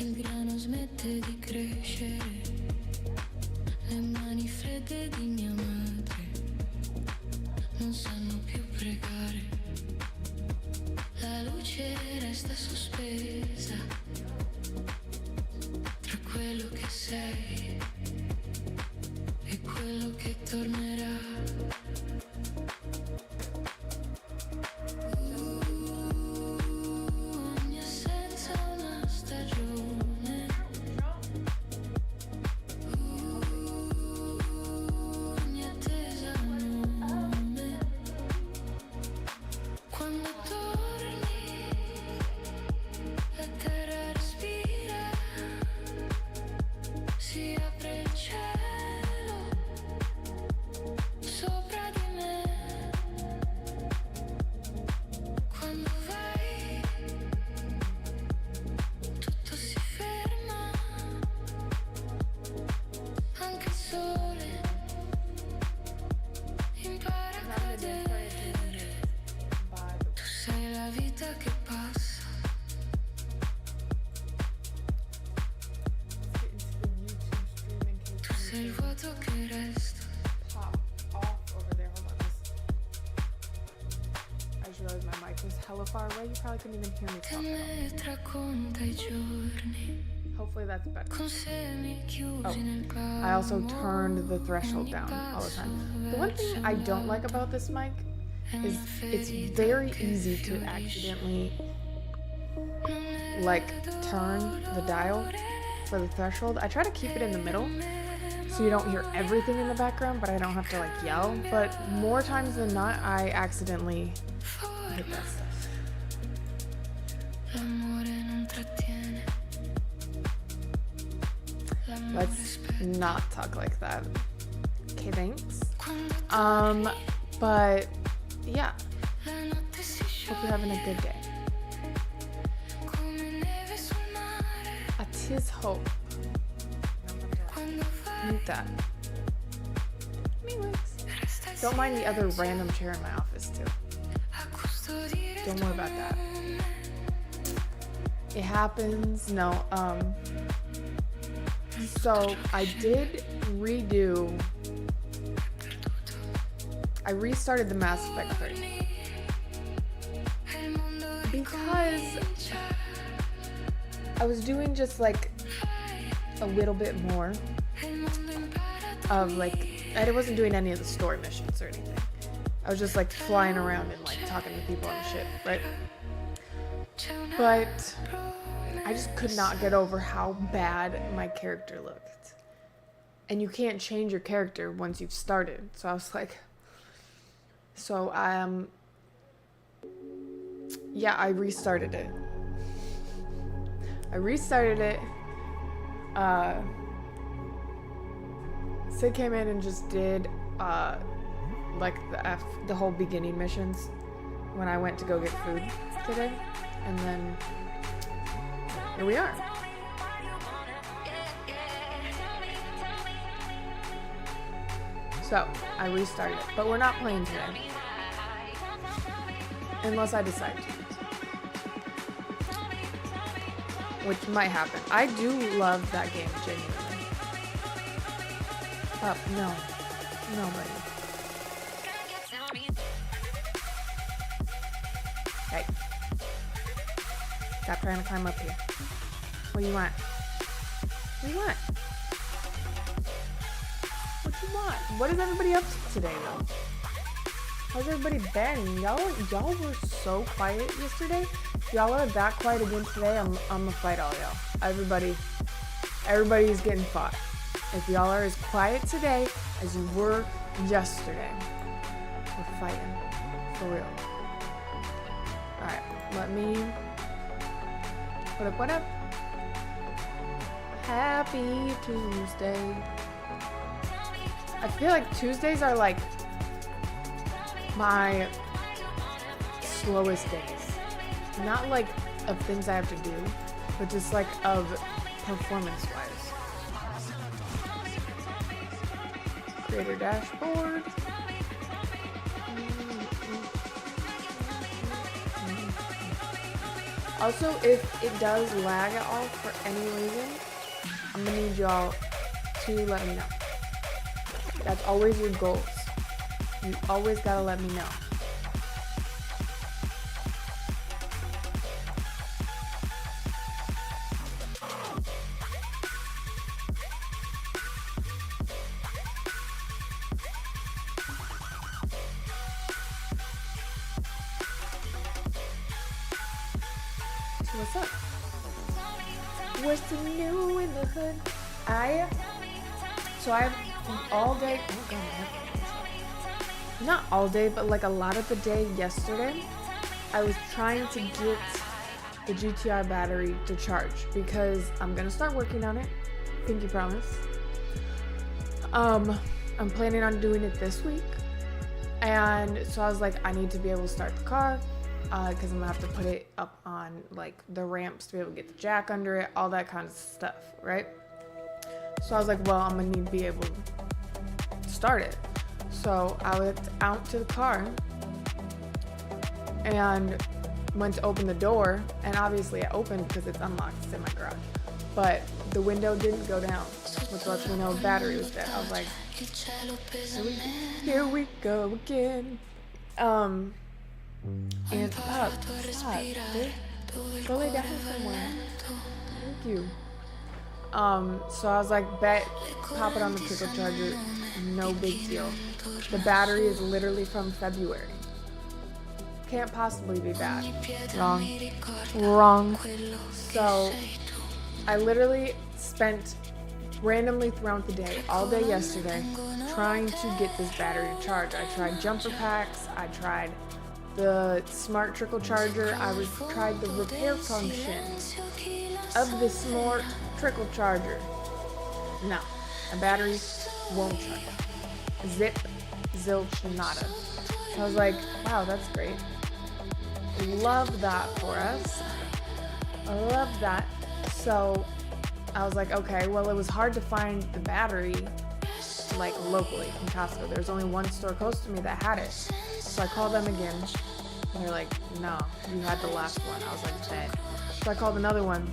Il grano smette di crescere, le mani fredde di mia madre non sanno più pregare. La luce resta sospesa tra quello che sei e quello che tornerà. Ogni assenza una stagione, ogni attesa un nome. Quando torni la terra respira, si apre il cielo sopra di me. Quando vai tutto si ferma, anche il sole impara a cadere. Tu sei la vita che passa, tu sei il vuoto che resta. Pop off over there. Hold on. I just realized my mic was hella far away. You probably couldn't even hear me Te talk. ne racconta i giorni Hopefully that's better. con semi chiusi Oh, nel palmo. I also turned the threshold down all the time. The one thing I don't like about this mic is it's very easy to accidentally like turn the dial for the threshold. I try to keep it in the middle so you don't hear everything in the background, but I don't have to like yell. But more times than not, I accidentally hit that stuff. L'amore non trattiene. Let's not talk like that. Okay, thanks. But yeah, La notte si hope you're having a good day. come neve sul mare. A tis hope. Quando vai Mute that. Anyways, don't mind the other random chair in my office too. a custodire Don't worry about that. It happens. No, so I did redo. I restarted the Mass Effect 3 because I was doing just like a little bit more of like, I wasn't doing any of the story missions or anything. I was just like flying around and like talking to people on the ship, right? But I just could not get over how bad my character looked. And you can't change your character once you've started. So I was like, yeah, I restarted it. Sid came in and just did like the whole beginning missions when I went to go get food today, and then here we are. So I restarted it, but we're not playing today unless I decide to, which might happen. I do love that game, genuinely. Up, no, nobody. Hey, stop trying to climb up here. What do you want? What do you want? What do you want? What is everybody up to today, though? How's everybody been? Y'all were so quiet yesterday. If y'all are that quiet again today, I'm gonna fight all y'all. Everybody's getting fought. If y'all are as quiet today as you were yesterday, we're fighting. For real. Alright, let me put up what up. Happy Tuesday. I feel like Tuesdays are like my slowest days. Not like of things I have to do, but just like of performance wise. Creator dashboard. Also, if it does lag at all for any reason, I'm gonna need y'all to let me know. That's always your goals. You always gotta let me know. So what's up? What's the new in the hood? I have all day. Oh god, not all day, but like a lot of the day yesterday, I was trying to get the GTR battery to charge because I'm gonna start working on it. Pinky promise. I'm planning on doing it this week, and so I was like, I need to be able to start the car because I'm gonna have to put it up on like the ramps to be able to get the jack under it, all that kind of stuff, right? So I was like, well, I'm gonna need to be able to start it. So I went out to the car and went to open the door, and obviously I opened because it's unlocked, it's in my garage. But the window didn't go down, which lets me know the battery was dead. I was like, here we go again. And stop, dude. Go lay down somewhere. Thank you. So I was like, bet, pop it on the trickle charger, no big deal. The battery is literally from February. Can't possibly be bad. Wrong. So I literally spent randomly throughout the day, all day yesterday, trying to get this battery to charge. I tried jumper packs, I tried the smart trickle charger, I tried the repair function of the smart trickle charger. No, a battery won't charge. Zip, zilch, nada. So I was like, wow, that's great. Love that for us. I love that. So I was like, okay, well, it was hard to find the battery like locally from Costco. There's only one store close to me that had it. So I called them again. And they're like, no, you had the last one. I was like, dead. So I called another one.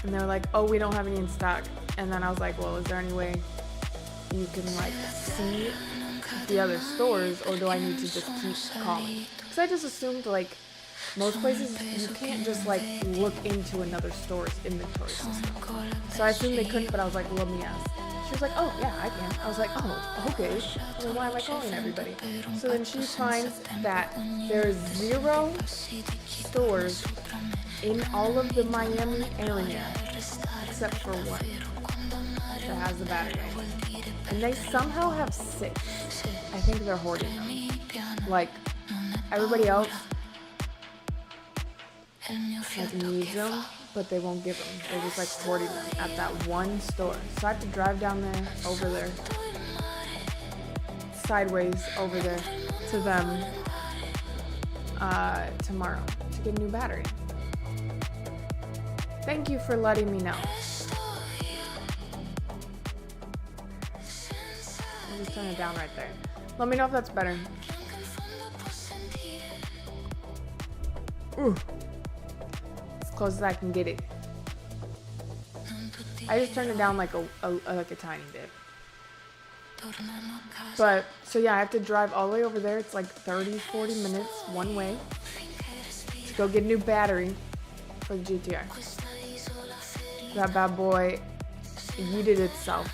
And they were like, oh, we don't have any in stock. And then I was like, well, is there any way you can like see the other stores, or do I need to just keep calling? Because I just assumed like most places you can't just like look into another store's inventory system. So I assumed they couldn't, but I was like, let me ask. She was like, oh yeah, I can. I was like, oh, okay. Well, why am I calling everybody? So then she finds that there's 0 stores in all of the Miami area except for one that has the battery. And they somehow have 6. I think they're hoarding them. Like, everybody else like needs them, but they won't give them. They're just like hoarding them at that one store. So I have to drive down there, over there, sideways over there to them tomorrow to get a new battery. Thank you for letting me know. I'll just turn it down right there. Let me know if that's better. Ooh. As close as I can get it. I just turned it down like a tiny bit. But, so yeah, I have to drive all the way over there. It's like 30-40 minutes one way to go get a new battery for the GTR. That bad boy yeeted itself.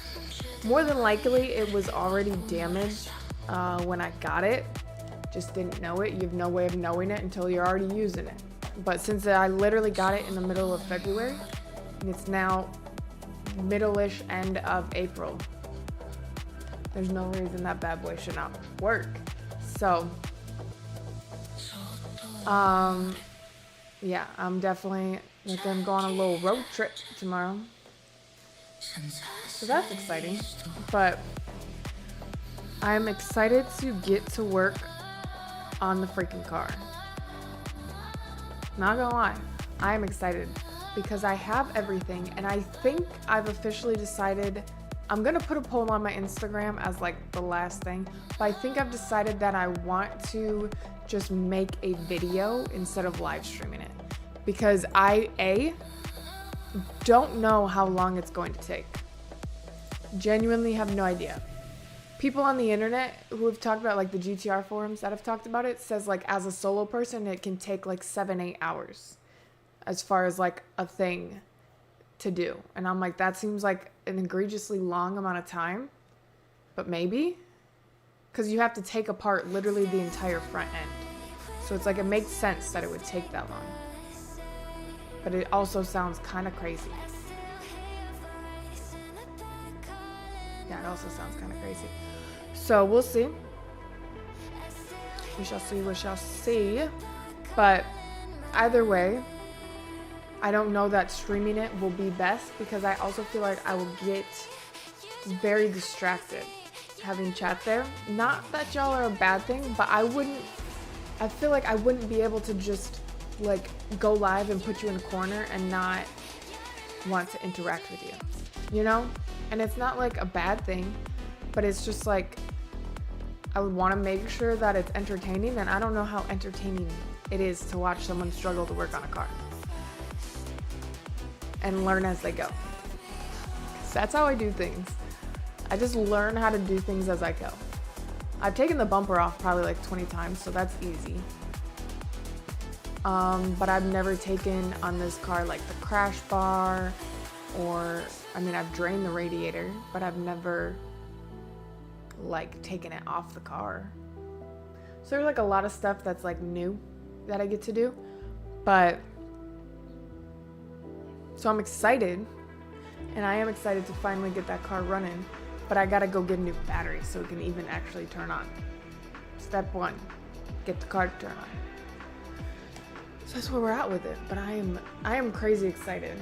More than likely, it was already damaged when I got it. Just didn't know it. You have no way of knowing it until you're already using it. But since I literally got it in the middle of February, and it's now middle-ish end of April, there's no reason that bad boy should not work. So, yeah, I'm definitely gonna go on a little road trip tomorrow. So that's exciting. But I'm excited to get to work on the freaking car. Not gonna lie, I am excited because I have everything, and I think I've officially decided. I'm gonna put a poll on my Instagram as like the last thing, but I think I've decided that I want to just make a video instead of live streaming it, because I don't know how long it's going to take. Genuinely have no idea. People on the internet who have talked about, like the GTR forums that have talked about it, says like as a solo person it can take like 7-8 hours as far as like a thing to do. And I'm like, that seems like an egregiously long amount of time, but maybe, because you have to take apart literally the entire front end. So it's like, it makes sense that it would take that long. But it also sounds kind of crazy. Yeah, it also sounds kind of crazy. So we'll see. We shall see, we shall see. But either way, I don't know that streaming it will be best, because I also feel like I will get very distracted having chat there. Not that y'all are a bad thing, but I feel like I wouldn't be able to just like go live and put you in a corner and not want to interact with you, you know? And it's not like a bad thing, but it's just like, I would want to make sure that it's entertaining, and I don't know how entertaining it is to watch someone struggle to work on a car and learn as they go. 'Cause that's how I do things. I just learn how to do things as I go. I've taken the bumper off probably like 20 times, so that's easy. But I've never taken on this car like the crash bar, or, I mean, I've drained the radiator, but I've never like taken it off the car. So there's like a lot of stuff that's like new that I get to do, but so I'm excited, and I am excited to finally get that car running, but I gotta go get a new battery so it can even actually turn on. Step 1, get the car to turn on. So that's where we're at with it, but I am crazy excited.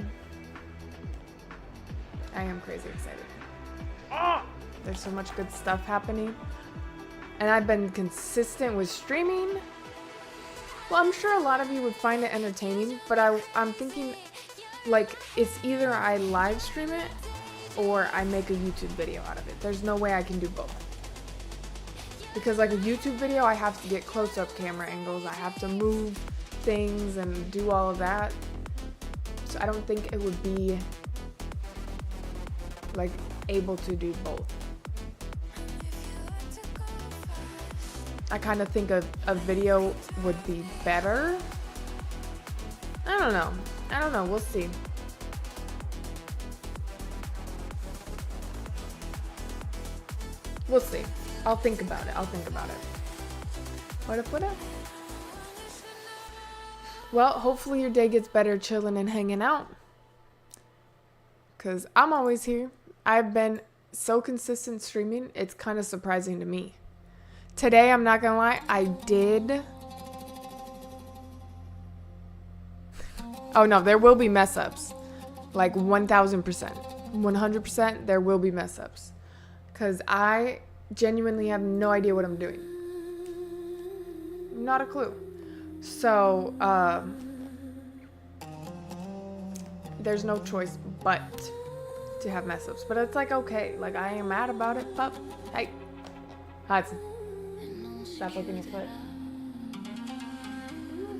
I am crazy excited. Oh, there's so much good stuff happening, and I've been consistent with streaming. Well, I'm sure a lot of you would find it entertaining, but I'm thinking like it's either I live stream it or I make a YouTube video out of it. There's no way I can do both. Because like a YouTube video, I have to get close-up camera angles, I have to move things and do all of that. So I don't think it would be like able to do both. I kind of think a video would be better. I don't know, we'll see. We'll see. I'll think about it. What if? Well, hopefully your day gets better chilling and hanging out. Because I'm always here. I've been so consistent streaming, it's kind of surprising to me. Today, I'm not going to lie, I did. Oh no, there will be mess ups. Like 1000%. 100% there will be mess ups. Because I genuinely have no idea what I'm doing. Not a clue. So, there's no choice but to have mess ups. But it's like, okay, like I ain't mad about it, pup. Hey, Hudson. Stop looking at his foot.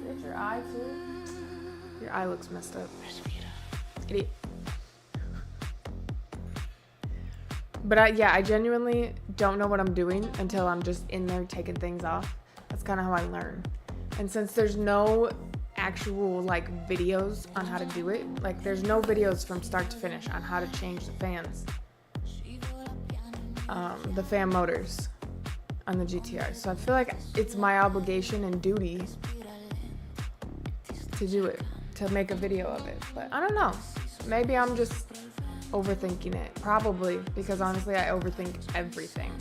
It's your eye too. Your eye looks messed up. Idiot. But I genuinely don't know what I'm doing until I'm just in there taking things off. That's kind of how I learn. And since there's no actual like videos on how to do it, like there's no videos from start to finish on how to change the fans, the fan motors on the GTR. So I feel like it's my obligation and duty to do it, to make a video of it. But I don't know. Maybe I'm just overthinking it. Probably, because honestly I overthink everything.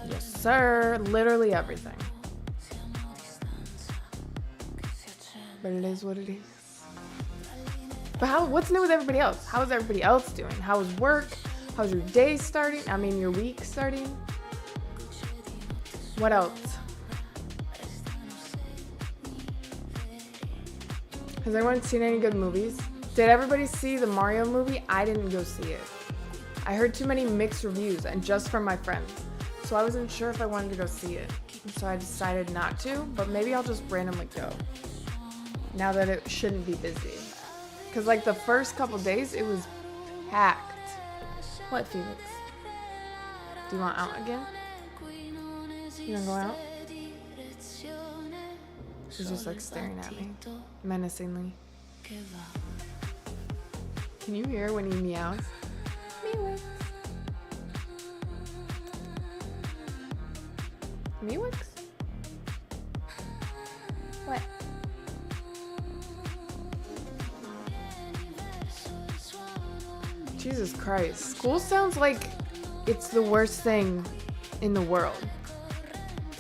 Yes, sir. Literally everything. But it is what it is. But what's new with everybody else? How is everybody else doing? How is work? How's your day starting? I mean, your week starting? What else? Has anyone seen any good movies? Did everybody see the Mario movie? I didn't go see it. I heard too many mixed reviews, and just from my friends. So I wasn't sure if I wanted to go see it. So I decided not to, but maybe I'll just randomly go. now that it shouldn't be busy. Because like the first couple days, it was packed. What, Felix? Do you want out again? You want to go out? She's just like staring at me, menacingly. Can you hear when he meows? Meowix. Meowix? What? Jesus Christ. School sounds like it's the worst thing in the world.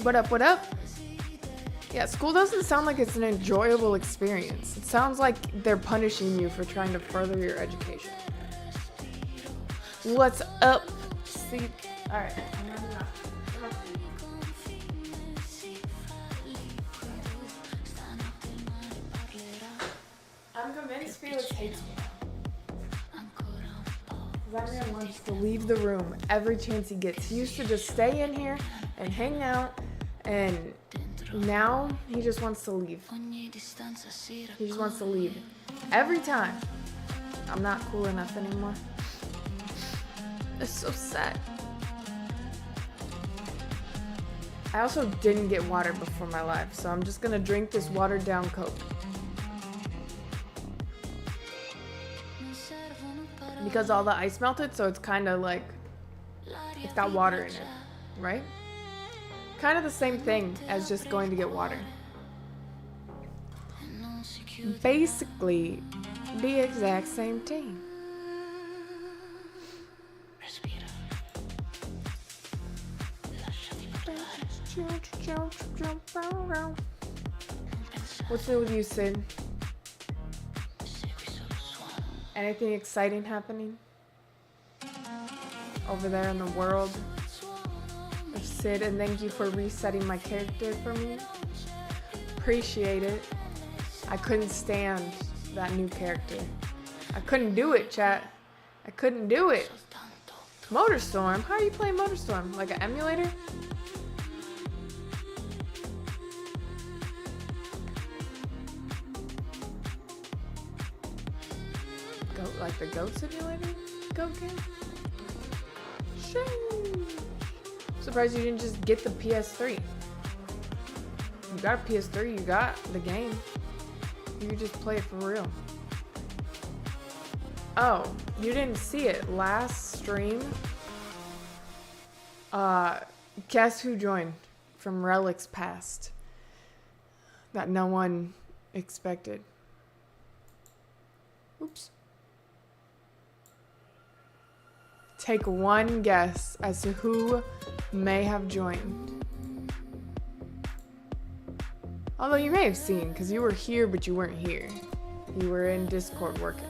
What up, what up? Yeah, school doesn't sound like it's an enjoyable experience. It sounds like they're punishing you for trying to further your education. What's up? Sleep. Alright. I'm convinced Felix hates me now. That man wants to leave the room every chance he gets. He used to just stay in here and hang out, and now he just wants to leave. He just wants to leave. Every time. I'm not cool enough anymore. It's so sad. I also didn't get water before my life, so I'm just gonna drink this watered down Coke. Because all the ice melted, so it's kind of like, it's got water in it, right? Kind of the same thing as just going to get water. Basically, the exact same thing. What's new with you, Sid? Anything exciting happening over there in the world of Sid? And thank you for resetting my character for me. Appreciate it. I couldn't stand that new character. I couldn't do it, chat. I couldn't do it. Motorstorm? How are you playing Motorstorm? Like an emulator? Like the goat simulator? Goat game? Shame. Surprised you didn't just get the PS3. You got a PS3, you got the game. You could just play it for real. Oh, you didn't see it. Last stream, guess who joined from Relics Past? That no one expected. Oops. Take one guess as to who may have joined. Although you may have seen, because you were here, but you weren't here. You were in Discord working.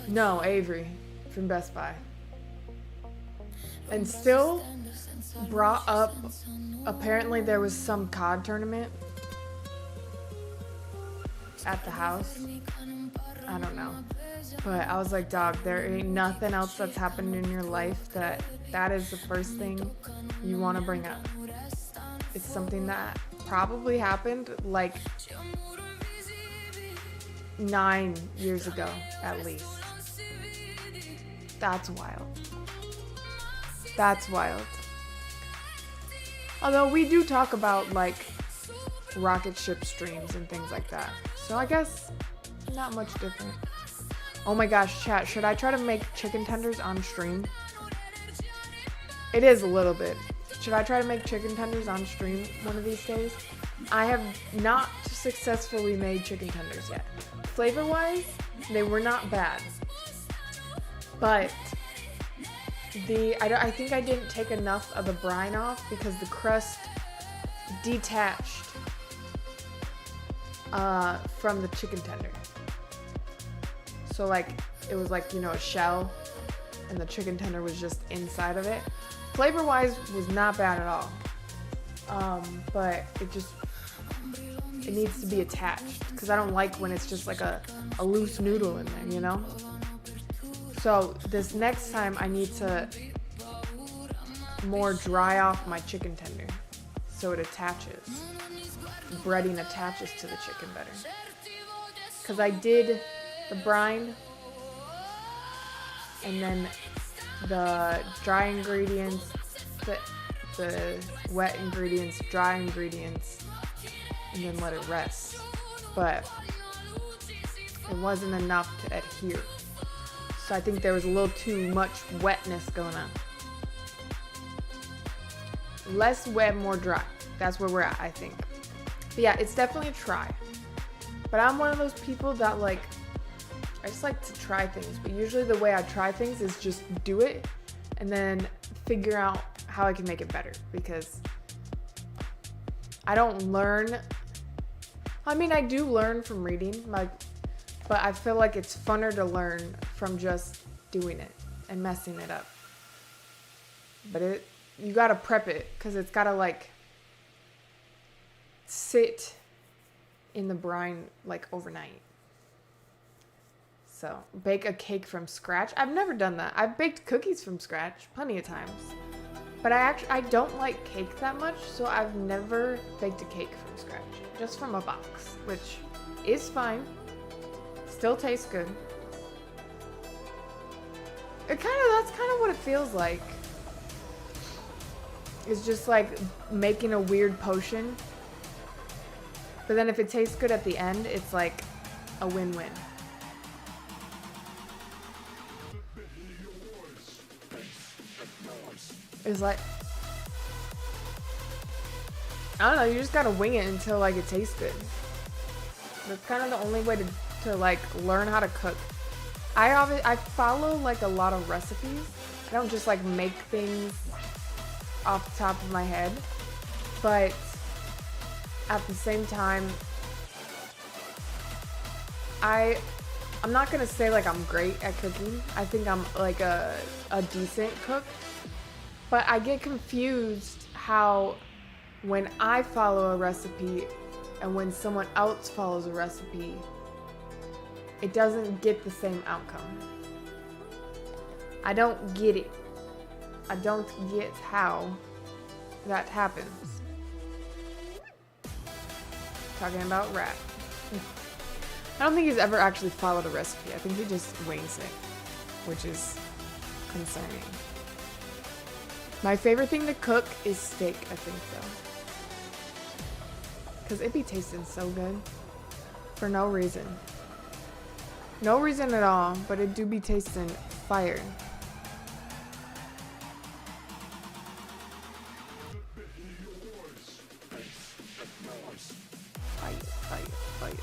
No, Avery from Best Buy. And still brought up, apparently there was some COD tournament at the house. I don't know. But I was like, dog, there ain't nothing else that's happened in your life that is the first thing you want to bring up. It's something that probably happened like 9 years ago, at least. That's wild. That's wild. Although we do talk about like rocket ship streams and things like that. So I guess not much different. Oh my gosh, chat, should I try to make chicken tenders on stream? It is a little bit. Should I try to make chicken tenders on stream one of these days? I have not successfully made chicken tenders yet. Flavor-wise, they were not bad. But I think I didn't take enough of the brine off because the crust detached from the chicken tender. So like, it was like, you know, a shell and the chicken tender was just inside of it. Flavor-wise was not bad at all. But it needs to be attached because I don't like when it's just like a loose noodle in there, you know? So this next time I need to more dry off my chicken tender so it attaches. Breading attaches to the chicken better. Because I did the brine and then the dry ingredients, the wet ingredients, dry ingredients, and then let it rest. But it wasn't enough to adhere. So I think there was a little too much wetness going on. Less wet, more dry. That's where we're at, I think. But yeah, it's definitely a try. But I'm one of those people that I just like to try things. But usually the way I try things is just do it and then figure out how I can make it better. Because I don't learn. I mean, I do learn from reading, but I feel like it's funner to learn from just doing it and messing it up. But you gotta prep it because it's gotta sit in the brine overnight. So bake a cake from scratch. I've never done that. I've baked cookies from scratch plenty of times. But I don't like cake that much, so I've never baked a cake from scratch. Just from a box, which is fine. Still tastes good. That's kind of what it feels like. It's just like making a weird potion. But then if it tastes good at the end, it's like a win-win. It's like, I don't know, you just gotta wing it until it tastes good. That's kind of the only way to learn how to cook. I follow a lot of recipes. I don't just make things off the top of my head. But at the same time, I'm not gonna say I'm great at cooking. I think I'm a decent cook. But I get confused how when I follow a recipe and when someone else follows a recipe, it doesn't get the same outcome. I don't get it. I don't get how that happens. Talking about rap. I don't think he's ever actually followed a recipe. I think he just wings it, which is concerning. My favorite thing to cook is steak, I think, though. Because it be tasting so good. For no reason. No reason at all, but it do be tasting fire. Fire.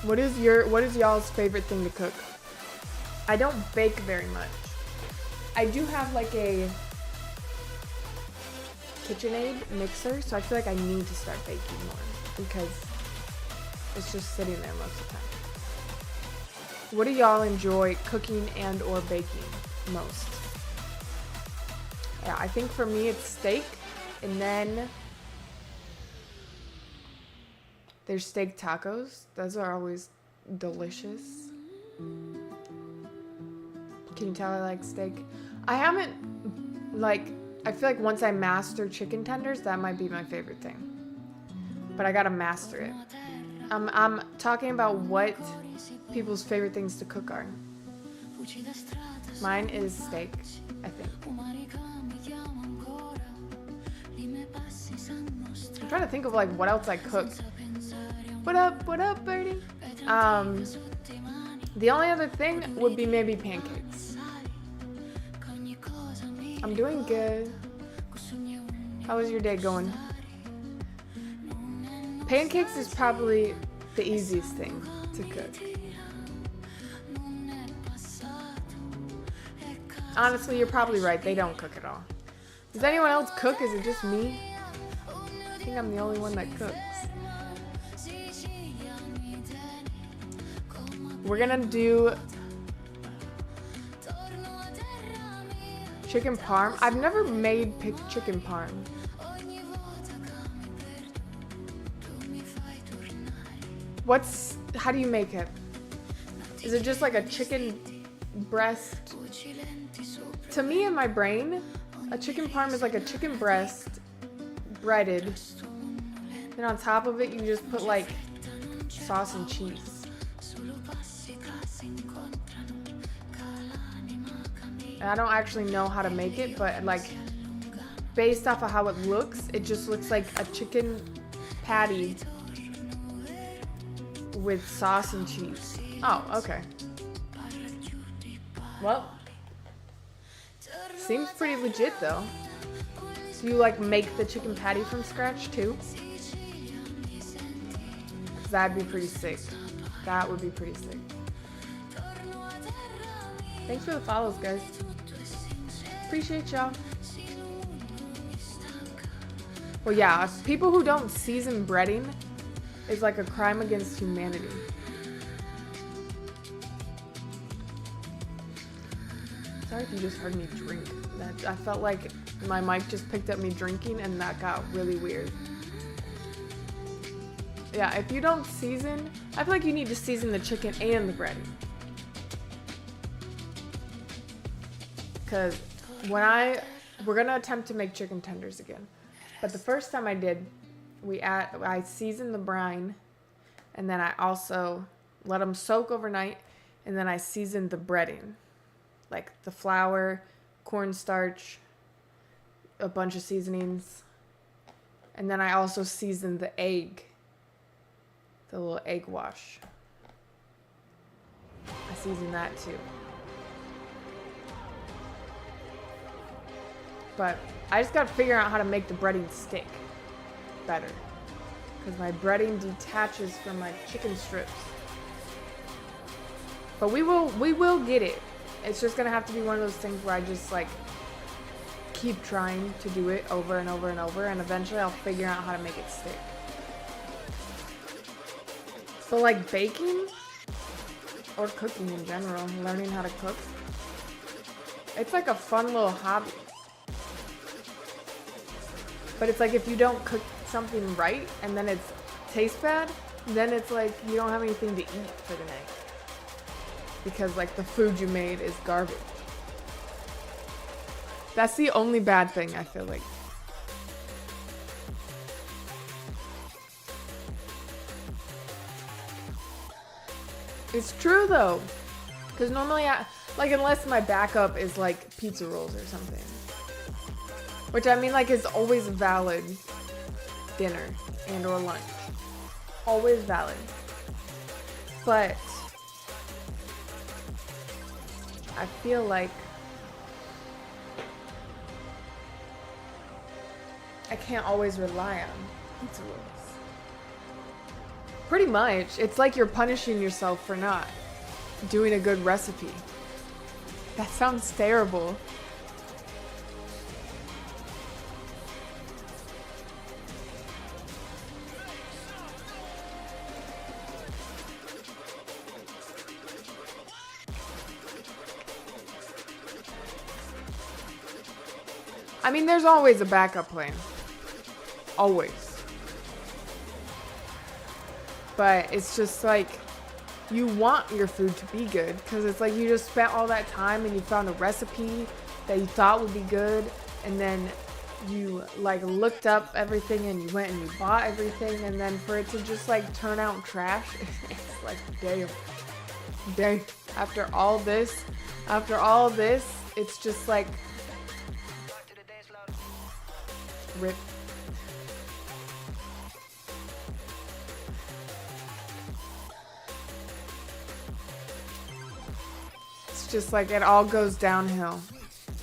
What is y'all's favorite thing to cook? I don't bake very much. I do have a KitchenAid mixer, so I feel like I need to start baking more because it's just sitting there most of the time. What do y'all enjoy cooking and or baking most? Yeah, I think for me it's steak, and then there's steak tacos. Those are always delicious. Can you tell I like steak? I haven't, I feel like once I master chicken tenders, that might be my favorite thing. But I gotta master it. I'm talking about what people's favorite things to cook are. Mine is steak, I think. I'm trying to think of what else I cook. What up, birdie? The only other thing would be maybe pancakes. I'm doing good. How was your day going? Pancakes is probably the easiest thing to cook. Honestly, you're probably right. They don't cook at all. Does anyone else cook? Is it just me? I think I'm the only one that cooks. We're gonna do chicken parm. I've never made chicken parm. How do you make it? Is it just like a chicken breast to me in my brain, a chicken parm is like a chicken breast breaded. Then on top of it, you just put like sauce and cheese. And I don't actually know how to make it, but like based off of how it looks, it just looks like a chicken patty with sauce and cheese. Oh, okay. Well, seems pretty legit though. Do you like make the chicken patty from scratch too? That'd be pretty sick. That would be pretty sick. Thanks for the follows, guys. Appreciate y'all. Well, yeah, people who don't season breading is like a crime against humanity. Sorry if you just heard me drink. I felt like my mic just picked up me drinking and that got really weird. Yeah, if you don't season, I feel like you need to season the chicken and the breading. Because we're gonna attempt to make chicken tenders again. But the first time I did, I seasoned the brine, and then I also let them soak overnight, and then I seasoned the breading. Like the flour, cornstarch, a bunch of seasonings. And then I also seasoned the egg. The little egg wash. I seasoned that too. But I just gotta figure out how to make the breading stick better. Because my breading detaches from my chicken strips. But we will get it. It's just gonna have to be one of those things where I just like keep trying to do it over and over and over, and eventually I'll figure out how to make it stick. So like baking or cooking in general, learning how to cook, it's like a fun little hobby. But it's like if you don't cook something right and then it tastes bad, then it's like you don't have anything to eat for the night. Because like the food you made is garbage. That's the only bad thing, I feel like. It's true though. Because normally unless my backup is like pizza rolls or something. Which I mean like is always valid dinner and or lunch. Always valid. But I feel like I can't always rely on pizza rolls. Pretty much. It's like you're punishing yourself for not doing a good recipe. That sounds terrible. I mean, there's always a backup plan. Always. But it's just like, you want your food to be good because it's like you just spent all that time and you found a recipe that you thought would be good, and then you like looked up everything and you went and you bought everything, and then for it to just like turn out trash, it's like, damn. After all this, it's just like, rip. It's just like it all goes downhill.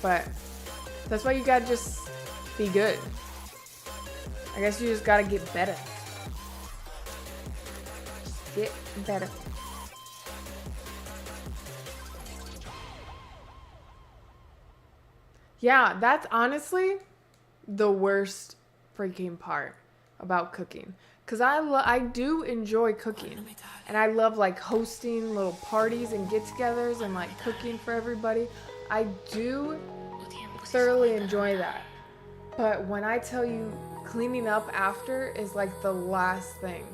But that's why you gotta just be good. I guess you just gotta get better. Get better. Yeah, that's honestly the worst freaking part about cooking. Because I do enjoy cooking. And I love like hosting little parties and get-togethers and like cooking for everybody. I do thoroughly enjoy that. But when I tell you cleaning up after is like the last thing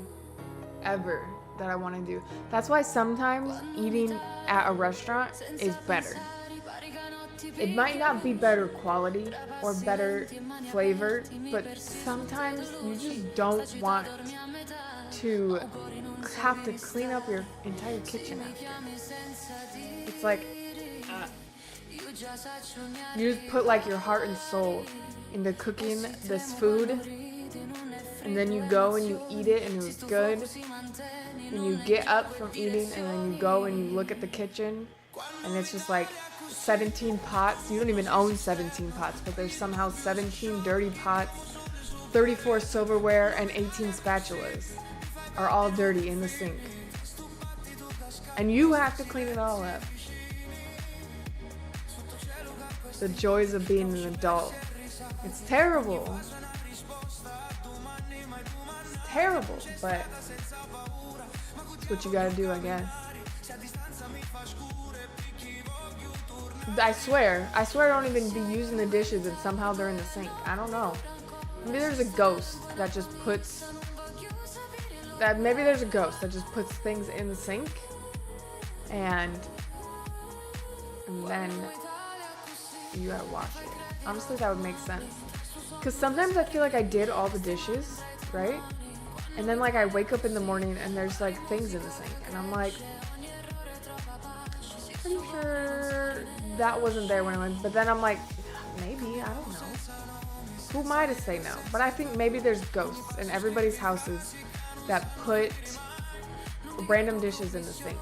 ever that I want to do. That's why sometimes eating at a restaurant is better. It might not be better quality or better flavor, but sometimes you just don't want to have to clean up your entire kitchen after. It's like you just put like your heart and soul into cooking this food, and then you go and you eat it and it was good, and you get up from eating and then you go and you look at the kitchen and it's just like 17 pots. You don't even own 17 pots, but there's somehow 17 dirty pots, 34 silverware, and 18 spatulas are all dirty in the sink. And you have to clean it all up. The joys of being an adult. It's terrible. It's terrible, but it's what you gotta do, I guess. I swear I don't even be using the dishes and somehow they're in the sink. I don't know. Maybe there's a ghost that just puts things in the sink and then you gotta wash it. Honestly, that would make sense. Because sometimes I feel like I did all the dishes, right? And then like I wake up in the morning and there's like things in the sink and I'm like, pretty sure that wasn't there when I went, but then I'm like, maybe, I don't know. Who am I to say no? But I think maybe there's ghosts in everybody's houses that put random dishes in the sink.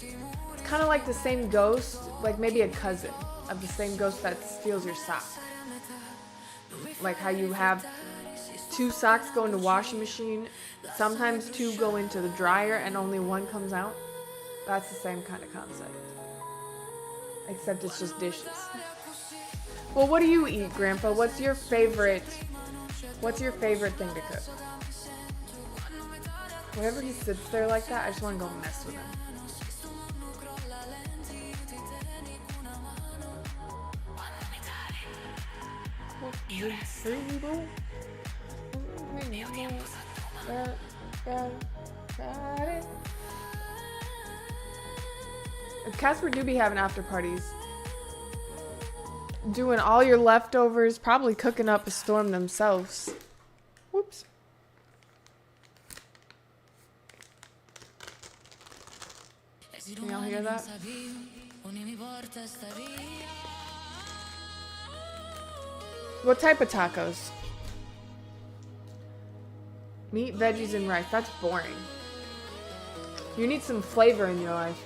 It's kind of like the same ghost, like maybe a cousin of the same ghost that steals your socks. Like how you have 2 socks go in the washing machine, sometimes 2 go into the dryer and only 1 comes out. That's the same kind of concept. Except it's just dishes. Well, what do you eat, Grandpa? What's your favorite thing to cook? Whenever he sits there like that, I just want to go mess with him. Casper do be having after parties. Doing all your leftovers, probably cooking up a storm themselves. Whoops. Can y'all hear that? What type of tacos? Meat, veggies, and rice. That's boring. You need some flavor in your life.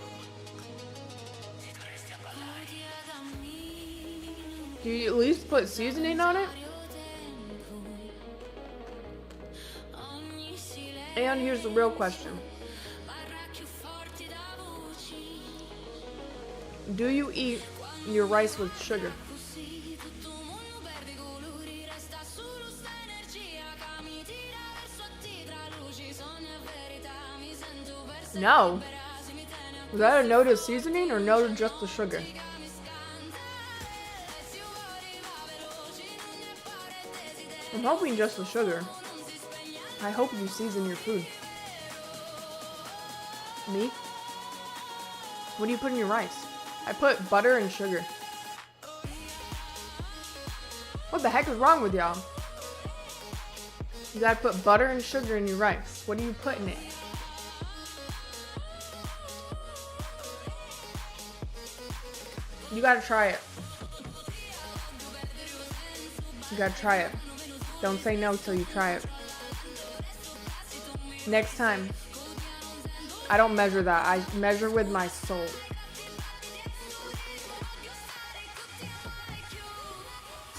Do you at least put seasoning on it? And here's the real question. Do you eat your rice with sugar? No. Was that a no to seasoning or no to just the sugar? I'm hoping just the sugar. I hope you season your food. Me? What do you put in your rice? I put butter and sugar. What the heck is wrong with y'all? You gotta put butter and sugar in your rice. What do you put in it? You gotta try it. You gotta try it. Don't say no till you try it. Next time, I don't measure that. I measure with my soul.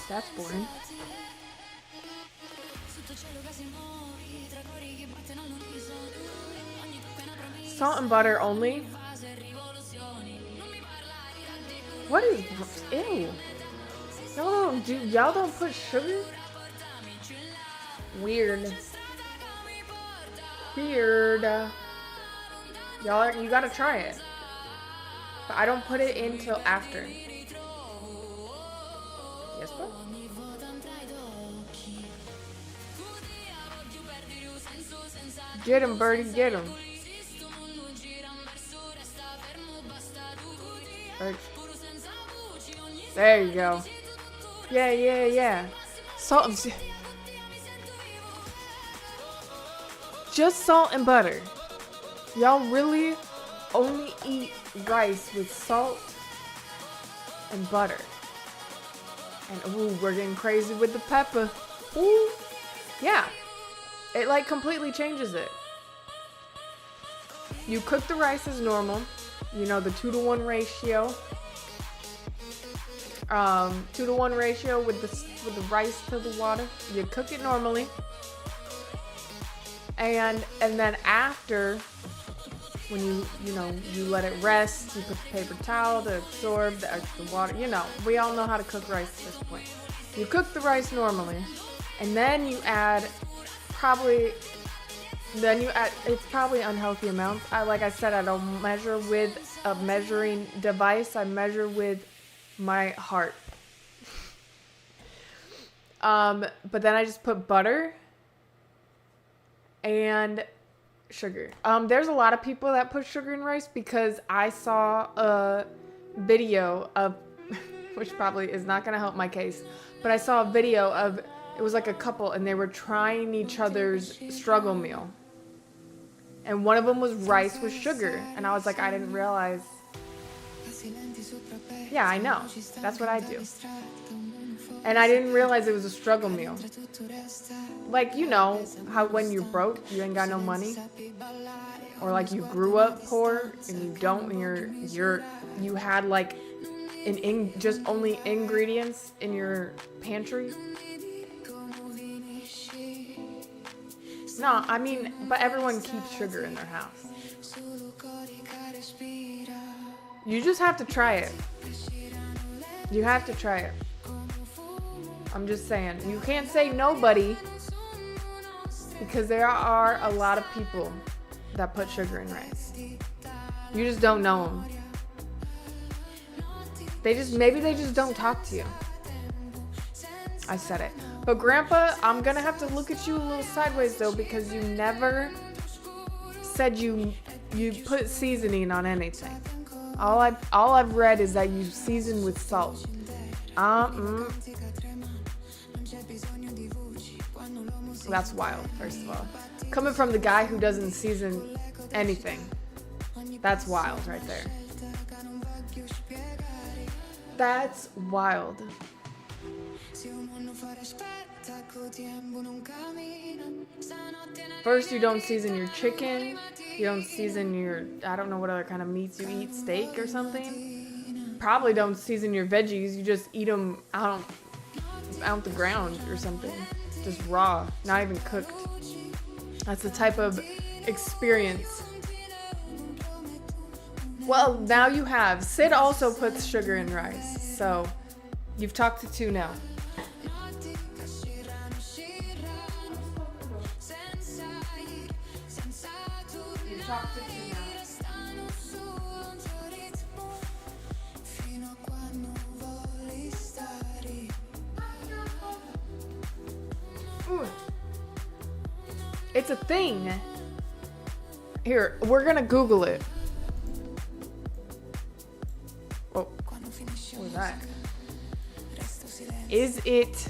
That's boring. Salt and butter only? What is... Ew. No, y'all don't put sugar? Weird. Y'all, you gotta try it. But I don't put it in till after. Yes, bro? Get him, Birdie, get him. Bird. There you go. Yeah, yeah, yeah. Salt and just salt and butter. Y'all really only eat rice with salt and butter. And ooh, we're getting crazy with the pepper. Ooh. Yeah. It like completely changes it. You cook the rice as normal. You know, the 2-to-1 ratio. 2-to-1 ratio with the rice to the water. You cook it normally. And then after, when you let it rest, you put the paper towel to absorb the extra water. You know, we all know how to cook rice at this point. You cook the rice normally, and then you add it's probably unhealthy amounts. Like I said, I don't measure with a measuring device. I measure with my heart. But then I just put butter and sugar. There's a lot of people that put sugar in rice because I saw a video of, which probably is not going to help my case, but I saw a video of, it was like a couple and they were trying each other's struggle meal. And one of them was rice with sugar. And I was like, I didn't realize. Yeah, I know. That's what I do. And I didn't realize it was a struggle meal. Like, you know, how when you're broke, you ain't got no money. Or like you grew up poor and you don't, and you had like just only ingredients in your pantry. No, I mean, but everyone keeps sugar in their house. You just have to try it. You have to try it. I'm just saying. You can't say nobody because there are a lot of people that put sugar in rice. You just don't know them. Maybe they just don't talk to you. I said it. But Grandpa, I'm gonna have to look at you a little sideways though, because you never said you put seasoning on anything. All I've read is that you season with salt. That's wild, first of all. Coming from the guy who doesn't season anything. That's wild right there. That's wild. First, you don't season your chicken. You don't season your, I don't know what other kind of meats you eat, steak or something. Probably don't season your veggies. You just eat them out the ground or something. Just raw, not even cooked. That's the type of experience. Well, now you have. Sid also puts sugar in rice. So, you've talked to two now. Ooh. It's a thing. Here, we're gonna Google it. Oh, what was that? Is it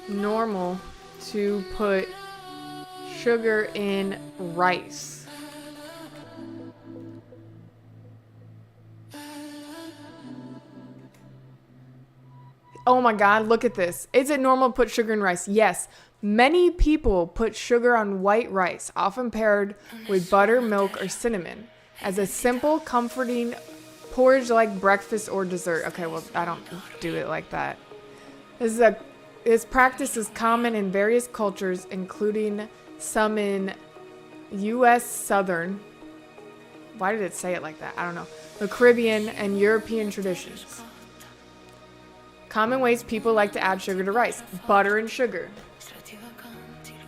normal to put sugar in rice? Oh my God, look at this. Is it normal to put sugar in rice? Yes. Many people put sugar on white rice, often paired with butter, milk, or cinnamon, as a simple, comforting porridge-like breakfast or dessert. Okay, well, I don't do it like that. This practice is common in various cultures, including some in U.S. Southern. Why did it say it like that? I don't know. The Caribbean and European traditions. Common ways people like to add sugar to rice. Butter and sugar.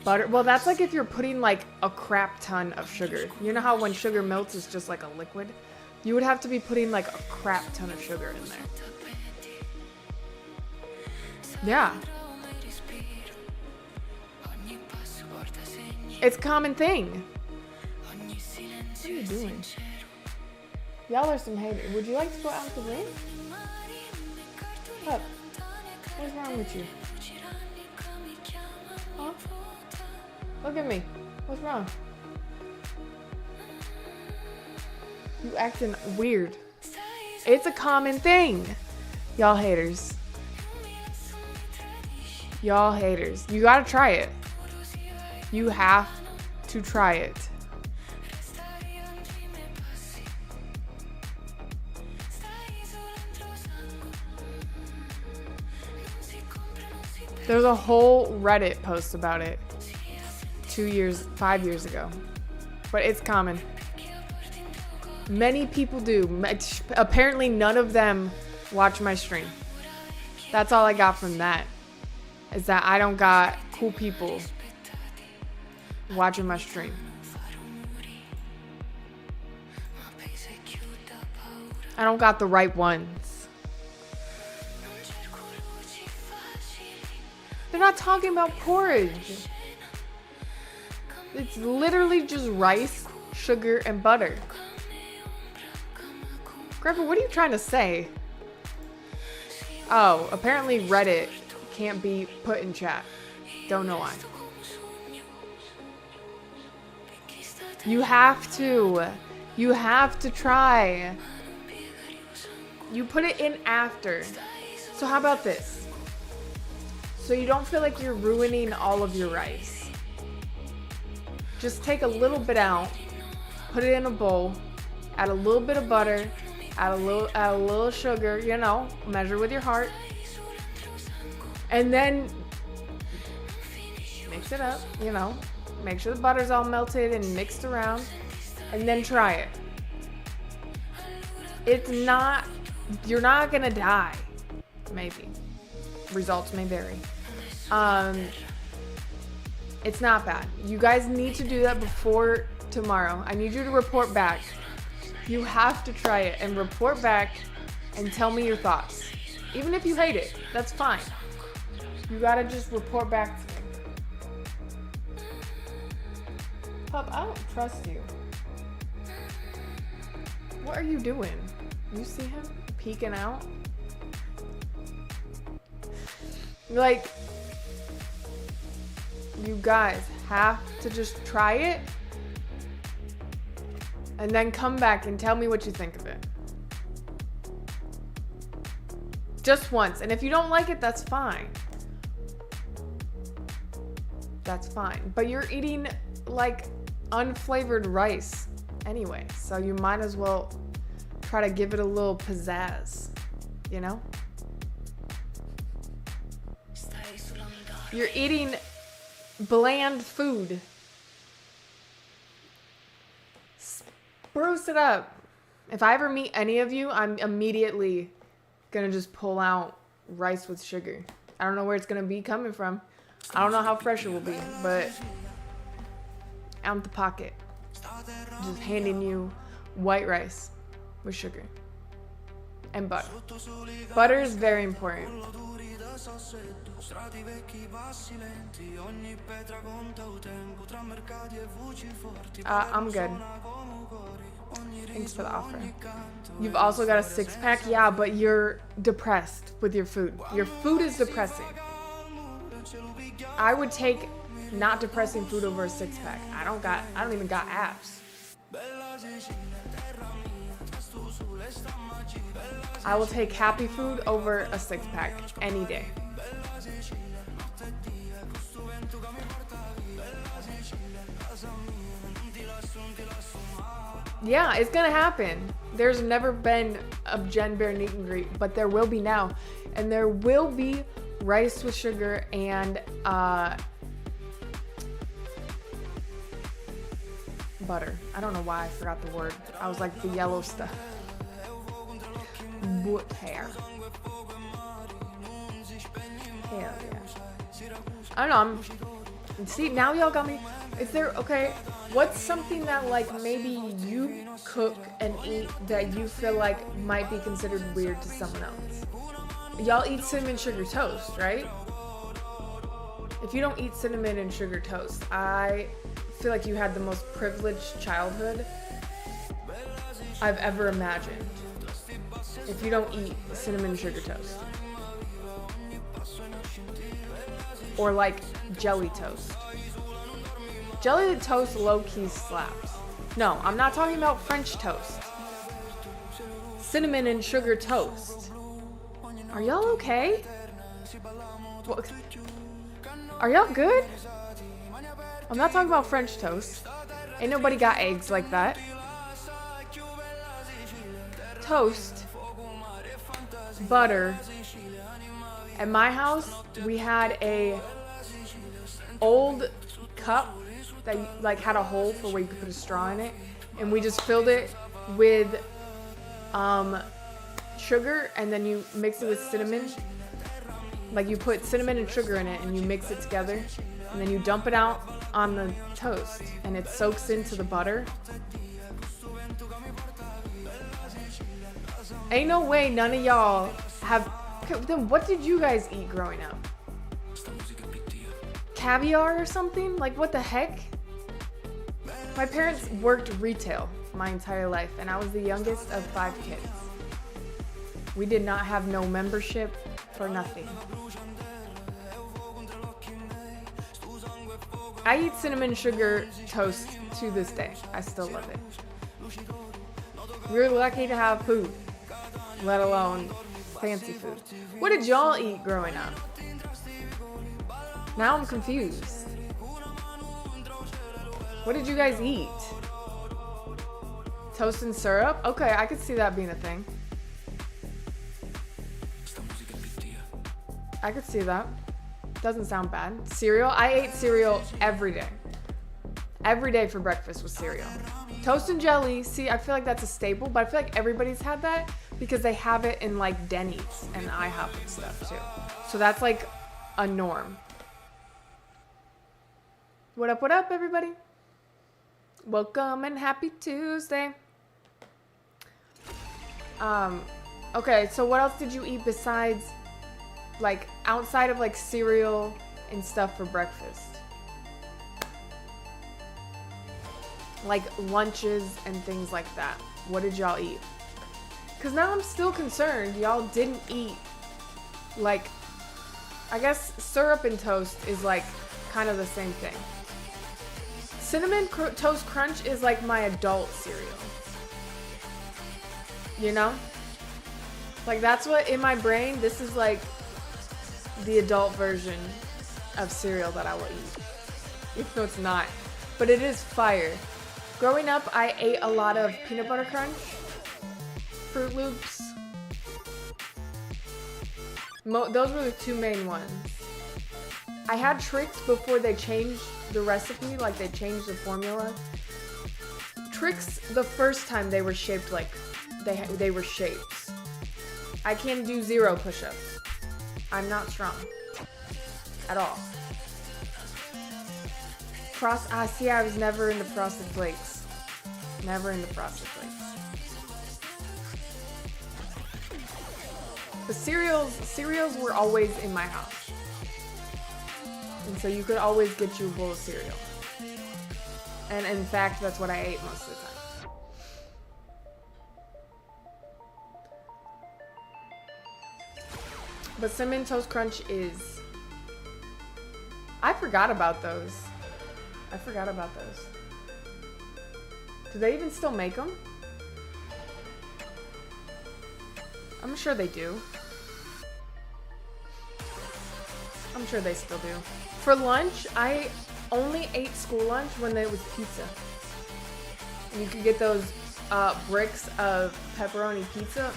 Butter. Well, that's like if you're putting like a crap ton of sugar. You know how when sugar melts, it's just like a liquid? You would have to be putting like a crap ton of sugar in there. Yeah. It's a common thing. What are you doing? Y'all are some haters. Would you like to go out the ring? Pup, what's wrong with you? Huh? Look at me. What's wrong? You acting weird. It's a common thing. Y'all haters. Y'all haters. You gotta try it. You have to try it. There's a whole Reddit post about it 5 years ago. But it's common. Many people do. Apparently none of them watch my stream. That's all I got from that. Is that I don't got cool people watching my stream. I don't got the right ones. They're not talking about porridge. It's literally just rice, sugar, and butter. Grandpa, what are you trying to say? Oh, apparently Reddit can't be put in chat. Don't know why. You have to. You have to try. You put it in after. So how about this? So you don't feel like you're ruining all of your rice. Just take a little bit out, put it in a bowl, add a little bit of butter, add a little sugar, you know, measure with your heart. And then mix it up, you know, make sure the butter's all melted and mixed around, and then try it. It's not, you're not gonna die, maybe. Results may vary. It's not bad. You guys need to do that before tomorrow. I need you to report back. You have to try it and report back and tell me your thoughts. Even if you hate it, that's fine. You gotta just report back to me. Pup, I don't trust you. What are you doing? You see him peeking out? Like, you guys have to just try it and then come back and tell me what you think of it. Just once. And if you don't like it, that's fine. That's fine. But you're eating like unflavored rice anyway, so you might as well try to give it a little pizzazz, you know? You're eating bland food. Spruce it up. If I ever meet any of you, I'm immediately gonna just pull out rice with sugar. I don't know where it's gonna be coming from. I don't know how fresh it will be, but out the pocket. Just handing you white rice with sugar and butter. Butter is very important. I'm good. Thanks for the offer. You've also got a 6-pack? Yeah, but you're depressed with your food. Your food is depressing. I would take not depressing food over a 6-pack. I don't even got abs. I will take happy food over a 6-pack any day. Yeah, it's gonna happen. There's never been a Gen Bear meet and greet, but there will be now. And there will be rice with sugar and butter. I don't know why I forgot the word. I was like the yellow stuff. Butter. Hell yeah. I don't know. See, now y'all got me. Is there, okay, what's something that like maybe you cook and eat that you feel like might be considered weird to someone else? Y'all eat cinnamon sugar toast, right? If you don't eat cinnamon and sugar toast, I feel like you had the most privileged childhood. I've ever imagined if you don't eat cinnamon sugar toast. Or like jelly toast. Jelly toast low-key slaps. No, I'm not talking about French toast. Cinnamon and sugar toast. Are y'all okay? What? Are y'all good? I'm not talking about French toast. Ain't nobody got eggs like that. Toast, butter. At my house, we had a old cup that like had a hole for where you could put a straw in it, and we just filled it with sugar, and then you mix it with cinnamon. Like you put cinnamon and sugar in it, and you mix it together, and then you dump it out on the toast, and it soaks into the butter. Ain't no way none of y'all have. Okay, then what did you guys eat growing up? Caviar or something? Like what the heck? My parents worked retail my entire life, and I was the youngest of 5 kids. We did not have no membership for nothing. I eat cinnamon sugar toast to this day. I still love it. We're lucky to have food, let alone fancy food. What did y'all eat growing up? Now I'm confused. What did you guys eat? Toast and syrup? Okay, I could see that being a thing. I could see that. Doesn't sound bad. Cereal? I ate cereal every day. Every day for breakfast was cereal. Toast and jelly. See, I feel like that's a staple, but I feel like everybody's had that because they have it in like Denny's and IHOP and stuff too. So that's like a norm. What up, everybody? Welcome and happy Tuesday. Okay, so what else did you eat besides, like, outside of, like, cereal and stuff for breakfast? Like, lunches and things like that. What did y'all eat? Because now I'm still concerned y'all didn't eat, like, I guess syrup and toast is, like, kind of the same thing. Cinnamon Toast Crunch is, like, my adult cereal. You know? Like, that's what, in my brain, this is, like, the adult version of cereal that I will eat. Even though it's not. But it is fire. Growing up, I ate a lot of Peanut Butter Crunch, Fruit Loops. Those were the 2 main ones. I had Trix before they changed the recipe, like they changed the formula. Trix, the first time they were shaped like, they were shapes. I can do 0 push-ups. I'm not strong. At all. See, I was never into Frosted Flakes. Never into Frosted Flakes. The cereals were always in my house. And so you could always get you a bowl of cereal. And in fact, that's what I ate most of the time. But Cinnamon Toast Crunch is... I forgot about those. Do they even still make them? I'm sure they do. I'm sure they still do. For lunch, I only ate school lunch when there was pizza. And you could get those bricks of pepperoni pizza.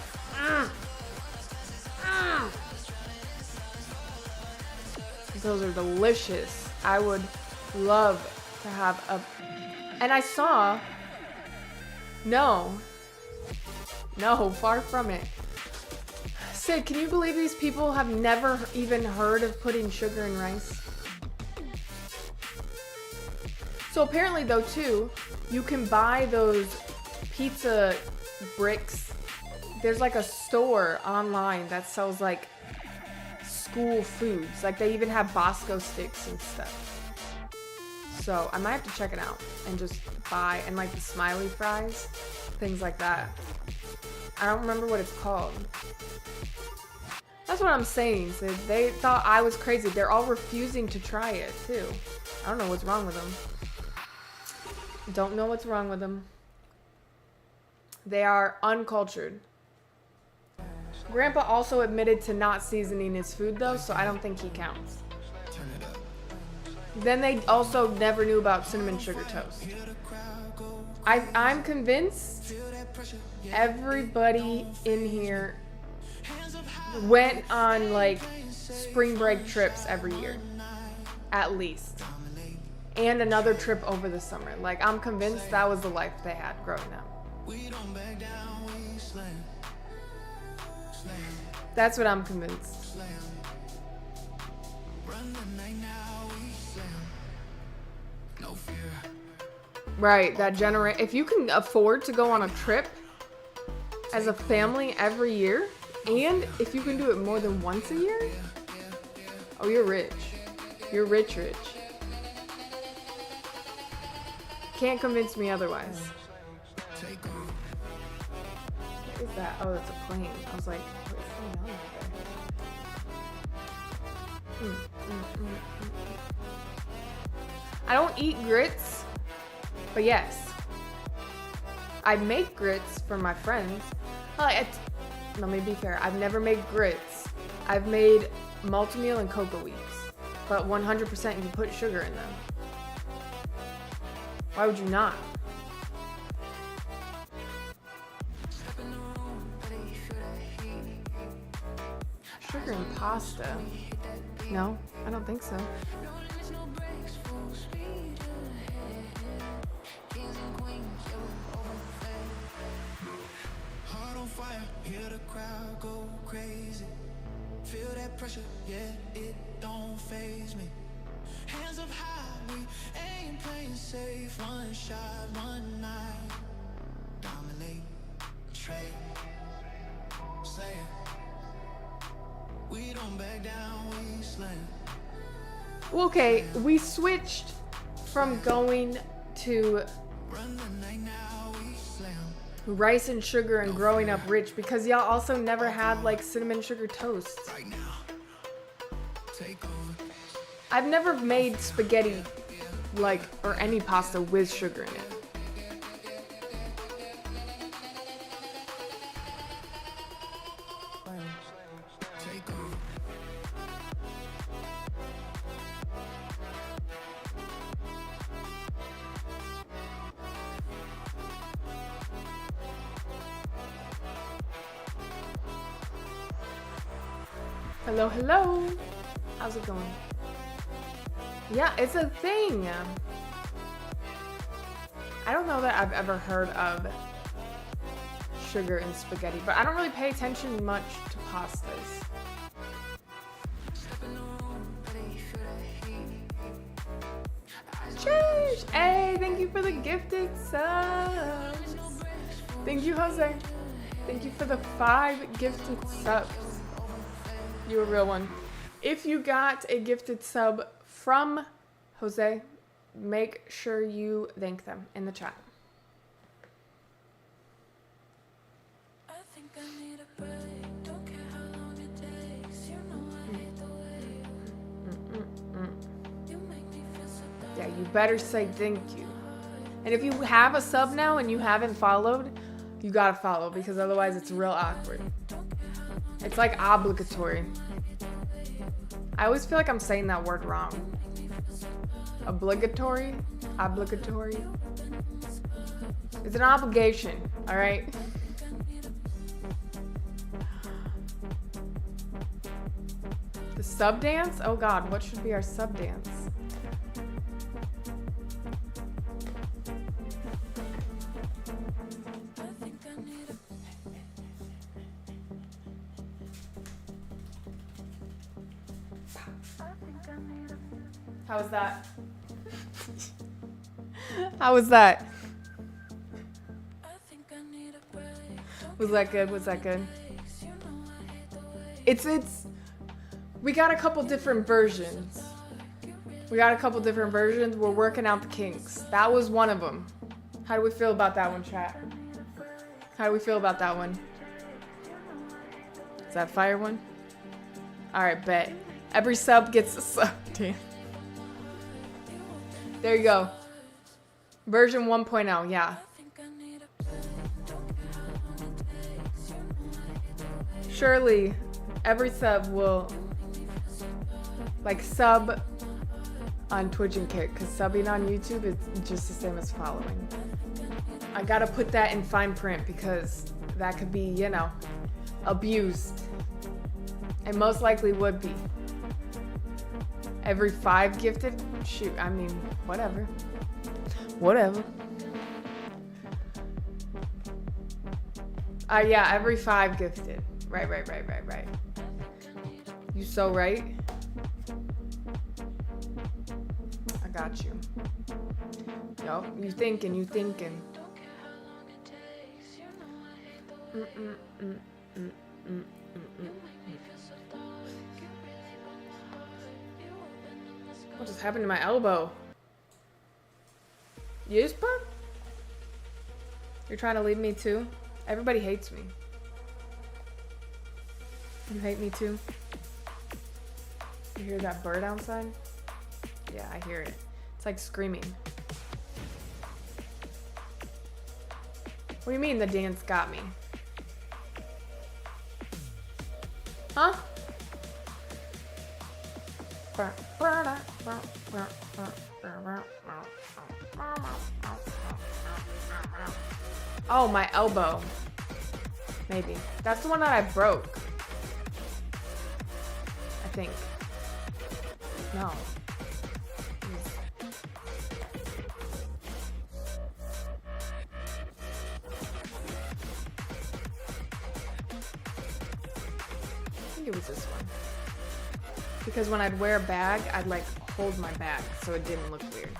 Those are delicious. I would love to have a... And I saw... No, far from it. Sid, can you believe these people have never even heard of putting sugar in rice? So apparently though too, you can buy those pizza bricks. There's like a store online that sells like school foods. Like they even have Bosco sticks and stuff. So I might have to check it out and just buy, and like the smiley fries, things like that. I don't remember what it's called. That's what I'm saying. So they thought I was crazy. They're all refusing to try it too. I don't know what's wrong with them. Don't know what's wrong with them. They are uncultured. Grandpa also admitted to not seasoning his food though, so I don't think he counts. Then they also never knew about cinnamon sugar toast. I'm convinced everybody in here went on like spring break trips every year, at least. And another trip over the summer. Like, I'm convinced that was the life they had growing up. That's what I'm convinced. Right, that if you can afford to go on a trip as a family every year, and if you can do it more than once a year, oh, you're rich. You're rich. Can't convince me otherwise. What is that? Oh, that's a plane. I was like, what's going on over there? I don't eat grits, but yes, I make grits for my friends. Let me be fair. I've never made grits. I've made multi-meal and cocoa wheats, but 100% you put sugar in them. Why would you not? Sugar and pasta? No, I don't think so. Hear the crowd go crazy. Feel that pressure, yeah, it don't faze me. Hands up high, we ain't playing safe. One shot, one night. Dominate, trade, slay it. We don't back down, we slam. Okay, we switched from going to Run the night now, we slam. rice and sugar and growing up rich because y'all also never had like cinnamon sugar toast. Right now, take over. I've never made spaghetti like or any pasta with sugar in it. Take over. Hello, hello. How's it going? Yeah, it's a thing. I don't know that I've ever heard of sugar in spaghetti, but I don't really pay attention much to pastas. Cheers! Hey, thank you for the gifted subs. Thank you, Jose. Thank you for the 5 gifted subs. You a real one. If you got a gifted sub from Jose, make sure you thank them in the chat. I think I need a break. Don't care how long it takes. You know I hate the way you make me feel so dumb. Yeah, you better say thank you. And if you have a sub now and you haven't followed, you gotta follow because otherwise it's real awkward. It's like obligatory. I always feel like I'm saying that word wrong. Obligatory? Obligatory? It's an obligation, alright? The sub dance? Oh god, what should be our sub dance? How was that? How was that? Was that good? Was that good? It's we got a couple different versions. We got a couple different versions. We're working out the kinks. That was one of them. How do we feel about that one, chat? How do we feel about that one? Is that fire one? Alright, bet. Every sub gets a sub. Damn. There you go. Version 1.0, yeah. Surely, every sub will, like, sub on Twitch and Kick, because subbing on YouTube is just the same as following. I gotta put that in fine print, because that could be, you know, abused. And most likely would be. Every 5 gifted? Shoot, I mean, whatever. Whatever. Yeah, every 5 gifted. Right. You so right. I got you. Yup, you thinking. What just happened to my elbow? Yuspa? You're trying to leave me too? Everybody hates me. You hate me too? You hear that bird outside? Yeah, I hear it. It's like screaming. What do you mean the dance got me? Huh? Oh, my elbow. Maybe. That's the one that I broke. I think. No. I think it was this one. Because when I'd wear a bag, I'd like hold my bag so it didn't look weird.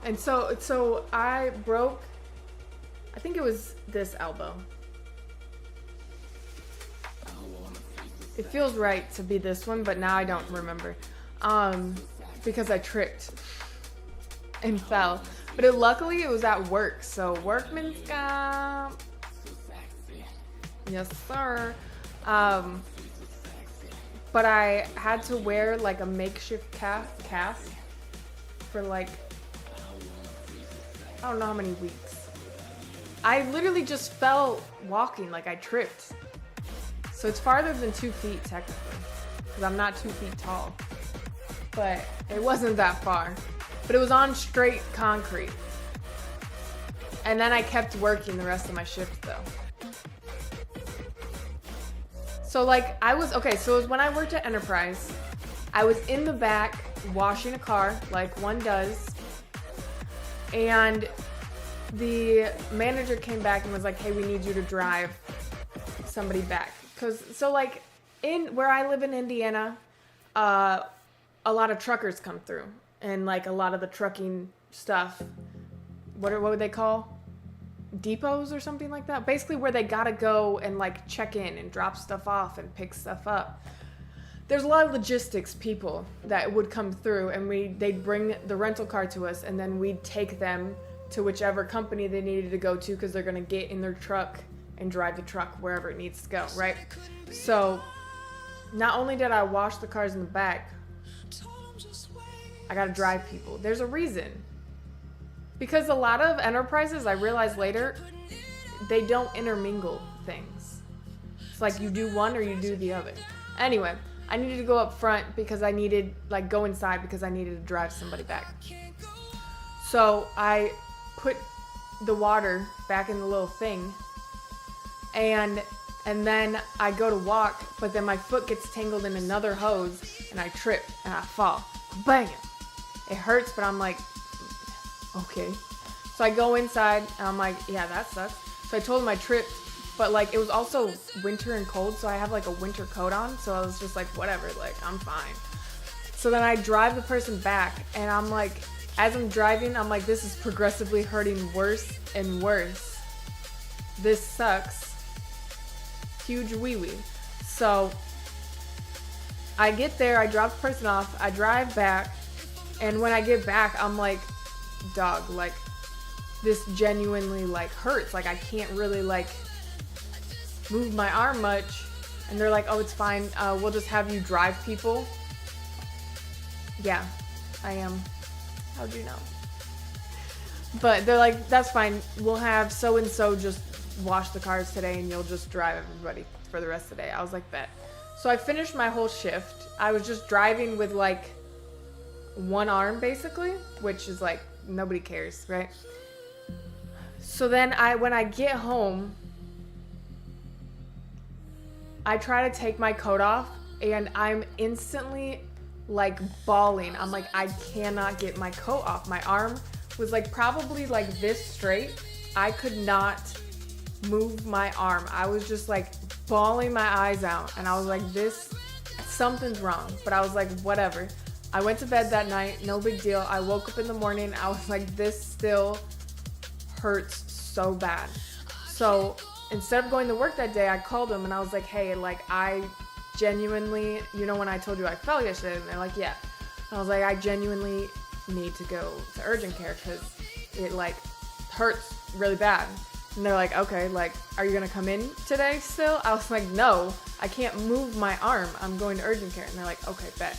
And so I broke, I think it was this elbow. It feels right to be this one, but now I don't remember. Because I tripped and fell. But luckily it was at work, so workman's comp. Yes, sir. But I had to wear like a makeshift cast for like, I don't know how many weeks. I literally just fell walking, like I tripped. So it's farther than 2 feet technically, because I'm not 2 feet tall. But it wasn't that far. But it was on straight concrete. And then I kept working the rest of my shift though. So like so it was when I worked at Enterprise. I was in the back washing a car like one does. And the manager came back and was like, hey, we need you to drive somebody back. So like in where I live in Indiana, a lot of truckers come through. And like a lot of the trucking stuff, what would they call? Depots or something like that? Basically where they gotta go and like check in and drop stuff off and pick stuff up. There's a lot of logistics people that would come through, and they'd bring the rental car to us, and then we'd take them to whichever company they needed to go to, because they're gonna get in their truck and drive the truck wherever it needs to go, right? So not only did I wash the cars in the back, I gotta drive people. There's a reason. Because a lot of enterprises, I realized later, they don't intermingle things. It's like you do one or you do the other. Anyway, I needed to go up front because I needed, like, go inside because I needed to drive somebody back. So I put the water back in the little thing, and then I go to walk, but then my foot gets tangled in another hose, and I trip, and I fall. Bang! It hurts, but I'm like, okay. So I go inside, and I'm like, yeah, that sucks. So I told him I tripped, but like it was also winter and cold, so I have like a winter coat on, so I was just like, whatever, like I'm fine. So then I drive the person back, and I'm like, as I'm driving, I'm like, this is progressively hurting worse and worse. This sucks. Huge wee-wee. So I get there, I drop the person off, I drive back, and when I get back, I'm like, dog, like, this genuinely, like, hurts. Like, I can't really, like, move my arm much. And they're like, oh, it's fine. We'll just have you drive people. Yeah, I am. How'd you know? But they're like, that's fine. We'll have so-and-so just wash the cars today, and you'll just drive everybody for the rest of the day. I was like, bet. So I finished my whole shift. I was just driving with, like, one arm, basically, which is, like, nobody cares, right? So then when I get home, I try to take my coat off, and I'm instantly, like, bawling. I'm like, I cannot get my coat off. My arm was, like, probably, like, this straight. I could not move my arm. I was just, like, bawling my eyes out, and I was like, something's wrong. But I was like, whatever. I went to bed that night, no big deal. I woke up in the morning, I was like, this still hurts so bad. So instead of going to work that day, I called them and I was like, hey, like, I genuinely, you know, when I told you I fell yesterday, and they're like, yeah. And I was like, I genuinely need to go to urgent care because it, like, hurts really bad. And they're like, okay, like, are you gonna come in today still? I was like, no, I can't move my arm. I'm going to urgent care. And they're like, okay, bet.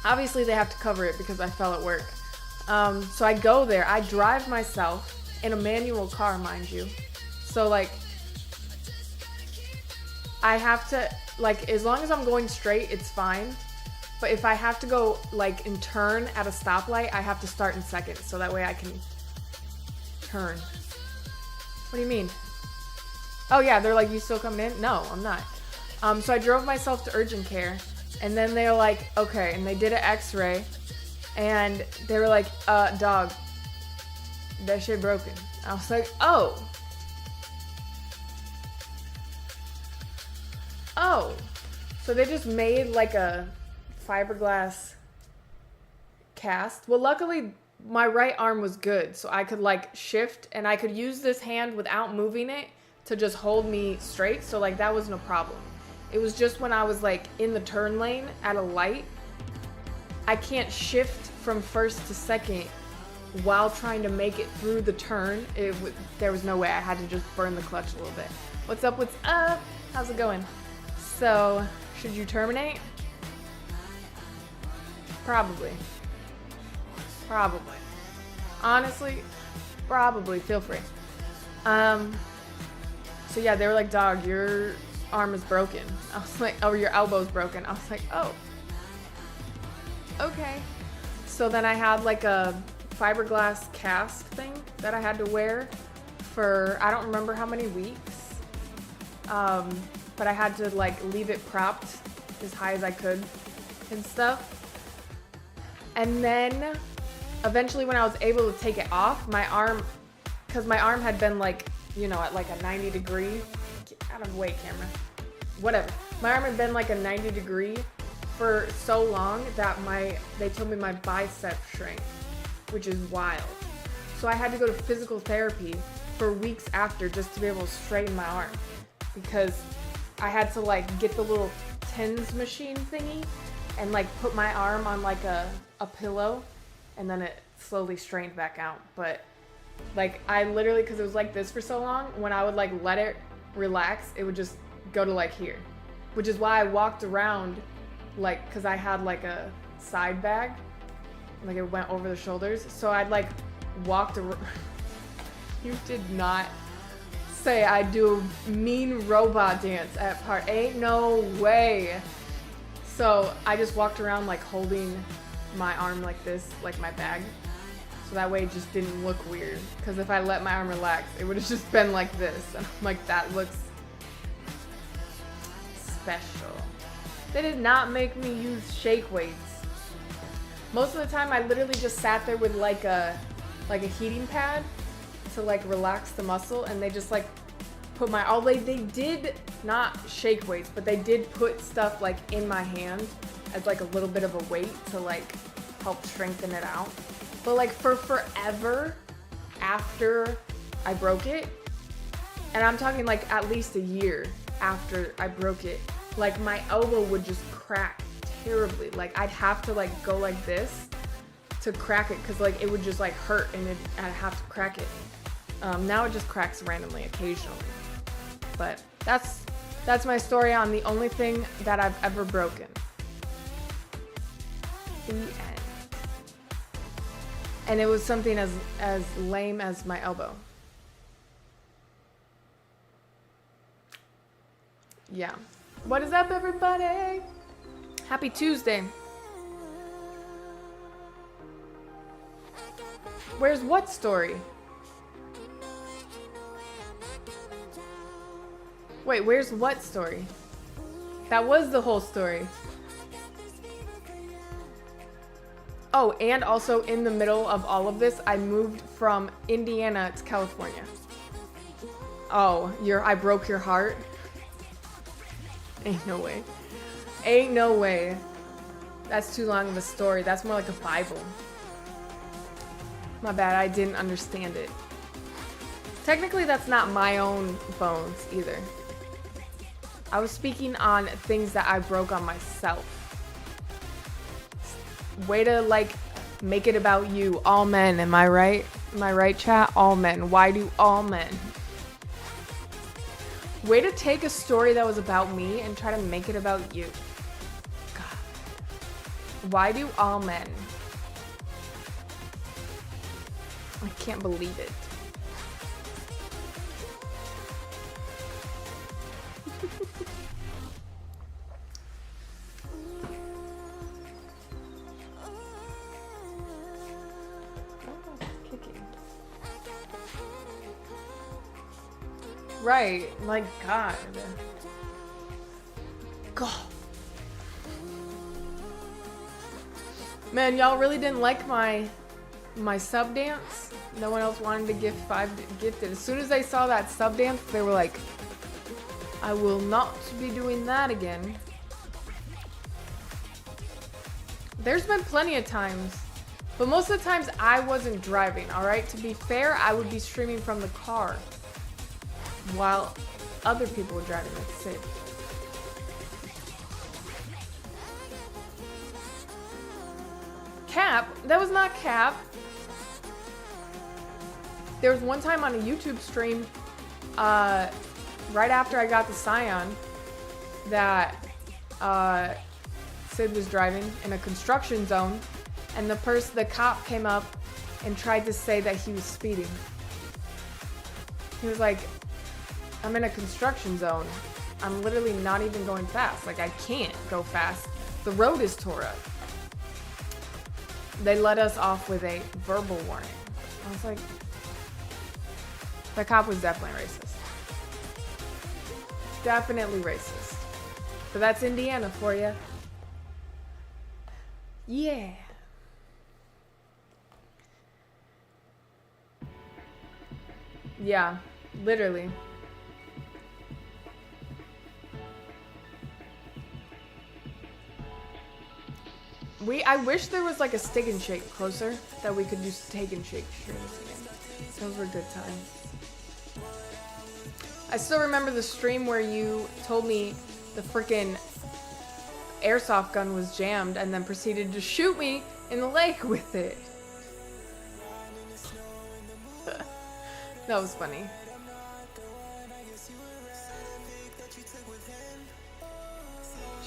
Obviously, they have to cover it because I fell at work. So I go there. I drive myself in a manual car, mind you. So, like, I have to, like, as long as I'm going straight, it's fine. But if I have to go, like, and turn at a stoplight, I have to start in second. So that way I can turn. What do you mean? Oh, yeah, they're like, you still coming in? No, I'm not. So I drove myself to urgent care. And then they're like, okay, and they did an x-ray, and they were like, dog, that shit broken. I was like, oh. So they just made like a fiberglass cast. Well, luckily, my right arm was good, so I could like shift, and I could use this hand without moving it to just hold me straight, so like that wasn't a problem. It was just when I was like in the turn lane at a light, I can't shift from first to second while trying to make it through the turn. There was no way. I had to just burn the clutch a little bit. What's up? What's up? How's it going? So, should you terminate? Probably. Honestly, probably. Feel free. So yeah, they were like, dog, your arm is broken. I was like, oh, your elbow's broken. I was like, oh, okay. So then I had like a fiberglass cast thing that I had to wear for, I don't remember how many weeks. But I had to like leave it propped as high as I could and stuff. And then eventually when I was able to take it off, my arm, because my arm had been like, you know, at like a 90 degree, out of the way, camera, whatever. My arm had been like a 90 degree for so long that they told me my bicep shrank, which is wild. So I had to go to physical therapy for weeks after just to be able to straighten my arm, because I had to like get the little TENS machine thingy and like put my arm on like a pillow, and then it slowly straightened back out. But like I literally, because it was like this for so long, when I would like let it relax, it would just go to like here, which is why I walked around like, because I had like a side bag, like it went over the shoulders, so I'd like walked around. You did not say I do a mean robot dance at part. Ain't no way. So I just walked around like holding my arm like this, like my bag, so that way it just didn't look weird, because if I let my arm relax, it would have just been like this, and I'm like, that looks special. They did not make me use shake weights. Most of the time I literally just sat there with like a heating pad, to like relax the muscle, and they just like put they did not shake weights, but they did put stuff like in my hand as like a little bit of a weight to like help strengthen it out. But like for forever after I broke it, and I'm talking like at least a year after I broke it, like my elbow would just crack terribly. Like I'd have to like go like this to crack it, because like it would just like hurt, and I'd have to crack it. Now it just cracks randomly occasionally. But that's my story on the only thing that I've ever broken. The end. And it was something as lame as my elbow. Yeah. What is up, everybody? Happy Tuesday. Where's what story? Wait, where's what story? That was the whole story. Oh, and also in the middle of all of this, I moved from Indiana to California. Oh, I broke your heart? Ain't no way. Ain't no way. That's too long of a story. That's more like a Bible. My bad, I didn't understand it. Technically, that's not my own bones either. I was speaking on things that I broke on myself. Way to like make it about you. All men, am I right? Am I right, chat? All men. Why do all men? Way to take a story that was about me and try to make it about you. God. Why do all men? I can't believe it. Right, like God. Man, y'all really didn't like my sub dance? No one else wanted to give 5 gifted. As soon as they saw that sub dance, they were like, I will not be doing that again. There's been plenty of times, but most of the times I wasn't driving, alright? To be fair, I would be streaming from the car while other people were driving. That's it. Cap? That was not Cap. There was one time on a YouTube stream, right after I got the Scion, that Sid was driving in a construction zone, and the cop came up and tried to say that he was speeding. He was like, I'm in a construction zone. I'm literally not even going fast. Like, I can't go fast. The road is tore up. They let us off with a verbal warning. I was like, the cop was definitely racist. Definitely racist. But that's Indiana for you. Yeah. Yeah, literally. I wish there was like a Steak and Shake closer that we could do Steak and Shake streams again. Those were good times. I still remember the stream where you told me the freaking airsoft gun was jammed and then proceeded to shoot me in the leg with it. That was funny.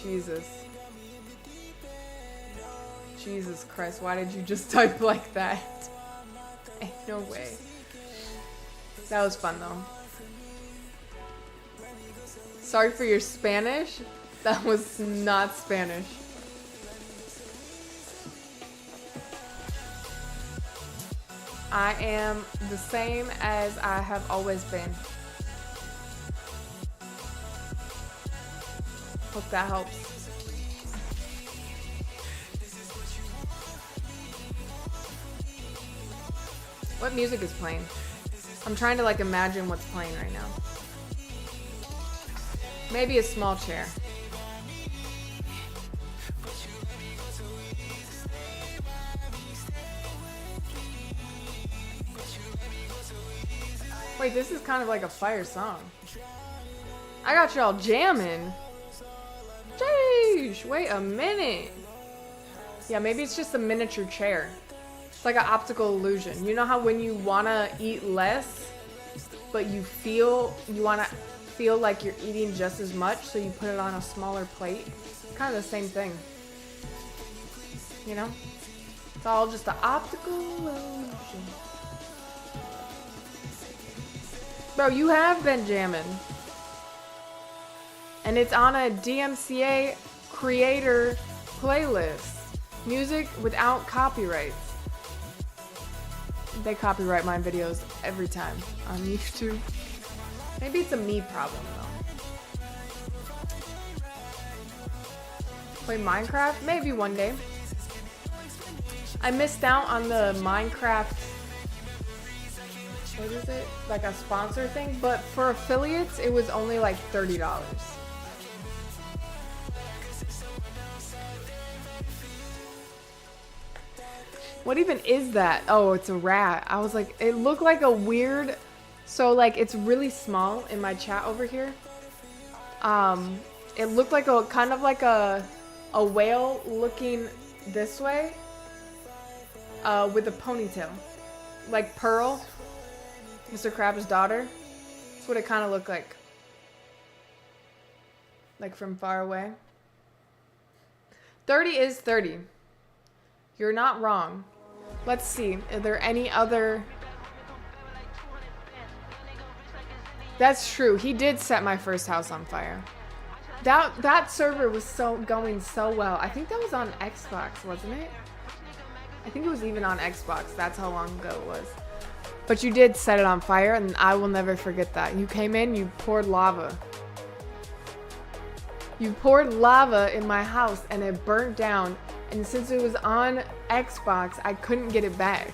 Jesus. Jesus Christ, why did you just type like that? Ain't no way. That was fun though. Sorry for your Spanish. That was not Spanish. I am the same as I have always been. Hope that helps. What music is playing? I'm trying to like imagine what's playing right now. Maybe a small chair. Wait, this is kind of like a fire song. I got y'all jamming. Jeez, wait a minute. Yeah, maybe it's just a miniature chair. It's like an optical illusion. You know how when you wanna eat less, but you wanna feel like you're eating just as much, so you put it on a smaller plate? It's kind of the same thing. You know? It's all just an optical illusion. Bro, you have been jamming. And it's on a DMCA creator playlist. Music without copyrights. They copyright my videos every time on YouTube. Maybe it's a me problem though. Play Minecraft? Maybe one day. I missed out on the Minecraft, what is it? Like a sponsor thing, but for affiliates, it was only like $30. What even is that? Oh, it's a rat. I was like, it looked like a weird, so like it's really small in my chat over here. It looked like a kind of like a whale looking this way, with a ponytail, like Pearl, Mr. Krabs' daughter. That's what it kind of looked like from far away. 30 is 30. You're not wrong. Let's see. Are there any other? That's true. He did set my first house on fire. That server was going so well. I think that was on Xbox, wasn't it? I think it was even on Xbox. That's how long ago it was. But you did set it on fire, and I will never forget that. You came in, you poured lava. You poured lava in my house, and it burnt down. And since it was on Xbox, I couldn't get it back.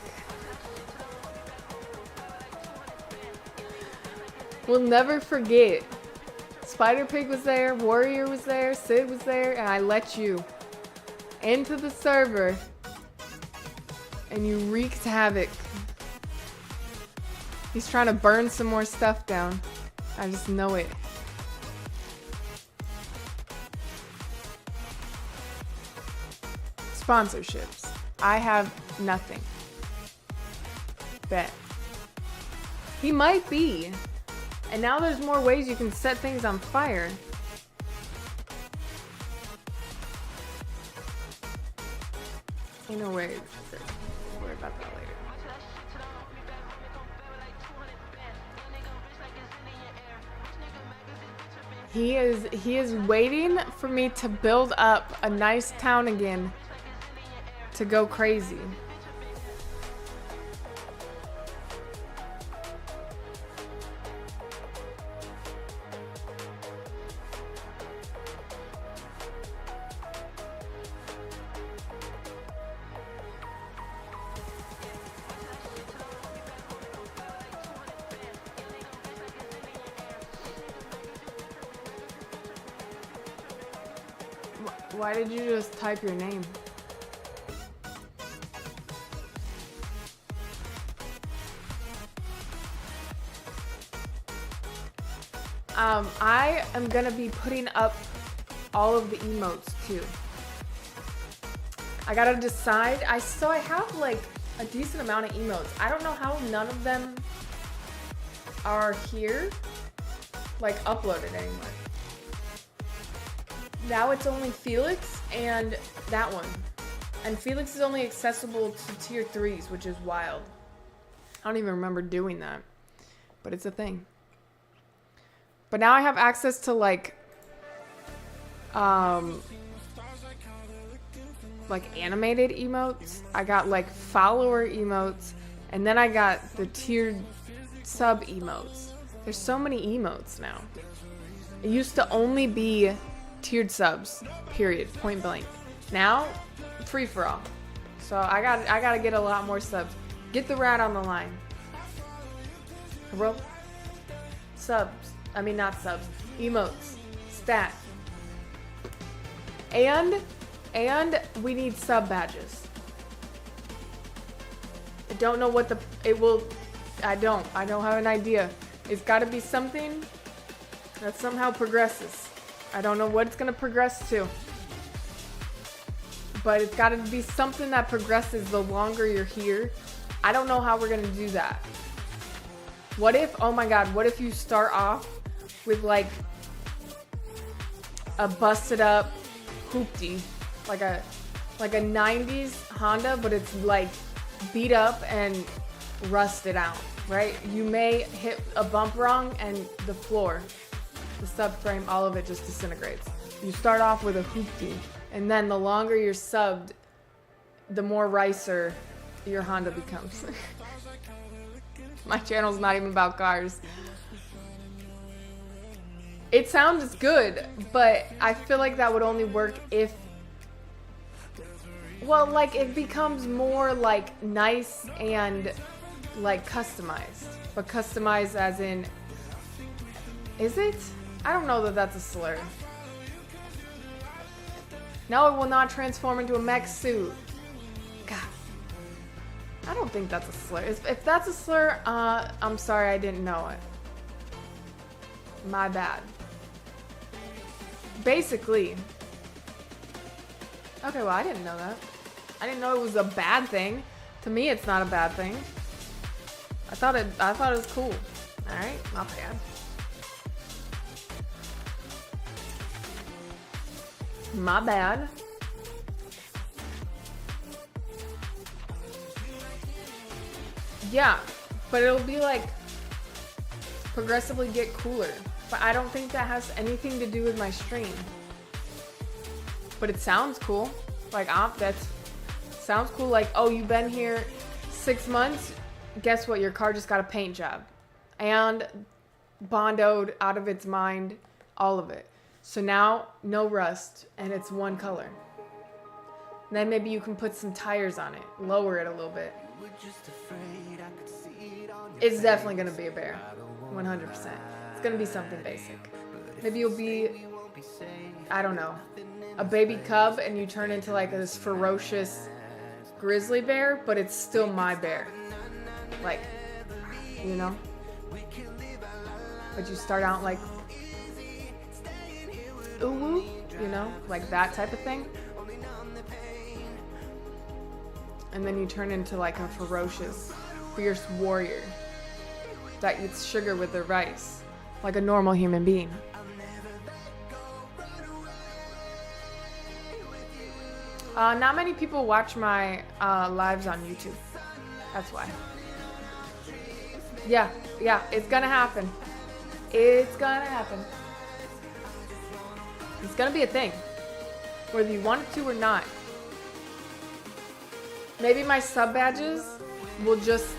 We'll never forget. Spider Pig was there, Warrior was there, Sid was there, and I let you into the server. And you wreaked havoc. He's trying to burn some more stuff down. I just know it. Sponsorships. I have nothing. Bet. He might be. And now there's more ways you can set things on fire. Ain't no way. We'll worry about that later. He is waiting for me to build up a nice town again to go crazy. Why did you just type your name? I am gonna be putting up all of the emotes too. I gotta decide. So I have like a decent amount of emotes. I don't know how none of them are here, like uploaded anymore. Now it's only Felix and that one. And Felix is only accessible to tier 3s, which is wild. I don't even remember doing that. But it's a thing. But now I have access to like animated emotes. I got like follower emotes. And then I got the tiered sub emotes. There's so many emotes now. It used to only be tiered subs, period, point blank. Now, free for all. So I gotta get a lot more subs. Get the rat on the line. Bro. Subs. I mean, not subs. Emotes. Stat. And we need sub badges. I don't know what I don't have an idea. It's got to be something that somehow progresses. I don't know what it's going to progress to. But it's got to be something that progresses the longer you're here. I don't know how we're going to do that. What if, oh my god, what if you start off with like a busted up hoopty, like a 90s Honda, but it's like beat up and rusted out, right? You may hit a bump wrong and the floor, the subframe, all of it just disintegrates. You start off with a hoopty, and then the longer you're subbed, the more ricer your Honda becomes. My channel's not even about cars. It sounds good, but I feel like that would only work if, well, like it becomes more like nice and like customized. But customized as in, is it? I don't know that that's a slur. No, it will not transform into a mech suit. God. I don't think that's a slur. If that's a slur, I'm sorry I didn't know it. My bad. Basically. Okay, well, I didn't know that. I didn't know it was a bad thing. To me, it's not a bad thing. I thought it was cool. All right, not bad. My bad. Yeah, but it'll be like progressively get cooler. But I don't think that has anything to do with my stream. But it sounds cool. Like, sounds cool. Like, oh, you've been here 6 months. Guess what? Your car just got a paint job. And bondoed out of its mind. All of it. So now, no rust. And it's one color. And then maybe you can put some tires on it. Lower it a little bit. It's definitely going to be a bear. 100%. It's going to be something basic. Maybe you'll be, I don't know, a baby cub and you turn into like this ferocious grizzly bear, but it's still my bear. Like, you know? But you start out like, ooh, you know? Like that type of thing. And then you turn into like a ferocious, fierce warrior that eats sugar with their rice, like a normal human being. Not many people watch my lives on YouTube. That's why. Yeah, it's gonna happen. It's gonna happen. It's gonna be a thing, whether you want it to or not. Maybe my sub badges will just,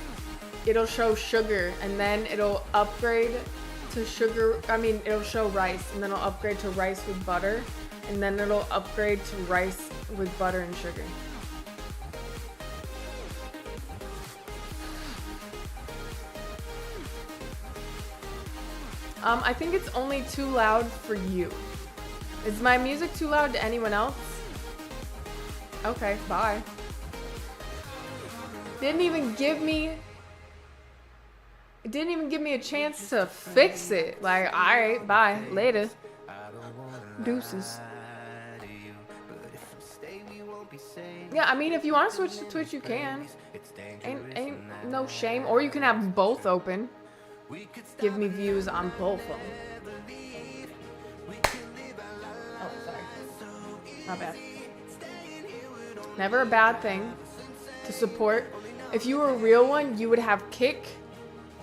it'll show sugar and then it'll upgrade to sugar. I mean, it'll show rice and then it'll upgrade to rice with butter and then it'll upgrade to rice with butter and sugar. I think it's only too loud for you. Is my music too loud to anyone else? Okay, bye. It didn't even give me a chance to fix it. Like, alright, bye, later. Deuces. Yeah, I mean, if you want to switch to Twitch, you can. Ain't no shame. Or you can have both open. Give me views on both of them. Oh, sorry. Not bad. Never a bad thing to support. If you were a real one, you would have Kick,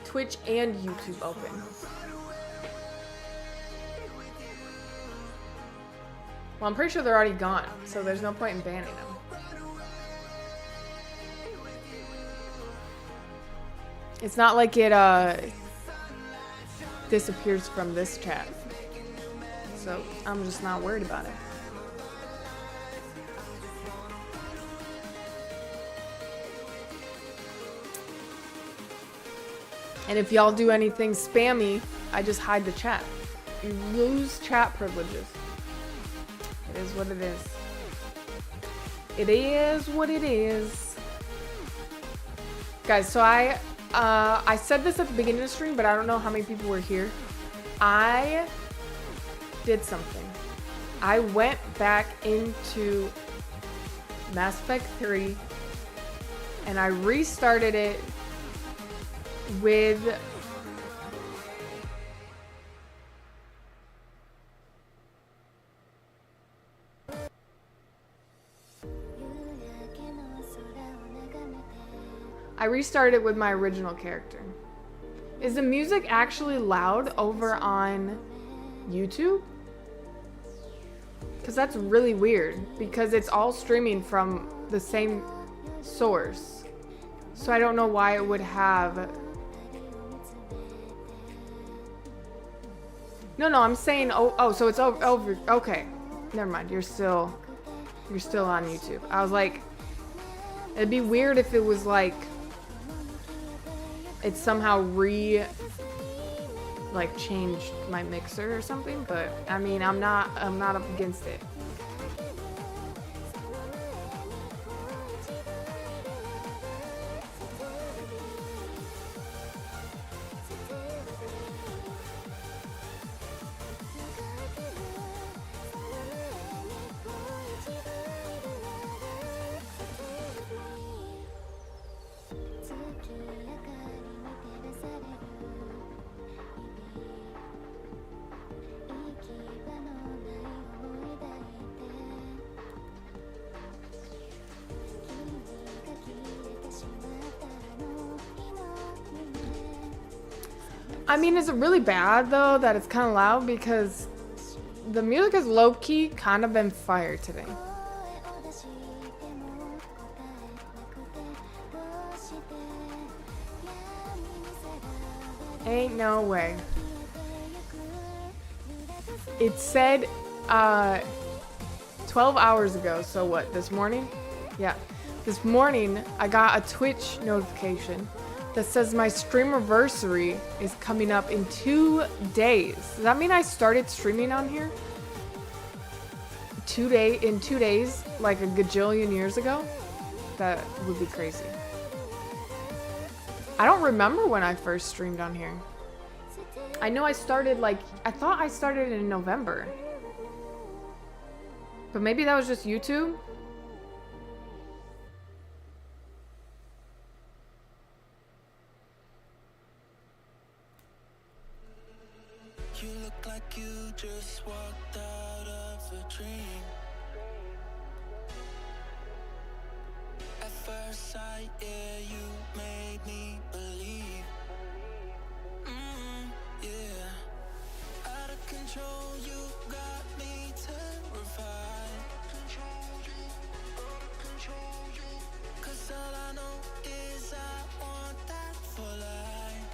Twitch, and YouTube open. Well, I'm pretty sure they're already gone, so there's no point in banning them. It's not like it disappears from this chat. So I'm just not worried about it. And if y'all do anything spammy, I just hide the chat. You lose chat privileges. It is what it is. It is what it is. Guys, so I said this at the beginning of the stream, but I don't know how many people were here. I did something. I went back into Mass Effect 3 and I restarted it with my original character. Is the music actually loud over on YouTube? Because that's really weird, because it's all streaming from the same source. So I don't know why it would have... No, I'm saying, so it's over, okay. Never mind, you're still on YouTube. I was like, it'd be weird if it was like, it somehow changed my mixer or something, but I mean, I'm not up against it. I mean, is it really bad though that it's kind of loud? Because the music is low-key kind of been fire today. Ain't no way. It said 12 hours ago, so what, this morning? Yeah. This morning, I got a Twitch notification that says my streamiversary is coming up in 2 days. Does that mean I started streaming on here? In 2 days, like a gajillion years ago? That would be crazy. I don't remember when I first streamed on here. I know I started I thought I started in November. But maybe that was just YouTube? You look like you just walked out of a dream. At first sight, yeah, you made me believe. Yeah. Out of control, you got me terrified. Cause all I know is I want that for life.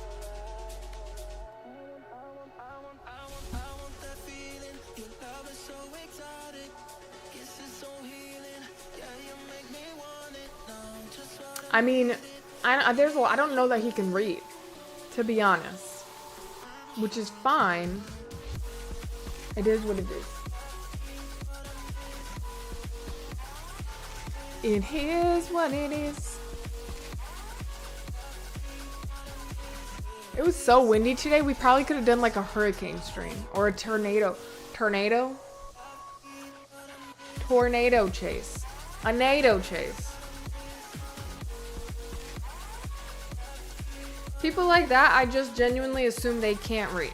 I want that feeling. Your love is so exotic. Guess it's so healing. Yeah, you make me want it now. Just what I mean, I don't know that he can read, to be honest. Which is fine. It is what it is. It is what it is. It was so windy today, we probably could have done like a hurricane stream or a tornado chase. A NATO chase. People like that, I just genuinely assume they can't read.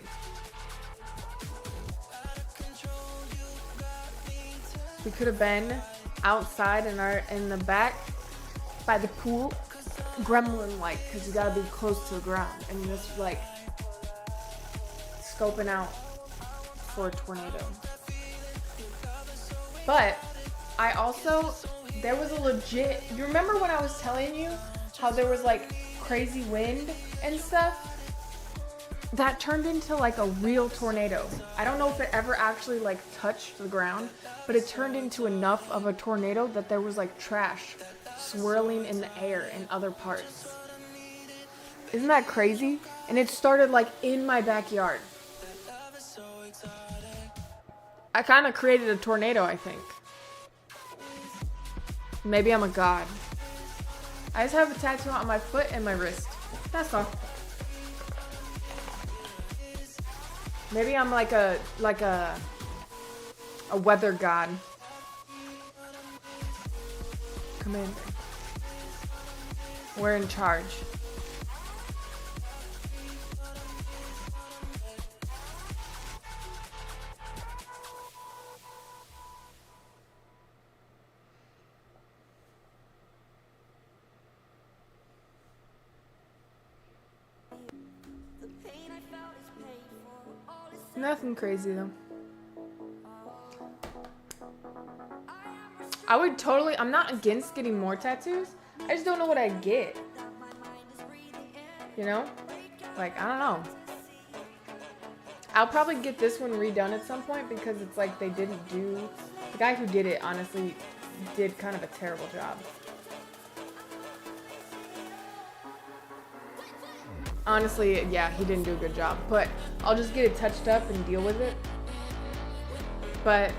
We could have been outside in the back by the pool, gremlin like, because you gotta be close to the ground and just like scoping out for a tornado. But I also, there was a legit, you remember when I was telling you how there was like crazy wind and stuff? That turned into like a real tornado. I don't know if it ever actually like touched the ground, but it turned into enough of a tornado that there was like trash swirling in the air in other parts. Isn't that crazy? And it started like in my backyard. I kind of created a tornado, I think. Maybe I'm a god. I just have a tattoo on my foot and my wrist. That's all. Maybe I'm like a weather god. Commander. We're in charge. Nothing crazy though. I would totally, I'm not against getting more tattoos. I just don't know what I'd get. You know? Like, I don't know. I'll probably get this one redone at some point because it's like they didn't do, the guy who did it honestly did kind of a terrible job. Honestly, yeah, he didn't do a good job, but I'll just get it touched up and deal with it. But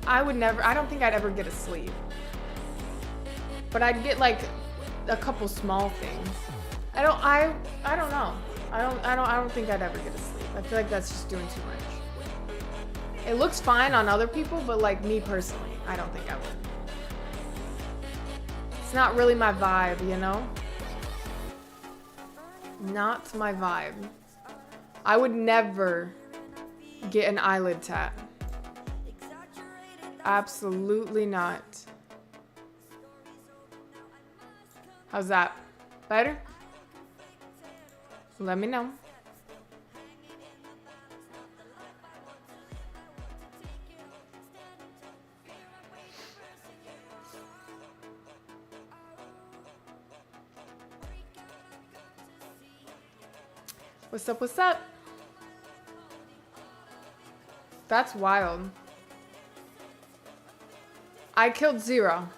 I would never, I don't think I'd ever get a sleeve. But I'd get like a couple small things. I don't know. I don't think I'd ever get a sleeve. I feel like that's just doing too much. It looks fine on other people, but like me personally, I don't think I would. It's not really my vibe, you know? Not my vibe. I would never get an eyelid tat. Absolutely not. How's that? Better? Let me know. What's up, what's up? That's wild. I killed 0.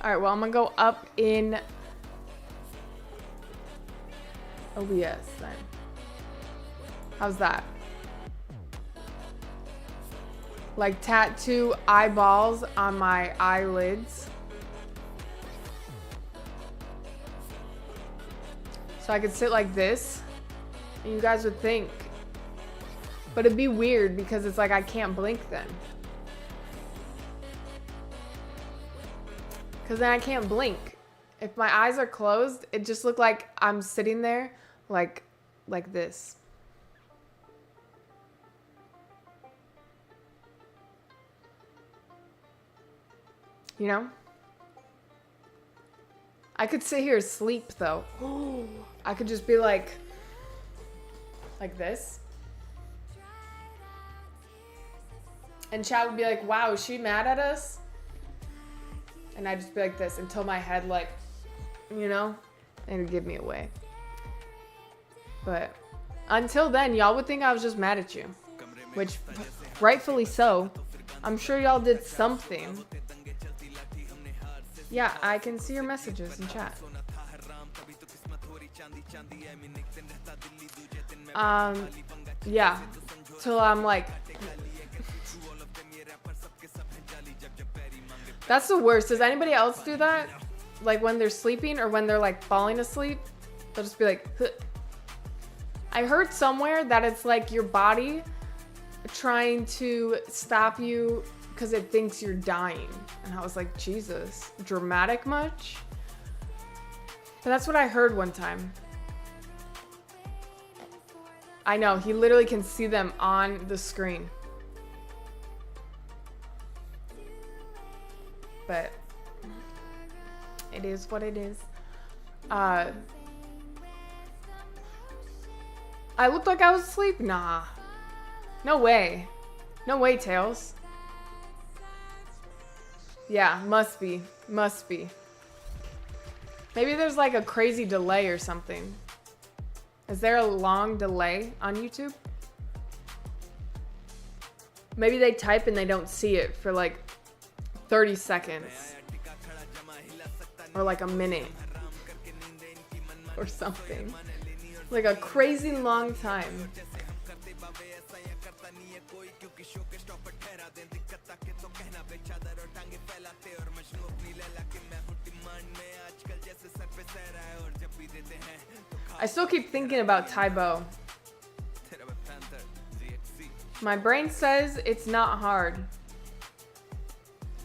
Alright, well, I'm gonna go up in OBS then. How's that? Like tattoo eyeballs on my eyelids. So I could sit like this, and you guys would think. But it'd be weird because it's like I can't blink then. Because then I can't blink. If my eyes are closed, it just look like I'm sitting there like this. You know? I could sit here asleep though. I could just be like this. And chat would be like, wow, is she mad at us? And I'd just be like this until my head like, you know, and it'd give me away. But until then, y'all would think I was just mad at you. Which, rightfully so. I'm sure y'all did something. Yeah, I can see your messages in chat. Yeah. Till I'm like... That's the worst. Does anybody else do that? Like when they're sleeping or when they're like falling asleep? They'll just be like... Huh. I heard somewhere that it's like your body trying to stop you because it thinks you're dying. And I was like, Jesus, dramatic much? But that's what I heard one time. I know, he literally can see them on the screen. But it is what it is. I looked like I was asleep? Nah. No way. No way, Tails. Yeah, must be. Must be. Maybe there's like a crazy delay or something. Is there a long delay on YouTube? Maybe they type and they don't see it for like 30 seconds. Or like a minute. or something. Like a crazy long time. I still keep thinking about Taibo. My brain says it's not hard.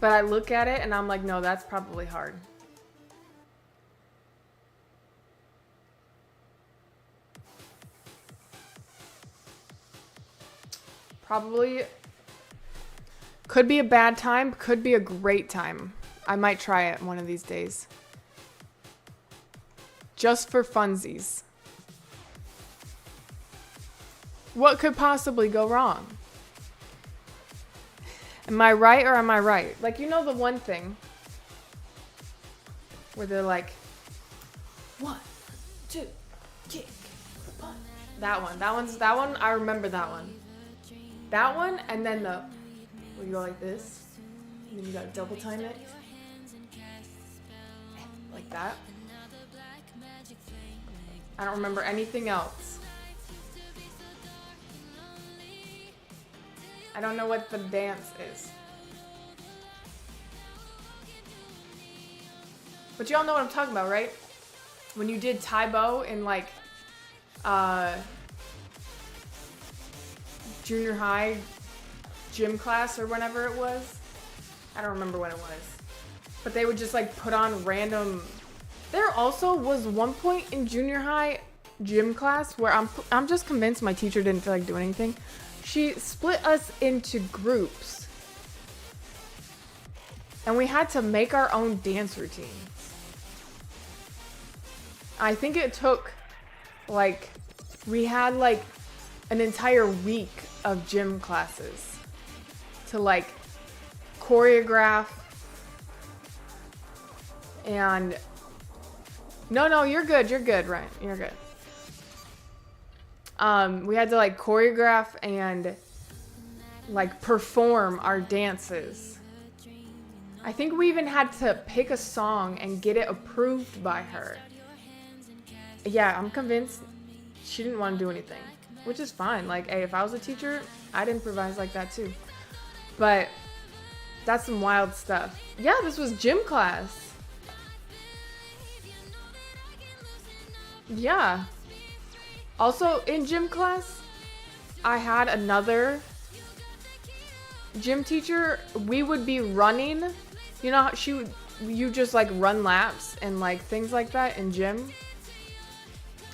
But I look at it and I'm like, no, that's probably hard. Probably could be a bad time, could be a great time. I might try it one of these days. Just for funsies. What could possibly go wrong? Am I right or am I right? Like, you know the one thing where they're like, 1, 2, kick, punch. That one, I remember that one. That one, and then the, where you go like this, and then you gotta double time it. Like that. I don't remember anything else. I don't know what the dance is. But y'all know what I'm talking about, right? When you did Taibo in like junior high gym class or whenever it was. I don't remember when it was. But they would just like put on random. There also was one point in junior high gym class where I'm just convinced my teacher didn't feel like doing anything. She split us into groups. And we had to make our own dance routines. I think it took like, we had like an entire week of gym classes to like choreograph and no, you're good, Ryan. You're good. We had to like choreograph and like perform our dances. I think we even had to pick a song and get it approved by her. Yeah, I'm convinced she didn't want to do anything, which is fine. Like, hey, if I was a teacher, I'd improvise like that too. But that's some wild stuff. Yeah, this was gym class. Yeah. Also, in gym class, I had another gym teacher. We would be running. You know how you just like run laps and like things like that in gym?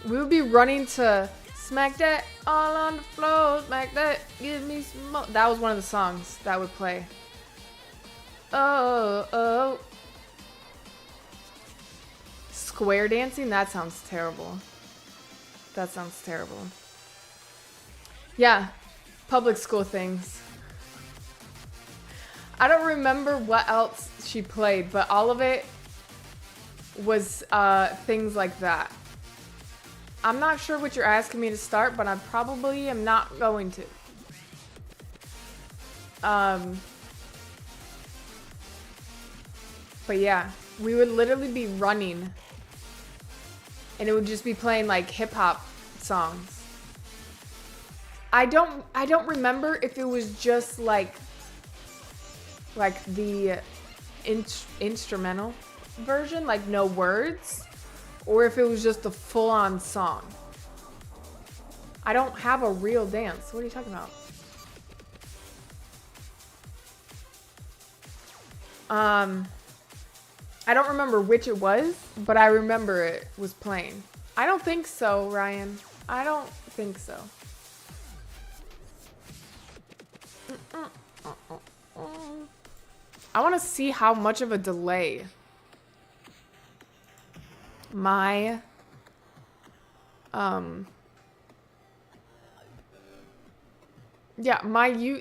We would be running to smack that all on the floor, smack that, give me some more. That was one of the songs that would play. Oh. Square dancing? That sounds terrible. That sounds terrible. Yeah, public school things. I don't remember what else she played, but all of it was things like that. I'm not sure what you're asking me to start, but I probably am not going to. But yeah, we would literally be running and it would just be playing like hip hop songs. I don't remember if it was just like the instrumental version, like no words, or if it was just the full-on song. I don't have a real dance. What are you talking about? I don't remember which it was, but I remember it was playing. I don't think so, Ryan. I don't think so. I want to see how much of a delay my I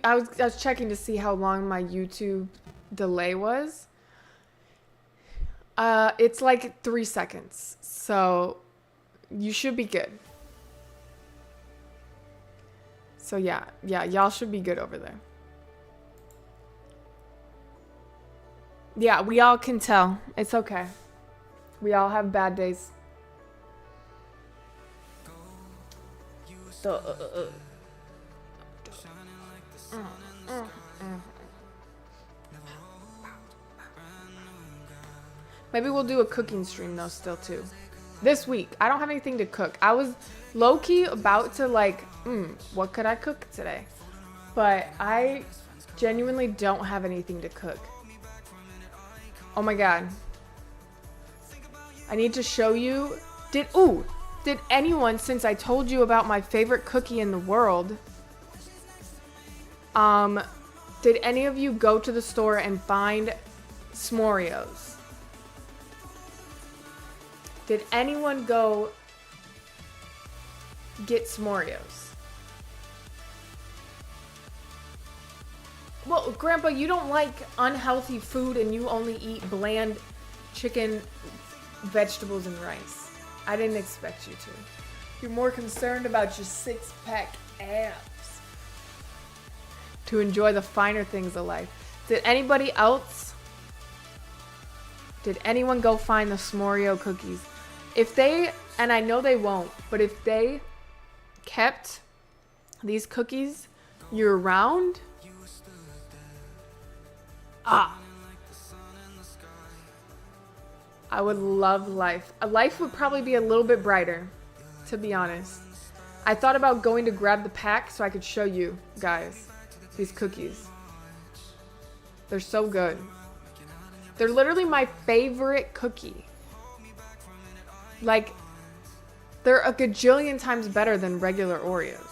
was checking to see how long my YouTube delay was. It's like 3 seconds, so you should be good. So yeah, y'all should be good over there. Yeah, we all can tell. It's okay. We all have bad days. Maybe we'll do a cooking stream though still too. This week. I don't have anything to cook. I was low-key about to like, what could I cook today? But I genuinely don't have anything to cook. Oh my god. I need to show you. Did anyone, since I told you about my favorite cookie in the world, did any of you go to the store and find s'moreos? Did anyone go get s'moreos? Well, Grandpa, you don't like unhealthy food and you only eat bland chicken, vegetables, and rice. I didn't expect you to. You're more concerned about your six-pack abs to enjoy the finer things of life. Did anybody else? Did anyone go find the s'moreo cookies? If they, and I know they won't, but if they kept these cookies year-round, I would love life. Life would probably be a little bit brighter, to be honest. I thought about going to grab the pack so I could show you guys these cookies. They're so good. They're literally my favorite cookie. Like, they're a gajillion times better than regular Oreos.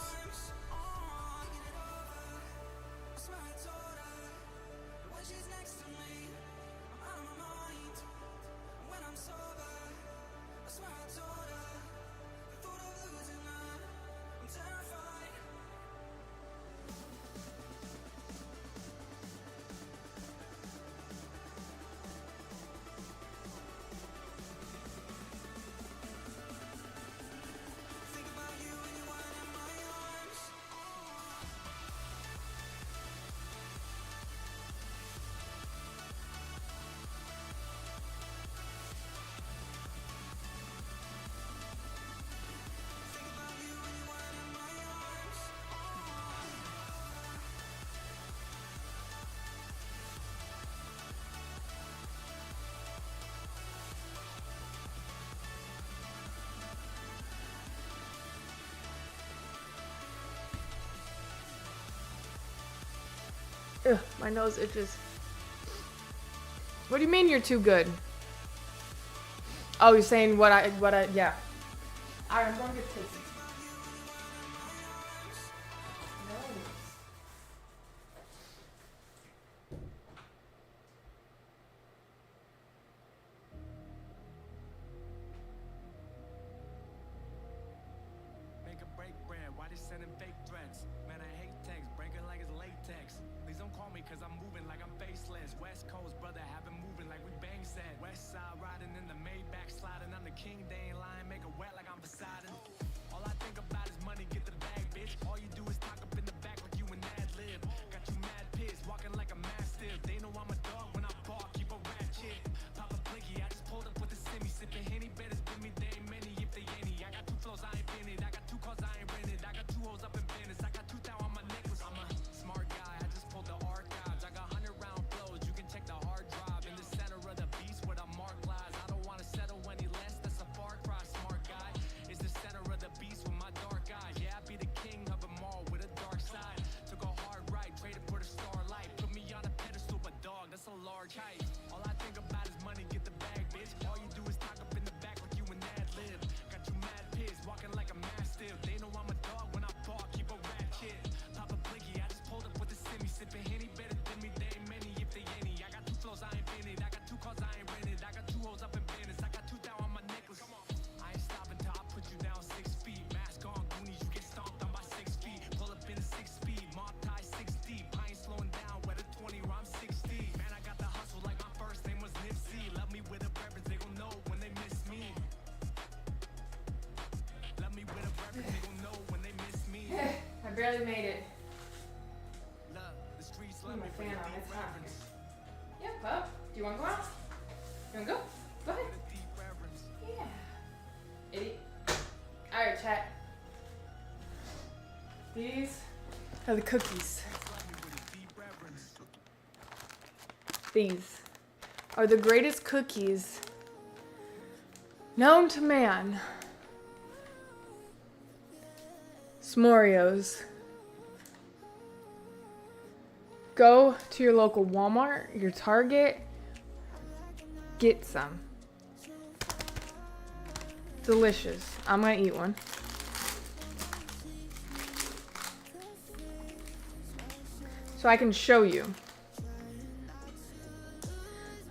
Ugh, my nose itches. What do you mean you're too good? Oh, you're saying yeah. Alright, I'm going to get tasty. Make a break brand, why they sending fake threats? Man, I hate text, break it like it's latex. Please don't call me cause I'm moving like I'm faceless. West Coast, brother, have been moving like we bang said. West side riding in the Maybach, sliding. I'm the king, they ain't lying, make it wet like I'm Poseidon. All I think about is money, get the bag, bitch. All you do is talk up in the back like you an ad-lib. Got you mad pissed, walking like a mastiff. They know I'm a dog when I bark, keep a ratchet. Pop a blinky, I just pulled up with the semi, sipping Henny, better spin me, they ain't many if they any. I got two flows, I ain't been it. I got two cars, I ain't rented. I got two hoes up in Venice. I got 2,000 on my necklace. I'm a smart guy, I just pulled the archives. I got 100-round flows, you can check the hard drive. In the center of the beast where the mark lies. I don't wanna settle any less, that's a far cry. Smart guy is the center of the beast with my dark eyes. Yeah, I be the king of them all with a dark side. Took a hard right, traded for the starlight. Put me on a pedestal, but dog, that's a large height. All I think about is money, get the bag, bitch. All you do is talk up in the back like you an ad-lib. Got you mad pissed, walking like a mastiff. They know I'm a dog when I bark, keep a ratchet. Pop a blinky, I just pulled up with the semi, sipping Henny, better than me, they ain't many if they any. I got two flows, I ain't been it. I got two cars, I ain't rented. I got two hoes up in Venice. I got 2,000 on my necklace. I ain't stopping till I put you down 6 feet. Mask on, Goonies, you get stomped on by 6 feet. Pull up in a 6-speed, mob tie 6 deep. I ain't slowing down, where the 20 where I'm 60. Man, I got the hustle like my first name was Nipsey. Love me with a reference, they gon' know when they miss me. Love me with a reference, they gon' know when they miss me. I barely made it. Love, the streets Put love my me fan with on, a it's deep hot. reverence. Yeah, pup. Do you want to go out? You want to go? Go ahead. With a deep reverence. Yeah. Idiot. Alright, chat. These are the cookies. These are the greatest cookies known to man. S'moreos. Go to your local Walmart, your Target, get some. Delicious. I'm gonna eat one. So I can show you.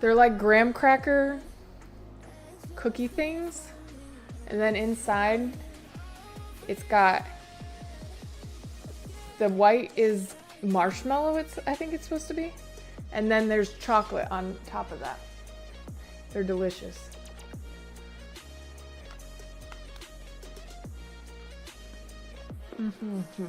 They're like graham cracker cookie things. And then inside, it's got, the white is marshmallow, I think it's supposed to be. And then there's chocolate on top of that. They're delicious. Mm-hmm.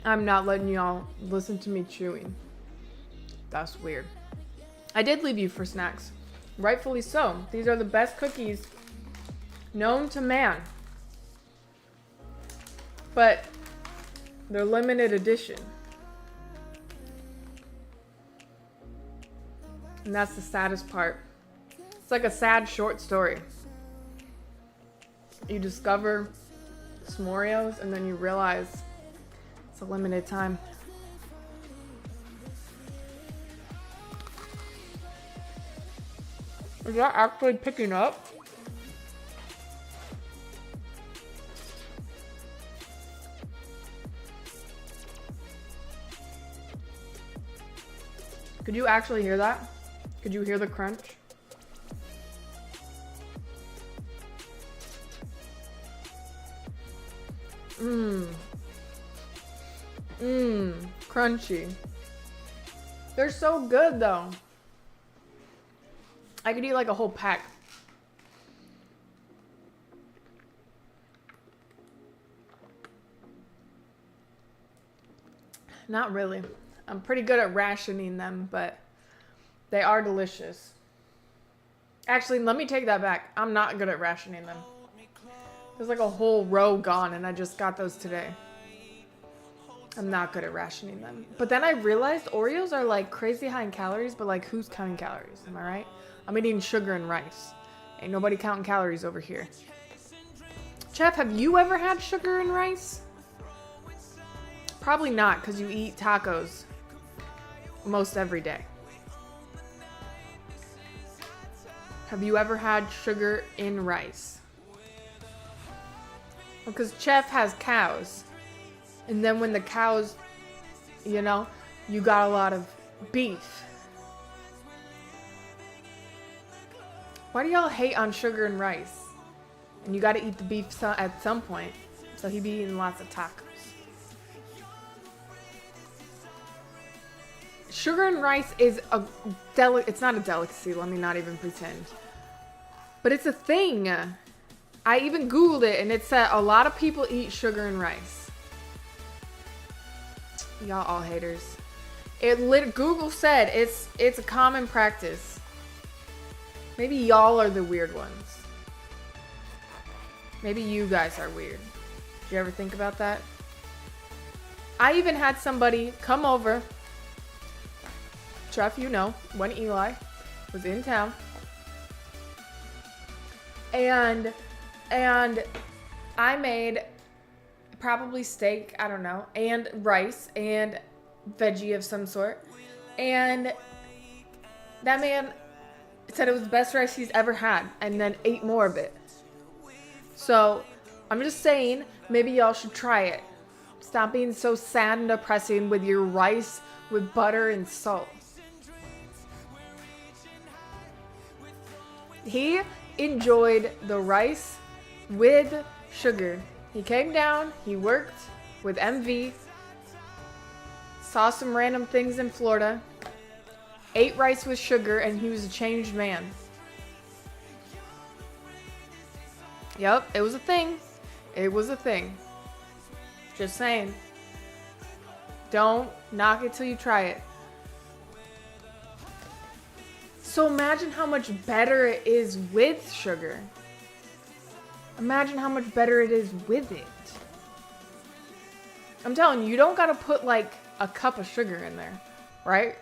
I'm not letting y'all listen to me chewing. That's weird. I did leave you for snacks. Rightfully so. These are the best cookies known to man. But they're limited edition. And that's the saddest part. It's like a sad short story. You discover S'moreos and then you realize it's a limited time. Is that actually picking up? Could you actually hear that? Could you hear the crunch? Crunchy. They're so good though. I could eat like a whole pack. Not really. I'm pretty good at rationing them, but they are delicious. Actually, let me take that back. I'm not good at rationing them. There's like a whole row gone and I just got those today. I'm not good at rationing them. But then I realized Oreos are like crazy high in calories, but like who's counting calories? Am I right? I'm eating sugar and rice. Ain't nobody counting calories over here. Chef, have you ever had sugar and rice? Probably not, because you eat tacos most every day. Have you ever had sugar in rice? Because Chef has cows. And then when the cows, you know, you got a lot of beef. Why do y'all hate on sugar and rice? And you gotta eat the beef at some point. So he be eating lots of tacos. Sugar and rice is it's not a delicacy, let me not even pretend. But it's a thing. I even Googled it and it said a lot of people eat sugar and rice. Y'all all haters. Google said it's a common practice. Maybe y'all are the weird ones. Maybe you guys are weird. Did you ever think about that? I even had somebody come over. Chef, you know, when Eli was in town. And I made probably steak, I don't know, and rice and veggie of some sort. And that man said it was the best rice he's ever had and then ate more of it. So I'm just saying, maybe y'all should try it. Stop being so sad and depressing with your rice with butter and salt. He enjoyed the rice with sugar. He came down, he worked with MV, saw some random things in Florida, ate rice with sugar, and he was a changed man. Yep, it was a thing. It was a thing. Just saying. Don't knock it till you try it. So imagine how much better it is with sugar. Imagine how much better it is with it. I'm telling you, you don't gotta put like a cup of sugar in there, right?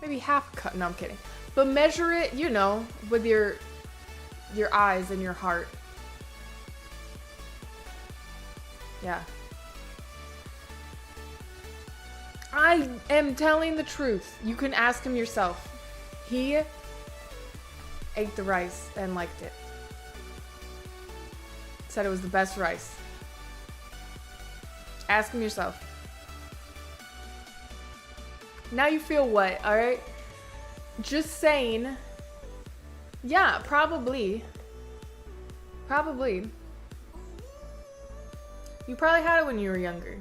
Maybe half a cup. No, I'm kidding. But measure it, you know, with your eyes and your heart. Yeah. I am telling the truth. You can ask him yourself. He ate the rice and liked it. Said it was the best rice. Ask him yourself. Now you feel what, alright? Just saying. Yeah, probably. Probably. You probably had it when you were younger.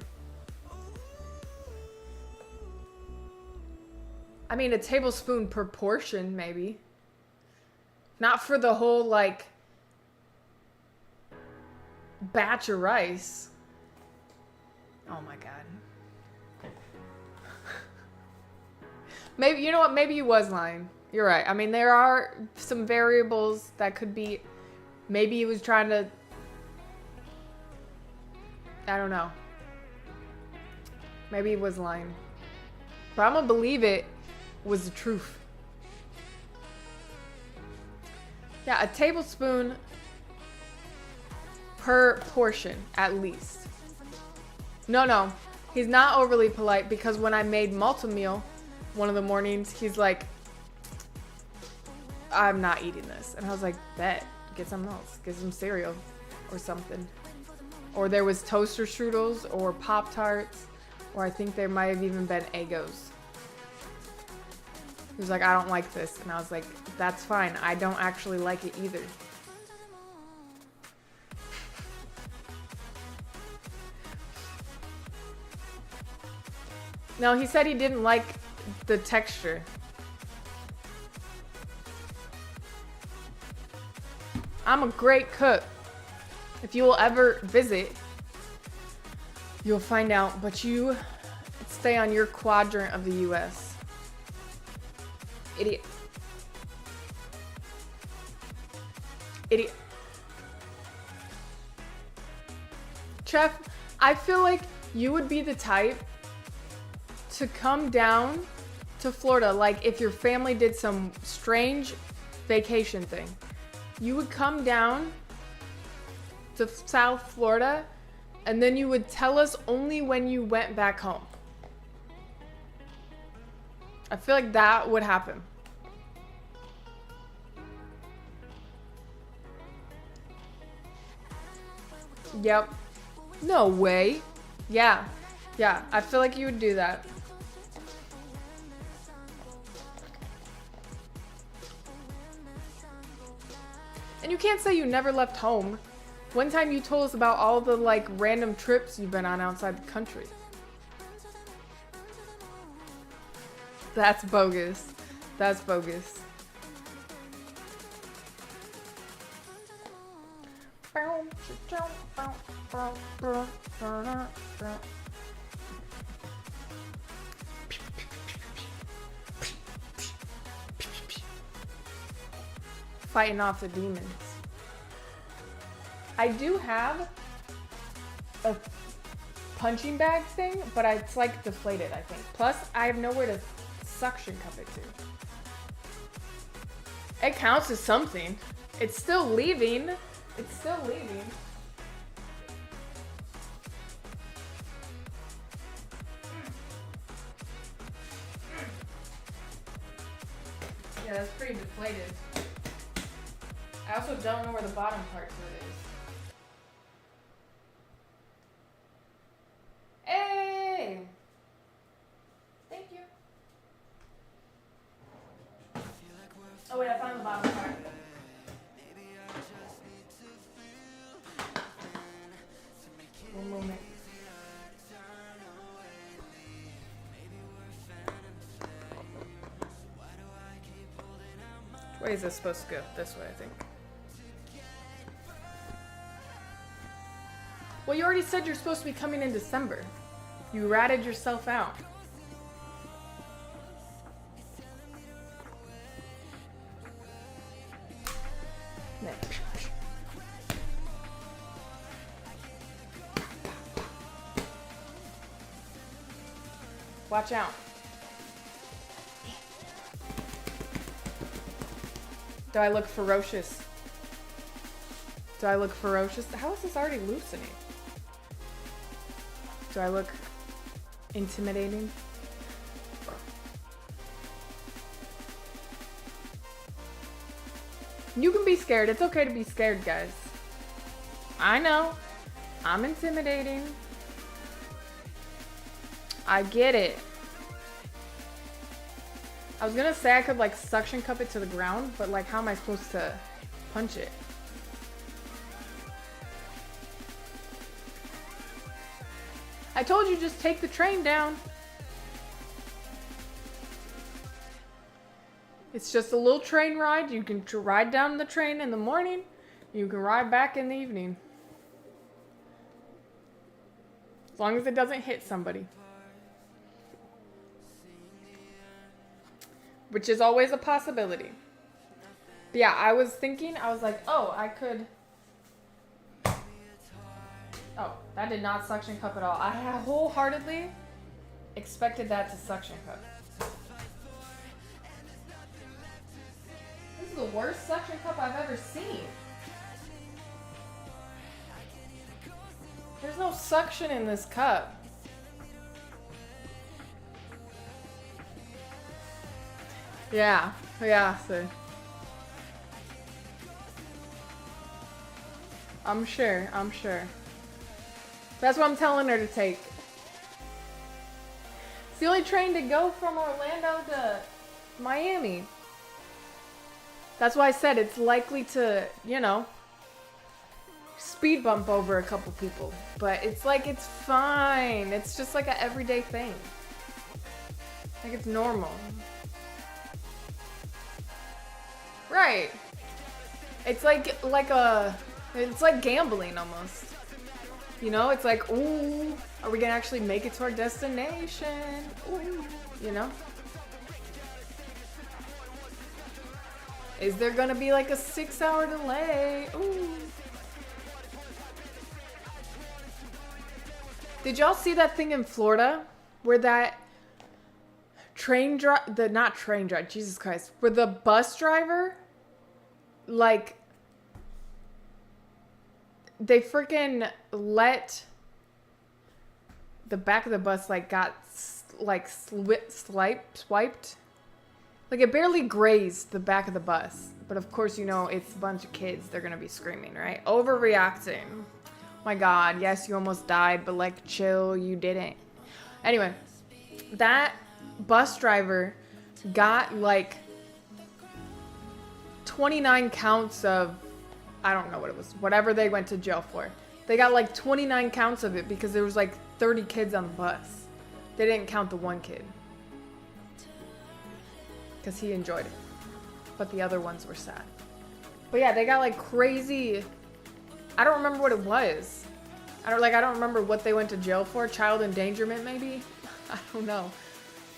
I mean, a tablespoon per portion, maybe. Not for the whole, like, batch of rice. Oh my god. Maybe, you know what? Maybe he was lying. You're right. I mean, there are some variables that could be. Maybe he was trying to. I don't know. Maybe he was lying. But I'm gonna believe it was the truth. Yeah, a tablespoon per portion, at least. No. He's not overly polite because when I made multi-meal one of the mornings, he's like, I'm not eating this. And I was like, bet. Get something else. Get some cereal or something. Or there was toaster strudels or Pop-Tarts. Or I think there might have even been Eggos. He was like, I don't like this. And I was like, that's fine. I don't actually like it either. No, he said he didn't like the texture. I'm a great cook. If you will ever visit, you'll find out. But you stay on your quadrant of the U.S. Idiot. Idiot. Chef, I feel like you would be the type to come down to Florida. Like if your family did some strange vacation thing, you would come down to South Florida and then you would tell us only when you went back home. I feel like that would happen. Yep. No way. Yeah. Yeah, I feel like you would do that. And you can't say you never left home. One time you told us about all the like random trips you've been on outside the country. That's bogus. That's bogus. Fighting off the demons. I do have a punching bag thing, but it's like deflated, I think. Plus, I have nowhere to suction cup it to. It counts as something. It's still leaving. It's still leaving. Yeah, that's pretty deflated. I also don't know where the bottom part to it is. Hey! Thank you. Oh wait, I found the bottom part. One moment. Which way is this supposed to go? This way, I think. Well, you already said you're supposed to be coming in December. You ratted yourself out. Watch out. Do I look ferocious? Do I look ferocious? How is this already loosening? Do I look intimidating? You can be scared. It's okay to be scared, guys. I know. I'm intimidating. I get it. I was gonna say I could like suction cup it to the ground, but like how am I supposed to punch it? I told you just take the train down. It's just a little train ride. You can ride down the train in the morning. You can ride back in the evening. As long as it doesn't hit somebody. Which is always a possibility. But yeah, I was thinking, I was like, oh, I could... Oh, that did not suction cup at all. I wholeheartedly expected that to suction cup. This is the worst suction cup I've ever seen. There's no suction in this cup. Yeah, so. I'm sure. That's what I'm telling her to take. It's the only train to go from Orlando to Miami. That's why I said it's likely to, you know, speed bump over a couple people. But it's like, it's fine. It's just like an everyday thing. Like it's normal. Right. It's like it's like gambling almost. You know, it's like, ooh, are we gonna actually make it to our destination? Ooh, you know? Is there gonna be like a 6-hour delay? Ooh. Did y'all see that thing in Florida where that Jesus Christ, where the bus driver, like, they freaking let the back of the bus, like, got, like, swiped. Like, it barely grazed the back of the bus. But, of course, you know, it's a bunch of kids. They're gonna be screaming, right? Overreacting. My God, yes, you almost died, but, like, chill, you didn't. Anyway, that bus driver got, like, 29 counts of, I don't know what it was, whatever they went to jail for. They got like 29 counts of it because there was like 30 kids on the bus. They didn't count the one kid because he enjoyed it, but the other ones were sad. But yeah, they got like crazy. I don't remember what it was. I don't remember what they went to jail for. Child endangerment, maybe. I don't know.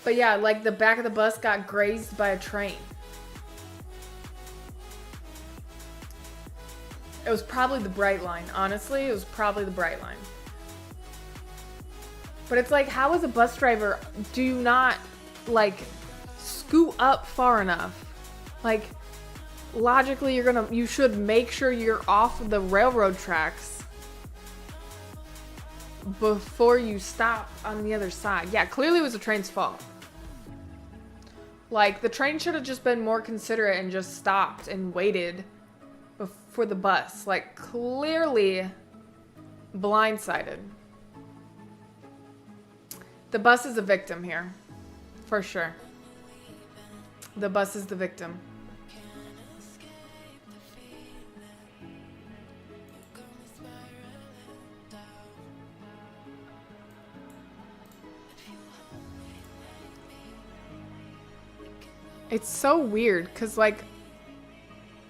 But yeah, like the back of the bus got grazed by a train. It was probably the Bright Line. Honestly, it was probably the Bright Line. But it's like, how as a bus driver do you not, like, scoot up far enough? Like, logically, you should make sure you're off the railroad tracks before you stop on the other side. Yeah, clearly it was the train's fault. Like, the train should have just been more considerate and just stopped and waited for the bus. Like, clearly blindsided. The bus is a victim here. For sure. The bus is the victim. It's so weird because, like,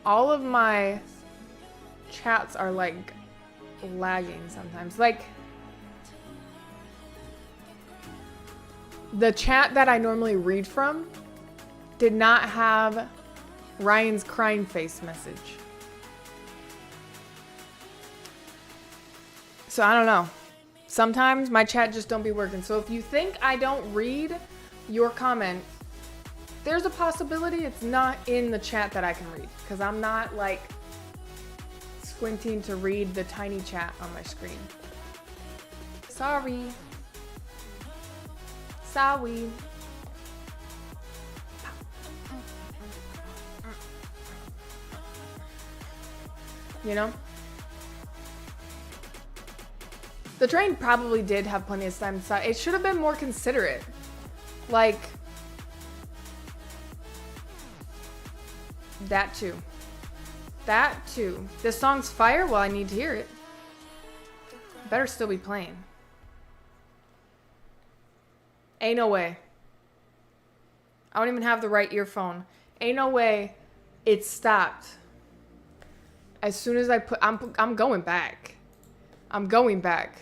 all of my chats are, like, lagging sometimes. Like, the chat that I normally read from did not have Ryan's crying face message. So I don't know. Sometimes my chat just don't be working. So if you think I don't read your comment, there's a possibility it's not in the chat that I can read, because I'm not like squinting to read the tiny chat on my screen. Sorry. Sorry. You know? The train probably did have plenty of time to stop. It should have been more considerate. Like, that too. That too. This song's fire? Well, I need to hear it. Better still be playing. Ain't no way. I don't even have the right earphone. Ain't no way it stopped. As soon as I put... I'm going back. I'm going back.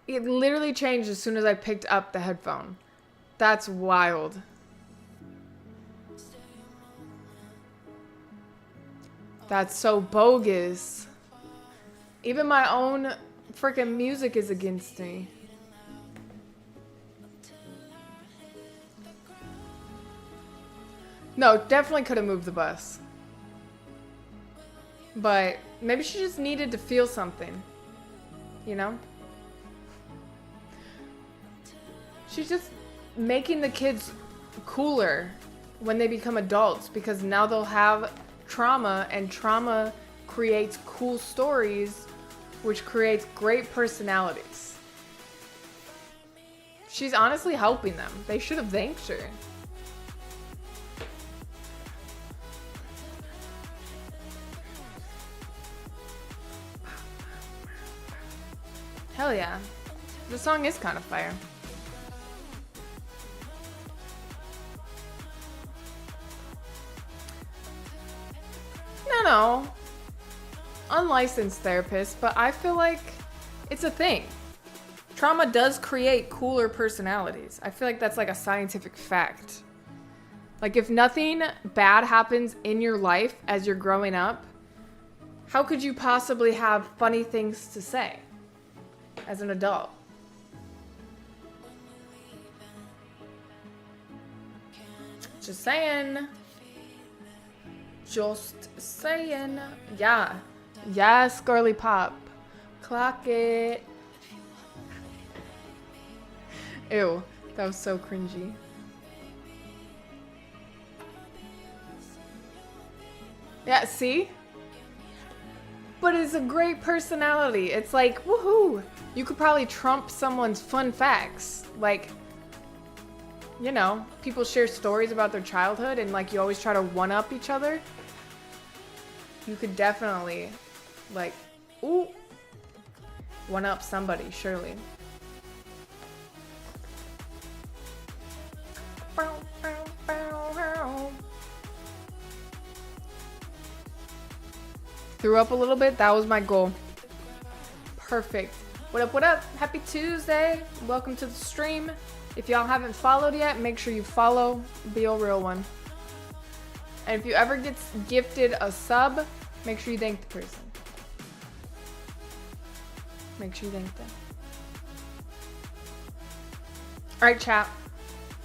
It literally changed as soon as I picked up the headphone. That's wild. That's so bogus. Even my own freaking music is against me. No, definitely could have moved the bus. But maybe she just needed to feel something. You know? She's just making the kids cooler when they become adults, because now they'll have trauma, and trauma creates cool stories, which creates great personalities. She's honestly helping them. They should have thanked her. Hell yeah. The song is kind of fire. No. Unlicensed therapist, but I feel like it's a thing. Trauma does create cooler personalities. I feel like that's like a scientific fact. Like, if nothing bad happens in your life as you're growing up, how could you possibly have funny things to say as an adult? Just saying. Just saying. Yeah. Yes, girly pop. Clock it. Ew. That was so cringy. Yeah, see? But it's a great personality. It's like, woohoo. You could probably trump someone's fun facts. Like, you know, people share stories about their childhood and like you always try to one-up each other. You could definitely, like, ooh, one-up somebody, surely. Threw up a little bit. That was my goal. Perfect. What up, what up? Happy Tuesday. Welcome to the stream. If y'all haven't followed yet, make sure you follow. Be a real one. And if you ever get gifted a sub, make sure you thank the person. Make sure you thank them. Alright, chat.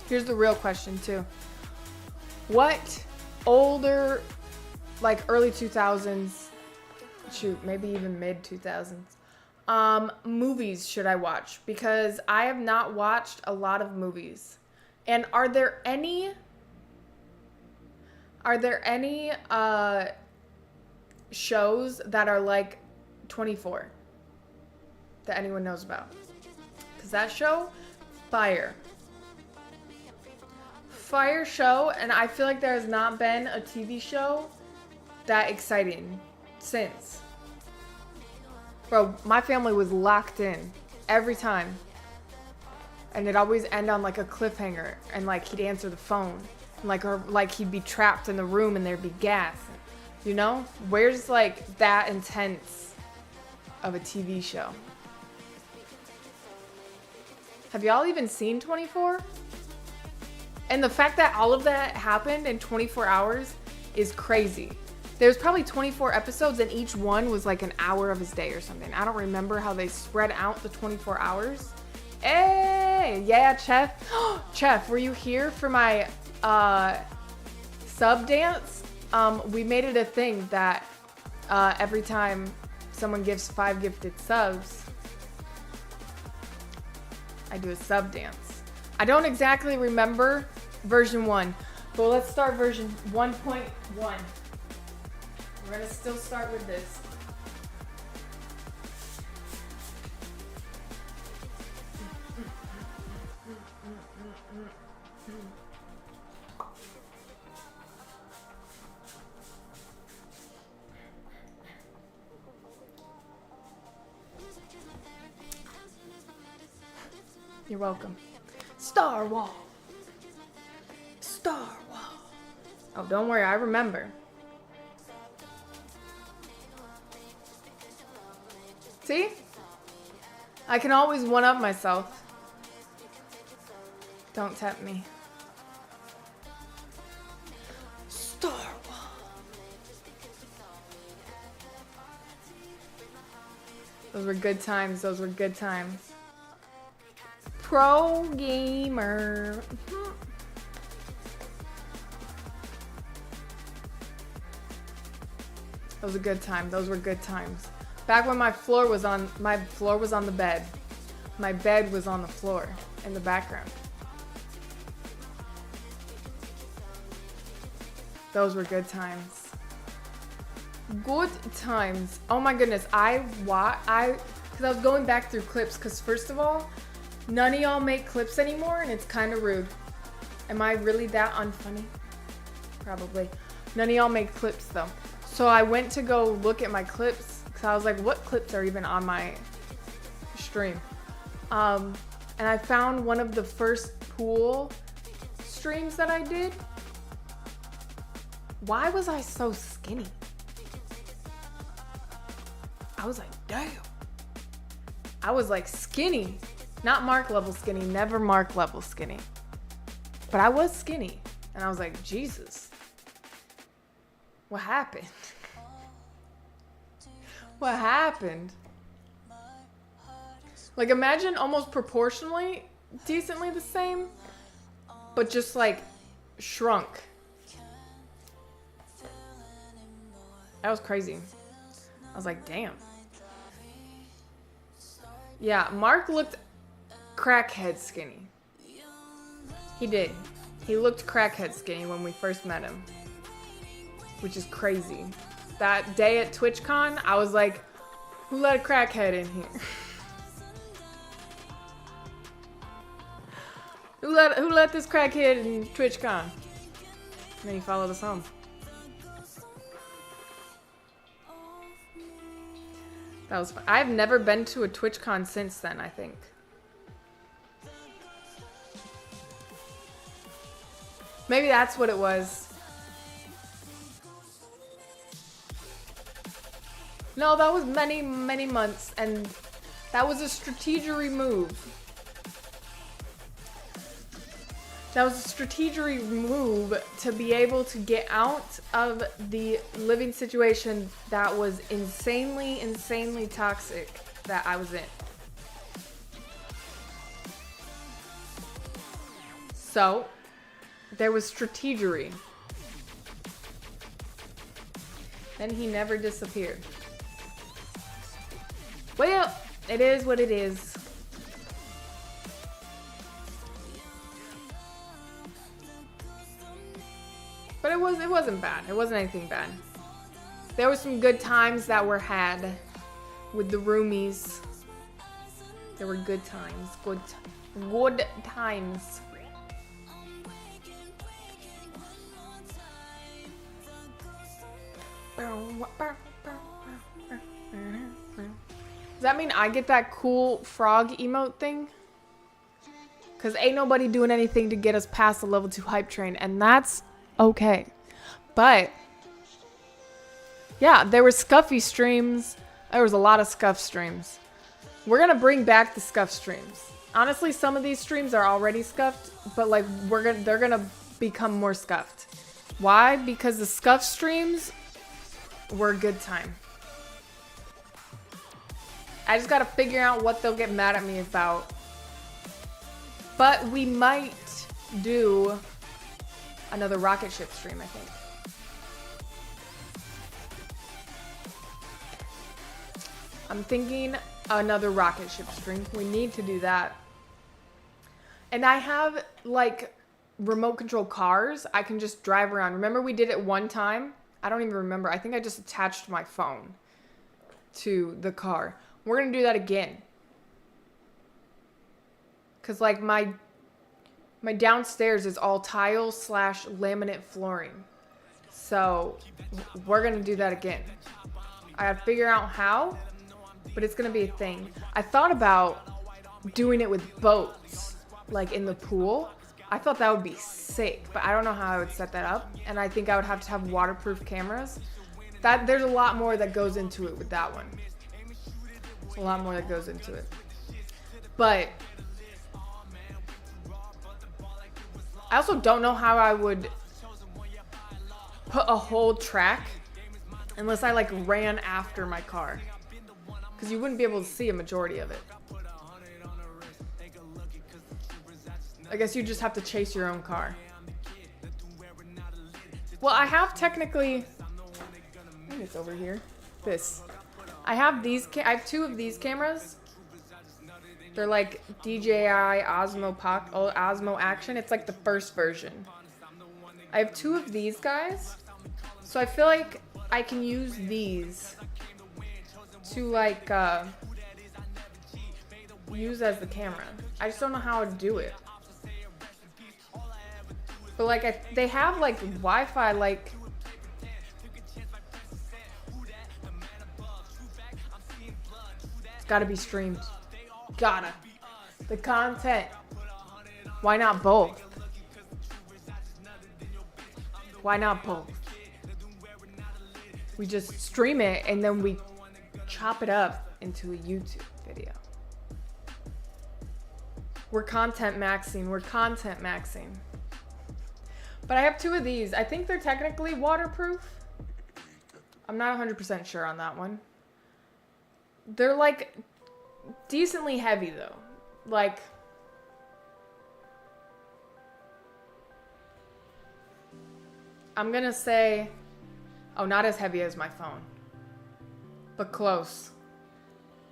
Here's the real question, too. What older, like early 2000s, shoot, maybe even mid 2000s, movies should I watch? Because I have not watched a lot of movies. And are there any shows that are like 24 that anyone knows about? Because that show, fire show, and I feel like there has not been a TV show that exciting since. Bro, my family was locked in every time. And it'd always end on like a cliffhanger, and like he'd answer the phone, and like he'd be trapped in the room and there'd be gas. You know? Where's like that intense of a TV show? Have y'all even seen 24? And the fact that all of that happened in 24 hours is crazy. There's probably 24 episodes and each one was like an hour of his day or something. I don't remember how they spread out the 24 hours. Hey, yeah, Chef. Chef, were you here for my sub dance? We made it a thing that every time someone gives 5 gifted subs, I do a sub dance. I don't exactly remember version 1, but let's start version 1.1. We're gonna still start with this. You're welcome. Star Wall. Star Wall. Oh, don't worry, I remember. See? I can always one-up myself. Don't tempt me. Star Wall. Those were good times. Those were good times. Pro gamer. Those were good times. Those were good times. Back when my floor was on the bed. My bed was on the floor in the background. Those were good times. Good times. Oh my goodness. Because I was going back through clips because first of all, none of y'all make clips anymore and it's kind of rude. Am I really that unfunny? Probably. None of y'all make clips though. So I went to go look at my clips because I was like, what clips are even on my stream? And I found one of the first pool streams that I did. Why was I so skinny? I was like, damn. I was like skinny. Not Mark level skinny, never Mark level skinny. But I was skinny. And I was like, Jesus. What happened? What happened? Like imagine almost proportionally, decently the same, but just like shrunk. That was crazy. I was like, damn. Yeah, Mark looked crackhead skinny. He did. He looked crackhead skinny when we first met him. Which is crazy. That day at TwitchCon, I was like, who let a crackhead in here? Who let this crackhead in TwitchCon? And then he followed us home. That was fun. I've never been to a TwitchCon since then, I think. Maybe that's what it was. No, that was many, many months, and that was a strategery move. That was a strategery move to be able to get out of the living situation that was insanely, insanely toxic that I was in. So, there was strategery. Then he never disappeared. Well, it is what it is. But it wasn't bad. It wasn't anything bad. There were some good times that were had with the roomies. There were good times. Good times. Does that mean I get that cool frog emote thing? Because ain't nobody doing anything to get us past the level 2 hype train, and that's okay. But yeah, there were scuffy streams. There was a lot of scuff streams. We're gonna bring back the scuff streams. Honestly, some of these streams are already scuffed, but like they're gonna become more scuffed. Why? Because the scuffed streams were a good time. I just gotta figure out what they'll get mad at me about. But we might do another rocket ship stream, I think. I'm thinking another rocket ship stream. We need to do that. And I have like remote control cars. I can just drive around. Remember we did it one time? I don't even remember. I think I just attached my phone to the car. We're gonna do that again. Cause like my downstairs is all tile / laminate flooring. So we're gonna do that again. I gotta figure out how, but it's gonna be a thing. I thought about doing it with boats, like in the pool. I thought that would be sick, but I don't know how I would set that up. And I think I would have to have waterproof cameras. There's a lot more that goes into it with that one. There's a lot more that goes into it. But I also don't know how I would put a whole track unless I like ran after my car. Because you wouldn't be able to see a majority of it. I guess you just have to chase your own car. Well, I have technically... I think it's over here. This. I have these... I have 2 of these cameras. They're like DJI Osmo Action. It's like the first version. I have 2 of these guys. So I feel like I can use these to like use as the camera. I just don't know how to do it. But like they have like Wi-Fi like it's gotta be streamed. Gotta. The content. Why not both? Why not both? We just stream it and then we chop it up into a YouTube video. We're content maxing. We're content maxing. But I have 2 of these. I think they're technically waterproof. I'm not 100% sure on that one. They're like decently heavy though. Like I'm gonna say, oh, not as heavy as my phone, but close.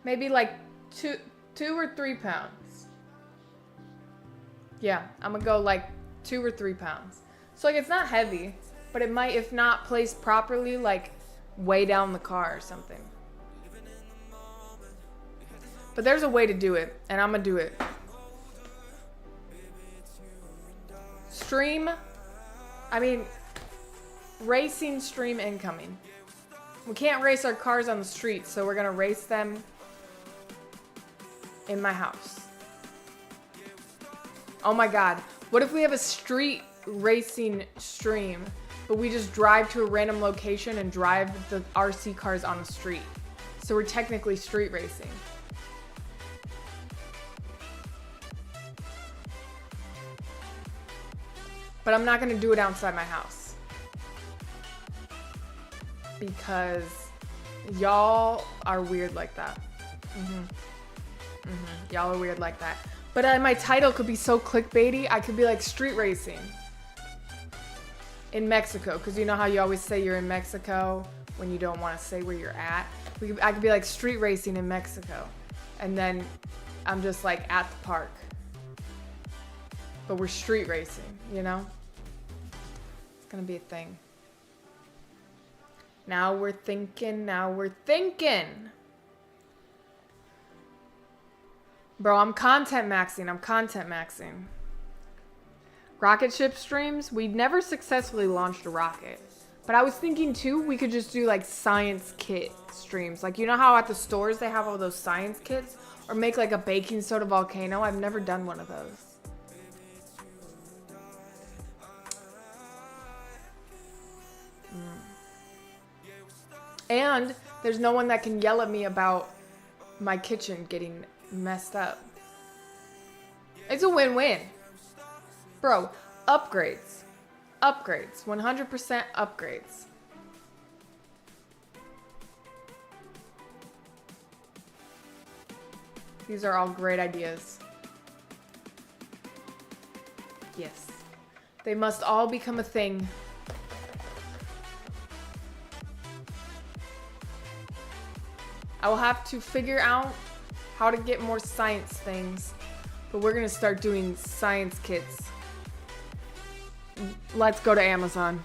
Maybe like 2 or 3 pounds. Yeah, I'm gonna go like 2 or 3 pounds. So like it's not heavy, but it might, if not placed properly, like weigh down the car or something. But there's a way to do it, and I'm gonna do it. Stream, I mean, racing stream incoming. We can't race our cars on the street, so we're gonna race them in my house. Oh my god, what if we have a street racing stream, but we just drive to a random location and drive the RC cars on the street? So we're technically street racing. But I'm not gonna do it outside my house. Because y'all are weird like that. Y'all are weird like that. But my title could be so clickbaity, I could be like street racing in Mexico. Because you know how you always say you're in Mexico when you don't want to say where you're at? I could be like street racing in Mexico. And then I'm just like at the park. But we're street racing, you know? It's gonna be a thing. Now we're thinking, now we're thinking. Bro, I'm content maxing. Rocket ship streams, we never successfully launched a rocket. But I was thinking too, we could just do like science kit streams. Like, you know how at the stores they have all those science kits? Or make like a baking soda volcano? I've never done one of those. And there's no one that can yell at me about my kitchen getting messed up. It's a win-win. Bro, upgrades. Upgrades. 100% upgrades. These are all great ideas. Yes. They must all become a thing. I will have to figure out how to get more science things. But we're gonna start doing science kits. Let's go to Amazon.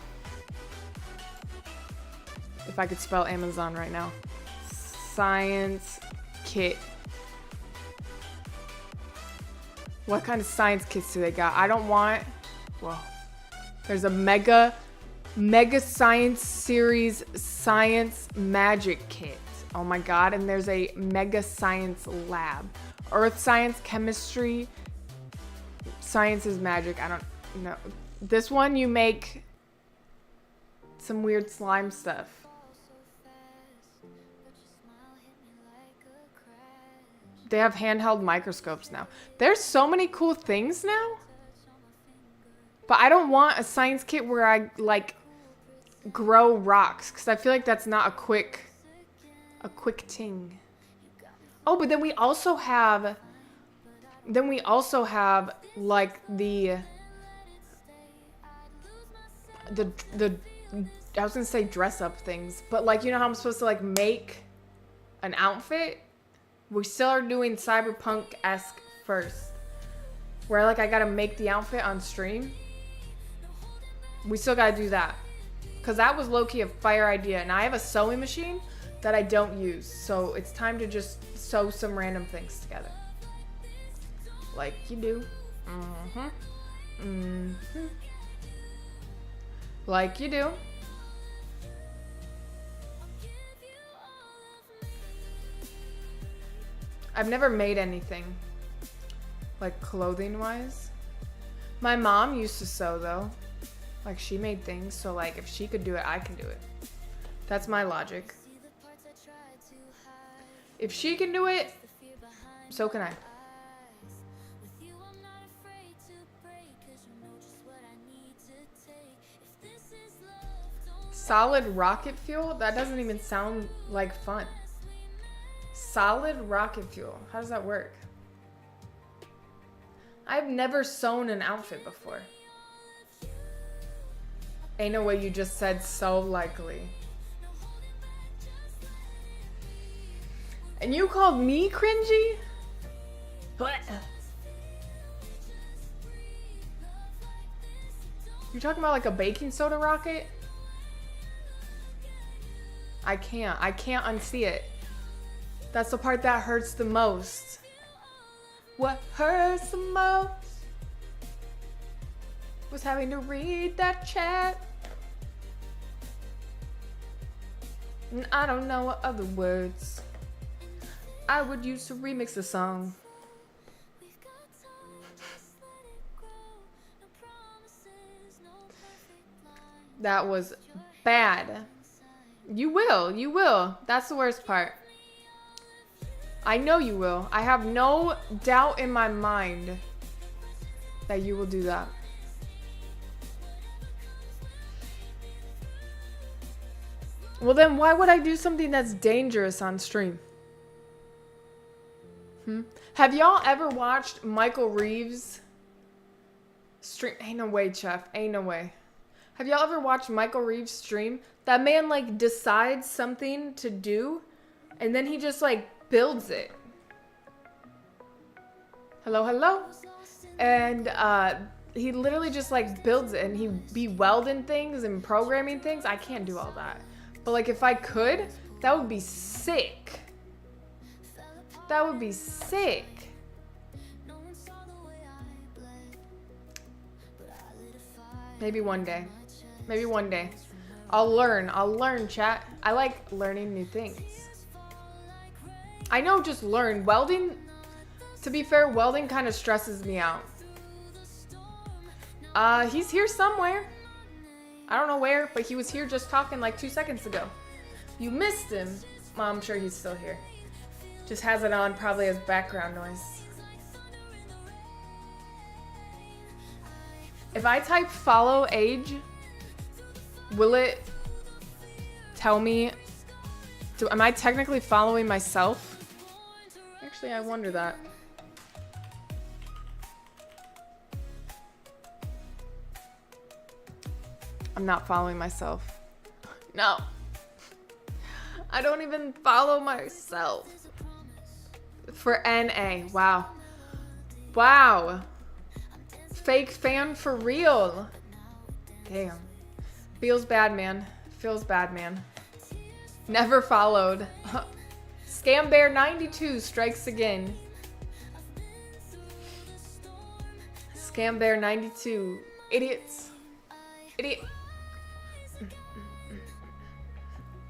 If I could spell Amazon right now. Science kit. What kind of science kits do they got? I don't want... Whoa. There's a mega science series science magic kit. Oh my god. And there's a mega science lab. Earth science, chemistry, science is magic. I don't know. This one you make some weird slime stuff. They have handheld microscopes now. There's so many cool things now. But I don't want a science kit where I like grow rocks, because I feel like that's not a quick thing. Oh, but then we also have like the I was gonna say dress up things, but like, you know how I'm supposed to like make an outfit? We still are doing cyberpunk-esque first. Where like I gotta make the outfit on stream. We still gotta do that. Cause that was low-key a fire idea, and I have a sewing machine that I don't use. So it's time to just sew some random things together. Like you do. Like you do. I've never made anything. Like clothing wise. My mom used to sew though. Like she made things, so like if she could do it, I can do it. That's my logic. If she can do it, so can I. Solid rocket fuel? That doesn't even sound like fun. Solid rocket fuel. How does that work? I've never sewn an outfit before. Ain't no way you just said so likely. And you called me cringy? What? You're talking about like a baking soda rocket? I can't unsee it. That's the part that hurts the most. What hurts the most was having to read that chat. And I don't know what other words I would use to remix the song. That was bad. You will. That's the worst part. I know you will. I have no doubt in my mind that you will do that. Well then, why would I do something that's dangerous on stream? Have y'all ever watched Michael Reeves stream? Ain't no way, Chef. Ain't no way. Have y'all ever watched Michael Reeves stream? That man like decides something to do and then he just like builds it. Hello? And he literally just like builds it, and he be welding things and programming things. I can't do all that. But like if I could, that would be sick. That would be sick. Maybe one day. Maybe one day. I'll learn, chat. I like learning new things. I know, just learn. Welding, to be fair, welding kind of stresses me out. He's here somewhere. I don't know where, but he was here just talking like 2 seconds ago. You missed him. Well, I'm sure he's still here. Just has it on probably as background noise. If I type follow age, will it tell me, am I technically following myself? Actually, I wonder that. I'm not following myself. No. I don't even follow myself. For NA. Wow. Wow. Fake fan for real. Damn. Feels bad, man. Feels bad, man. Never followed. Scam Bear 92 strikes again. Scam Bear 92. Idiots. Idiot.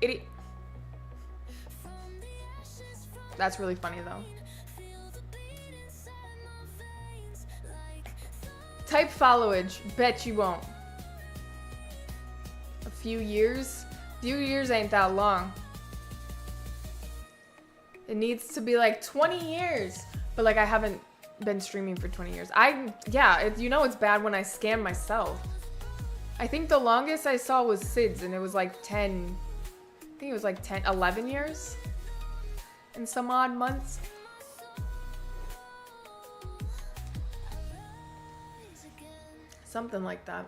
Idiot. That's really funny though. Type followage. Bet you won't. A few years? Few years ain't that long. It needs to be like 20 years. But like I haven't been streaming for 20 years. You know it's bad when I scam myself. I think the longest I saw was Sid's and it was like 10, I think it was like 10, 11 years in some odd months. Something like that.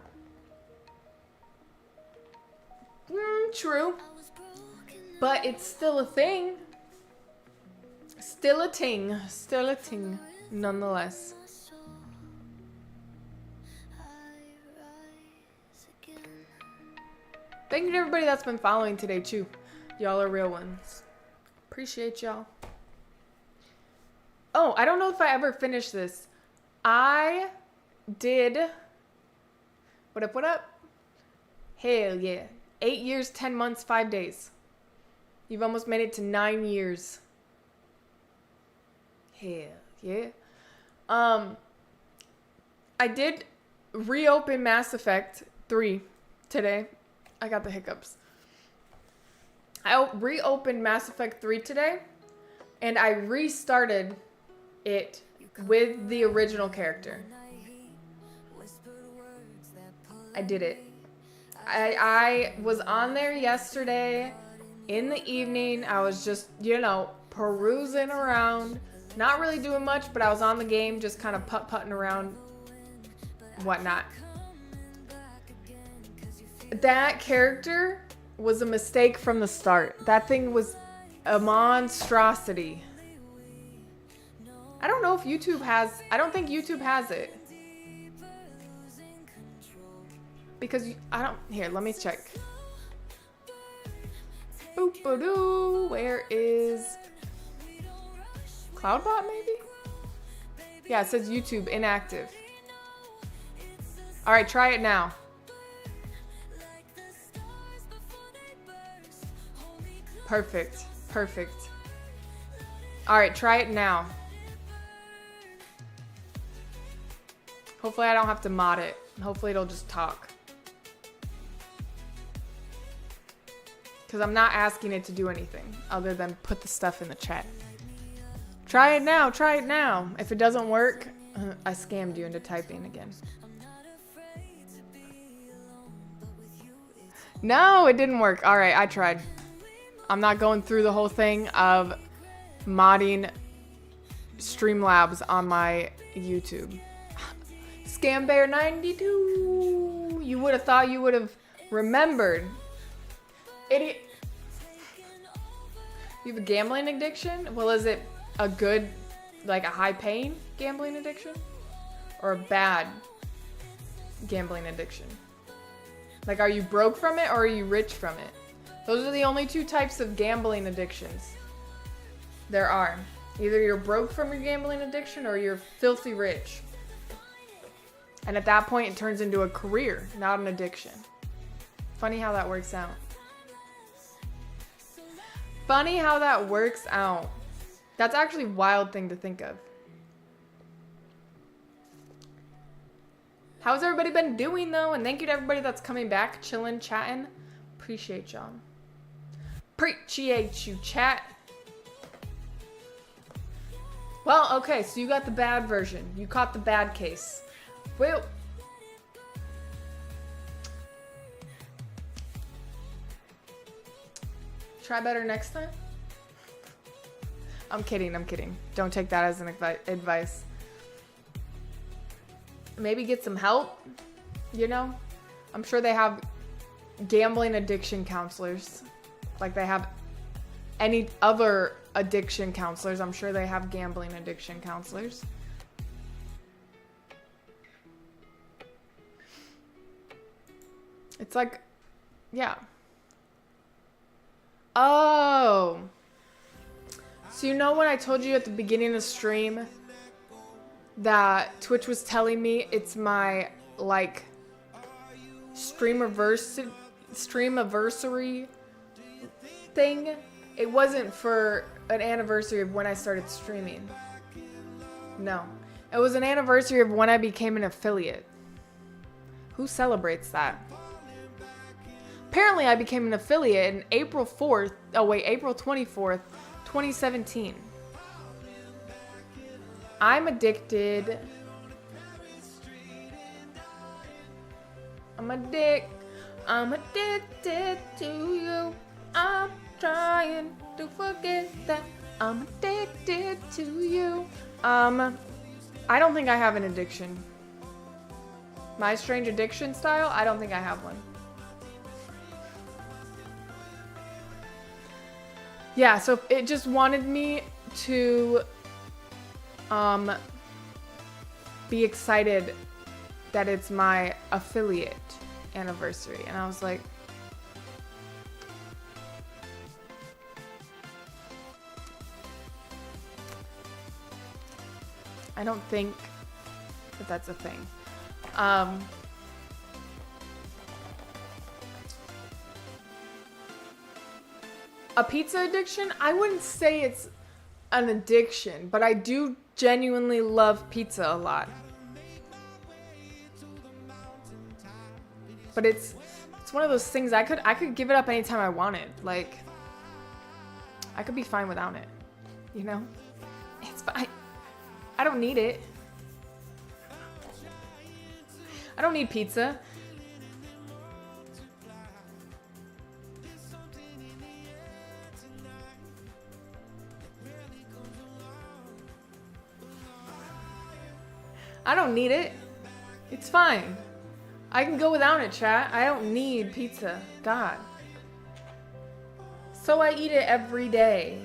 True. But it's still a thing. Still a ting. Still a ting. Nonetheless. Thank you to everybody that's been following today too. Y'all are real ones. Appreciate y'all. Oh, I don't know if I ever finished this. I did... What up? Hell yeah. 8 years, 10 months, 5 days. You've almost made it to 9 years. Hell yeah. I did reopen Mass Effect 3 today. I got the hiccups. I reopened Mass Effect 3 today, and I restarted it with the original character. I did it. I was on there yesterday in the evening. I was just, perusing around. Not really doing much, but I was on the game, just kind of putt-putting around, whatnot. That character was a mistake from the start. That thing was a monstrosity. I don't know if YouTube has... I don't think YouTube has it. Because I don't... Here, let me check. Boop-a-doo. Where is... Cloudbot, maybe? Yeah, it says YouTube inactive. Alright, try it now. Perfect. Perfect. Alright, try it now. Hopefully I don't have to mod it. Hopefully it'll just talk. Because I'm not asking it to do anything other than put the stuff in the chat. Try it now. Try it now. If it doesn't work, I scammed you into typing again. No, it didn't work. All right, I tried. I'm not going through the whole thing of modding Streamlabs on my YouTube. ScamBear92. You would have thought you would have remembered. Idiot. You have a gambling addiction? Well, is it a good, like a high-paying gambling addiction? Or a bad gambling addiction? Like, are you broke from it or are you rich from it? Those are the only two types of gambling addictions there are. Either you're broke from your gambling addiction or you're filthy rich. And at that point, it turns into a career, not an addiction. Funny how that works out. Funny how that works out. That's actually a wild thing to think of. How's everybody been doing though? And thank you to everybody that's coming back, chilling, chatting. Appreciate y'all. Appreciate you, chat. Well, okay, so you got the bad version. You caught the bad case. Well, Try better next time? I'm kidding, I'm kidding. Don't take that as an advice. Maybe get some help, you know? I'm sure they have gambling addiction counselors. Like they have any other addiction counselors. I'm sure they have gambling addiction counselors. It's like, yeah. Oh. So you know when I told you at the beginning of the stream that Twitch was telling me it's my, like, streamiversary thing? It wasn't for an anniversary of when I started streaming. No. It was an anniversary of when I became an affiliate. Who celebrates that? Apparently I became an affiliate in April 24th, 2017. I'm addicted. I'm addicted to you. I'm trying to forget that I'm addicted to you. I don't think I have an addiction. My strange addiction style, I don't think I have one. Yeah, so it just wanted me to be excited that it's my affiliate anniversary. And I was like, I don't think that that's a thing. A pizza addiction? I wouldn't say it's an addiction, but I do genuinely love pizza a lot. But it's one of those things I could give it up anytime I wanted. Like, I could be fine without it, you know? It's fine. I don't need it. I don't need pizza. I don't need it. It's fine. I can go without it, chat. I don't need pizza. God. So I eat it every day.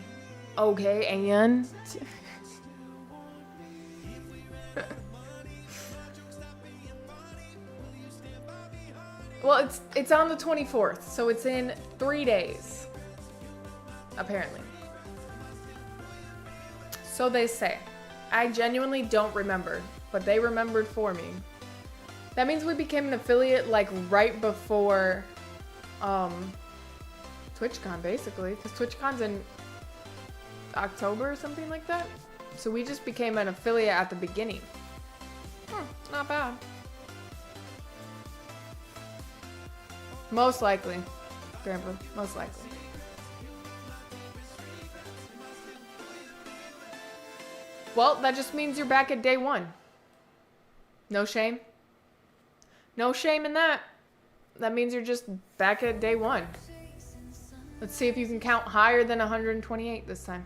Okay, and... Well, it's on the 24th, so it's in 3 days. Apparently. So they say. I genuinely don't remember, but they remembered for me. That means we became an affiliate like right before TwitchCon, basically, because TwitchCon's in October or something like that. So we just became an affiliate at the beginning. Not bad. Most likely, Grandpa. Most likely. Well, that just means you're back at day one. No shame. No shame in that. That means you're just back at day one. Let's see if you can count higher than 128 this time.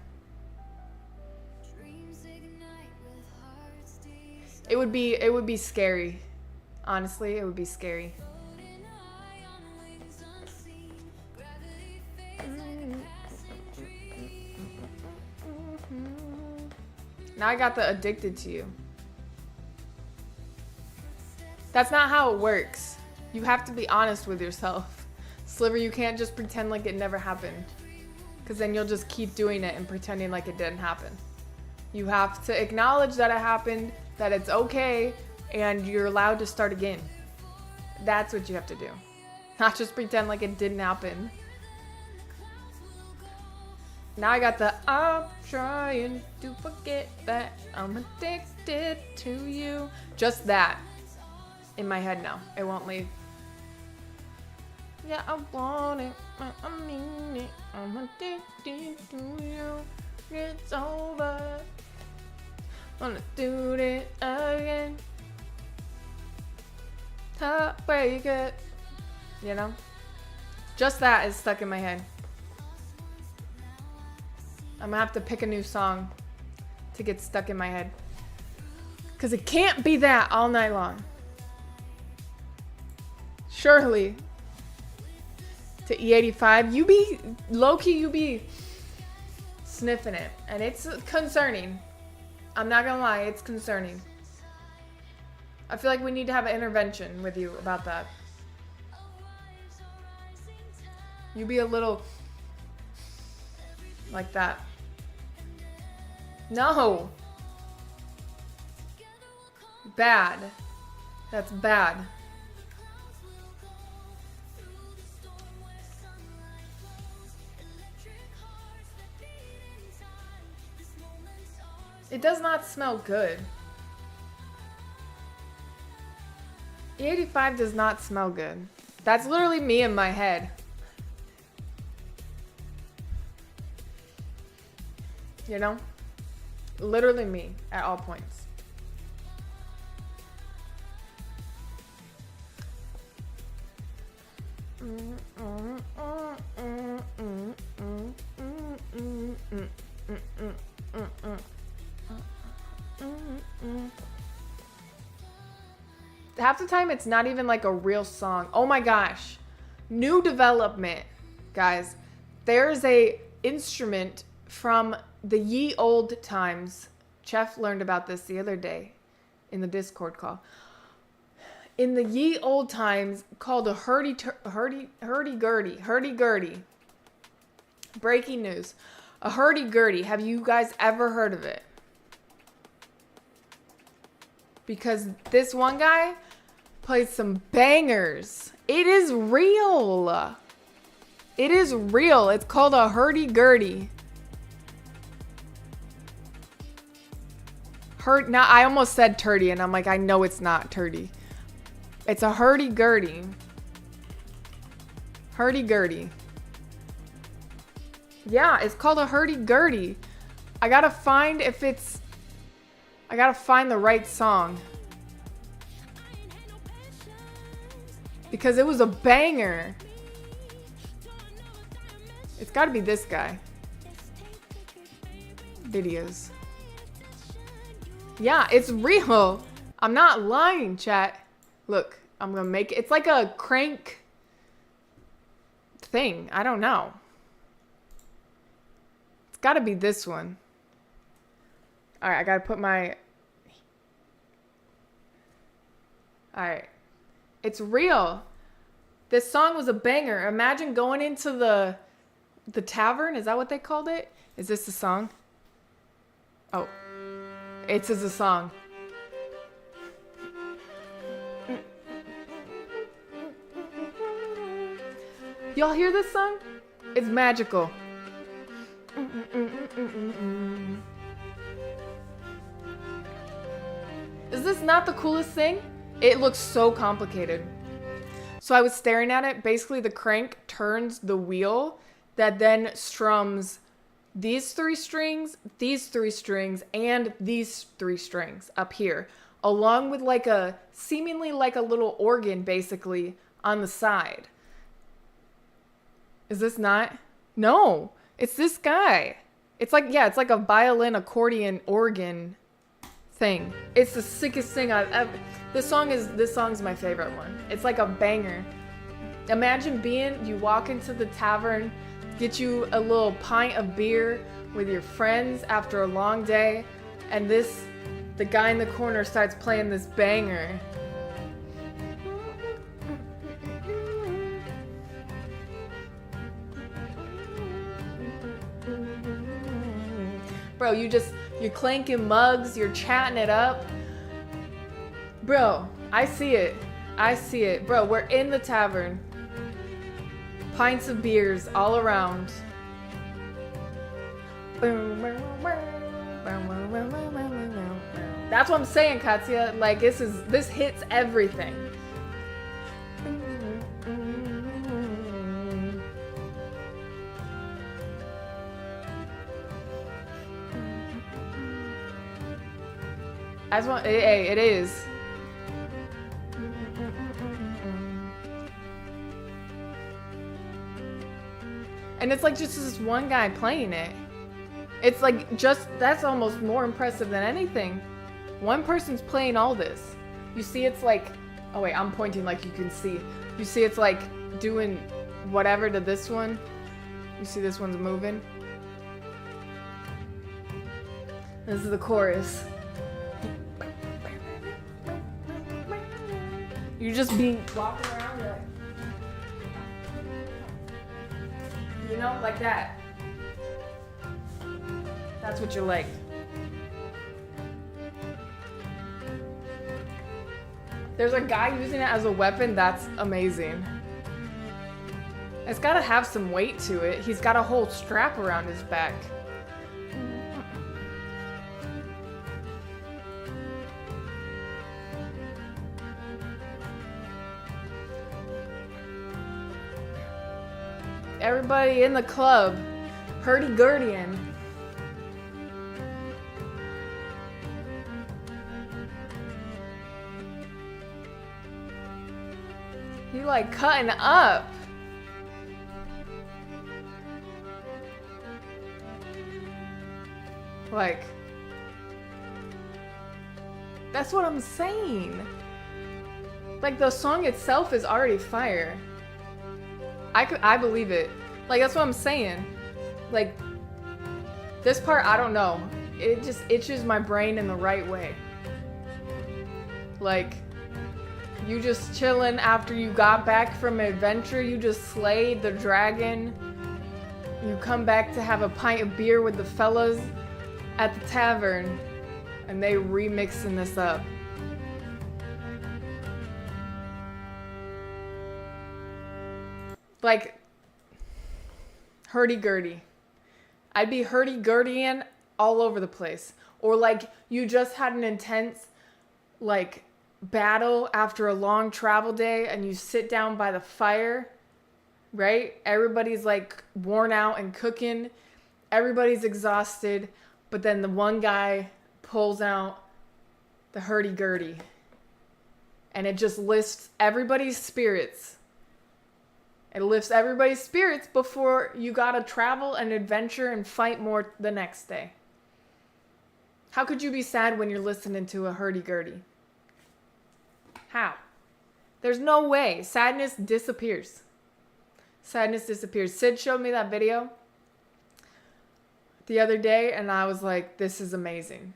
It would be scary. Honestly, it would be scary. Now I got the addicted to you. That's not how it works. You have to be honest with yourself. Sliver, you can't just pretend like it never happened. Because then you'll just keep doing it and pretending like it didn't happen. You have to acknowledge that it happened, that it's okay, and you're allowed to start again. That's what you have to do. Not just pretend like it didn't happen. Now I got the I'm trying to forget that I'm addicted to you. Just that. In my head now. It won't leave. Yeah, I want it. I mean it. I'm addicted to you. It's over. Wanna do it again. Heartbreak it. You know? Just that is stuck in my head. I'm gonna have to pick a new song to get stuck in my head. Because it can't be that all night long. Surely. To E85, you be, low-key, you be sniffing it. And it's concerning. I'm not gonna lie, it's concerning. I feel like we need to have an intervention with you about that. You be a little like that. No. Bad. That's bad. It does not smell good. E85 does not smell good. That's literally me in my head. You know? Literally me at all points. Half the time it's not even like a real song. Oh my gosh. New development, guys. There's a instrument from the ye old times. Chef learned about this the other day in the Discord call. In the ye old times, called a hurdy-gurdy. Breaking news. A hurdy-gurdy. Have you guys ever heard of it? Because this one guy plays some bangers. It is real. It is real. It's called a hurdy-gurdy. Now I almost said turdy, and I'm like, I know it's not turdy. It's a hurdy-gurdy. Hurdy-gurdy. Yeah, it's called a hurdy-gurdy. I gotta find the right song. Because it was a banger. It's gotta be this guy. Videos. Yeah, it's real. I'm not lying, chat. Look, I'm gonna make it. It's like a crank thing. I don't know. It's gotta be this one. All right, I gotta put my... All right. It's real. This song was a banger. Imagine going into the tavern. Is that what they called it? Is this the song? Oh. It's as a song. Y'all hear this song? It's magical. Is this not the coolest thing? It looks so complicated. So I was staring at it. Basically, the crank turns the wheel that then strums these 3 strings, these 3 strings, and these 3 strings up here, along with like a seemingly like a little organ basically on the side. Is this not? No, it's this guy. It's like, yeah, it's like a violin, accordion, organ thing. It's the sickest thing I've ever... This song's my favorite one. It's like a banger. Imagine you walk into the tavern, get you a little pint of beer with your friends after a long day, and the guy in the corner starts playing this banger. Bro, you're clanking mugs, you're chatting it up. Bro, I see it. I see it. Bro, we're in the tavern. Pints of beers all around. That's what I'm saying, Katya. Like, this hits everything. Hey, it is. And it's like just this one guy playing it. It's like that's almost more impressive than anything. One person's playing all this. You see it's like, oh wait, I'm pointing like you can see. You see it's like doing whatever to this one. You see this one's moving. This is the chorus. You just be walking around like, you know, like that. That's what you're like. There's a guy using it as a weapon. That's amazing. It's gotta have some weight to it. He's got a whole strap around his back. Everybody in the club, hurdy-gurdying. He like cutting up. Like, that's what I'm saying. Like, the song itself is already fire. I believe it. Like, that's what I'm saying. Like, this part, I don't know. It just itches my brain in the right way. Like, you just chilling after you got back from an adventure. You just slayed the dragon. You come back to have a pint of beer with the fellas at the tavern. And they remixing this up. Like, hurdy-gurdy. I'd be hurdy-gurdying all over the place. Or like, you just had an intense, like, battle after a long travel day and you sit down by the fire, right? Everybody's like worn out and cooking. Everybody's exhausted. But then the one guy pulls out the hurdy-gurdy. And it just lifts everybody's spirits. It lifts everybody's spirits before you gotta travel and adventure and fight more the next day. How could you be sad when you're listening to a hurdy-gurdy? How? There's no way. Sadness disappears. Sadness disappears. Sid showed me that video the other day and I was like, this is amazing.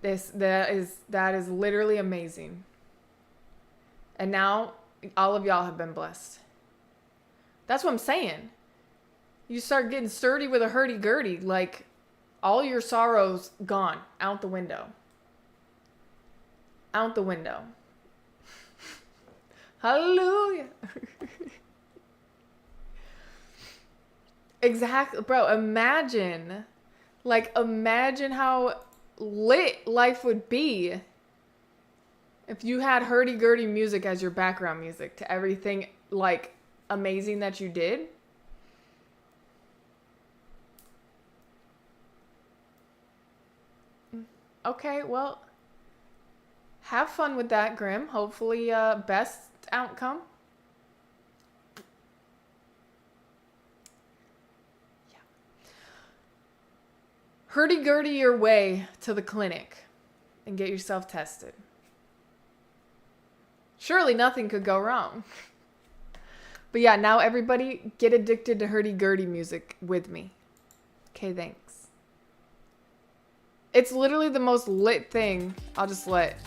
That is literally amazing. And now all of y'all have been blessed. That's what I'm saying. You start getting sturdy with a hurdy-gurdy, like all your sorrows gone, out the window. Out the window. Hallelujah. Exactly, bro. Imagine how lit life would be if you had hurdy-gurdy music as your background music to everything like amazing that you did. Okay, well, have fun with that, Grim. Hopefully, best outcome. Yeah. Hurdy-gurdy your way to the clinic and get yourself tested. Surely nothing could go wrong. But yeah, now everybody get addicted to hurdy-gurdy music with me. Okay, thanks. It's literally the most lit thing. I'll just let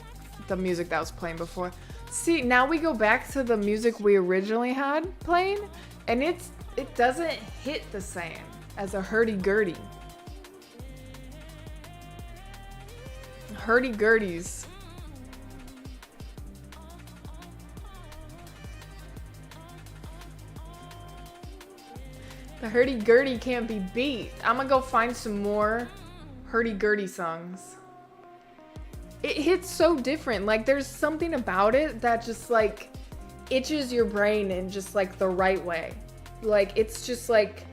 the music that was playing before. See, now we go back to the music we originally had playing, and it doesn't hit the same as a hurdy-gurdy. Hurdy-gurdies. The hurdy-gurdy can't be beat. I'm gonna go find some more hurdy-gurdy songs. It hits so different. Like, there's something about it that just, like, itches your brain in just, like, the right way. Like, it's just, like,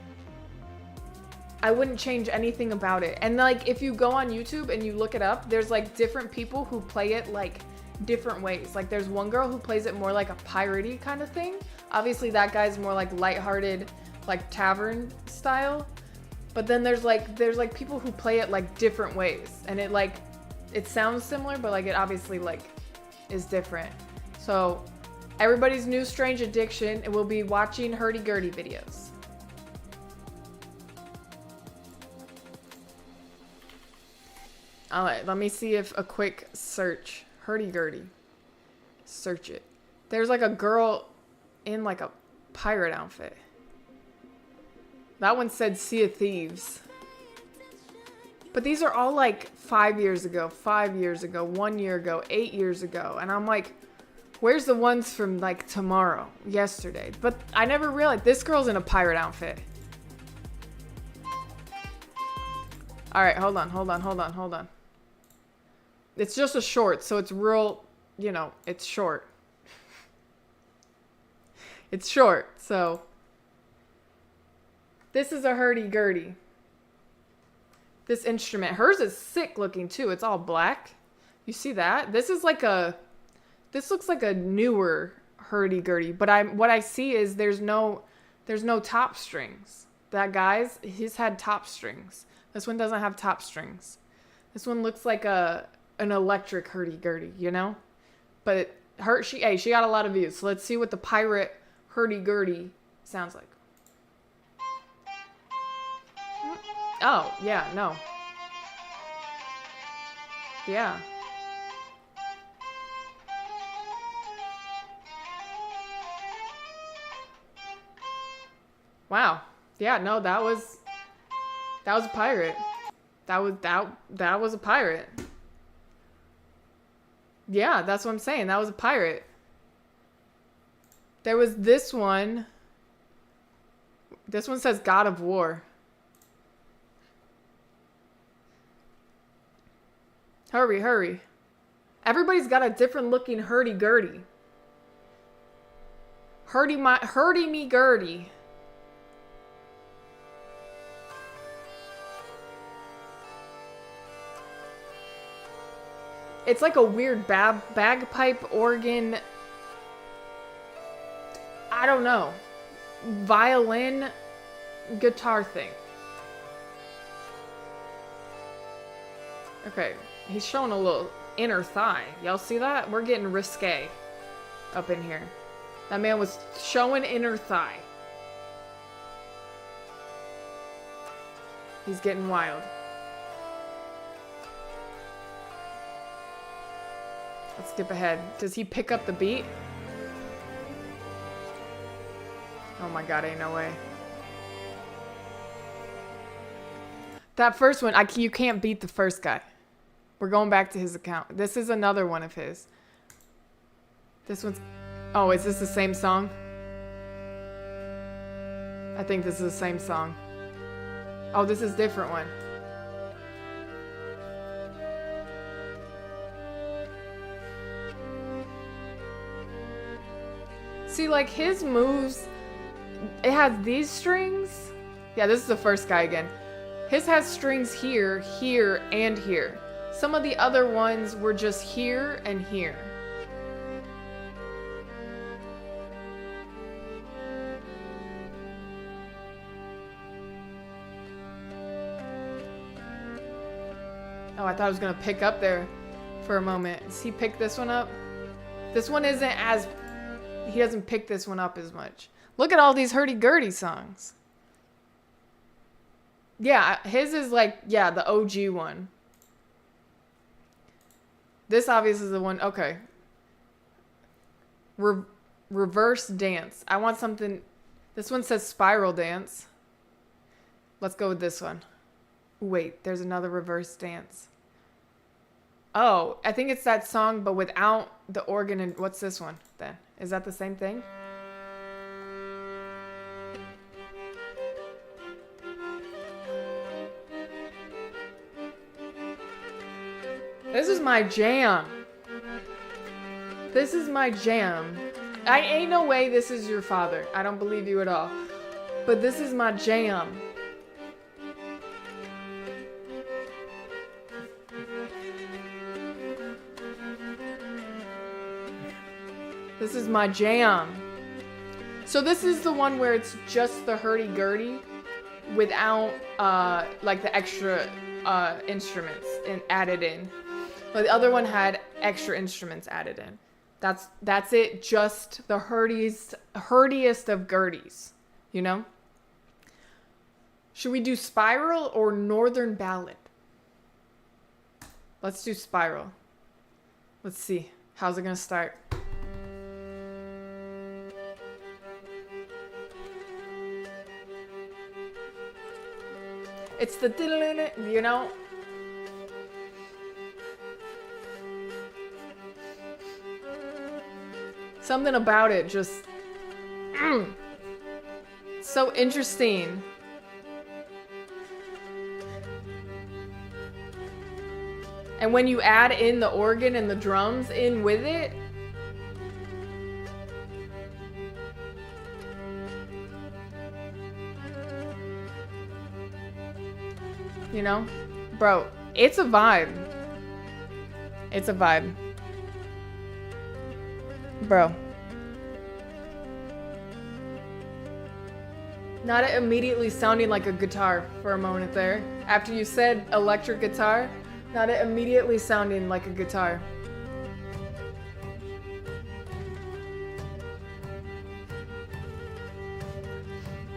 I wouldn't change anything about it. And, like, if you go on YouTube and you look it up, there's, like, different people who play it, like, different ways. Like, there's one girl who plays it more like a piratey kind of thing. Obviously, that guy's more, like, lighthearted, like, tavern style. But then there's like people who play it like different ways, and it sounds similar, but like it obviously like is different. So everybody's new strange addiction, it will be watching hurdy-gurdy videos. All right, let me see if a quick search, hurdy-gurdy, search it. There's like a girl in like a pirate outfit. That one said Sea of Thieves. But these are all like 5 years ago, 5 years ago, 1 year ago, 8 years ago. And I'm like, where's the ones from like tomorrow, yesterday? But I never realized this girl's in a pirate outfit. All right, hold on. It's just a short, so it's real, you know, it's short. It's short, so. This is a hurdy-gurdy. This instrument. Hers is sick looking too. It's all black. You see that? This looks like a newer hurdy-gurdy. But what I see is there's no top strings. That guy's, he's had top strings. This one doesn't have top strings. This one looks like an electric hurdy-gurdy, you know? But she got a lot of views. So let's see what the pirate hurdy-gurdy sounds like. Oh, yeah, no. Yeah. Wow. Yeah, no, that was a pirate. That was a pirate. Yeah, that's what I'm saying. That was a pirate. There was this one. This one says God of War. Hurry. Everybody's got a different looking hurdy-gurdy. Hurdy-me-gurdy. It's like a weird bagpipe organ. I don't know. Violin guitar thing. Okay. He's showing a little inner thigh. Y'all see that? We're getting risque up in here. That man was showing inner thigh. He's getting wild. Let's skip ahead. Does he pick up the beat? Oh my god, ain't no way. That first one, you can't beat the first guy. We're going back to his account. This is another one of his. This one's... Oh, is this the same song? I think this is the same song. Oh, this is a different one. See, like, his moves... It has these strings. Yeah, this is the first guy again. His has strings here, here, and here. Some of the other ones were just here and here. Oh, I thought I was going to pick up there for a moment. Does he pick this one up? This one isn't as... He doesn't pick this one up as much. Look at all these hurdy-gurdy songs. Yeah, his is like, yeah, the OG one. This obviously is the one. Okay. Reverse dance. I want something. This one says spiral dance. Let's go with this one. Wait, there's another reverse dance. Oh, I think it's that song, but without the organ. And what's this one then? Is that the same thing? This is my jam. This is my jam. I ain't no way this is your father. I don't believe you at all. But this is my jam. This is my jam. So this is the one where it's just the hurdy-gurdy. without like the extra instruments added in. But the other one had extra instruments added in. That's it. Just the hurdiest of Gerties, you know? Should we do Spiral or Northern Ballad? Let's do Spiral. Let's see. How's it gonna start? It's the, you know? Something about it just so interesting. And when you add in the organ and the drums in with it, you know, bro, it's a vibe. It's a vibe. Bro. Not it immediately sounding like a guitar for a moment there. After you said electric guitar, not it immediately sounding like a guitar.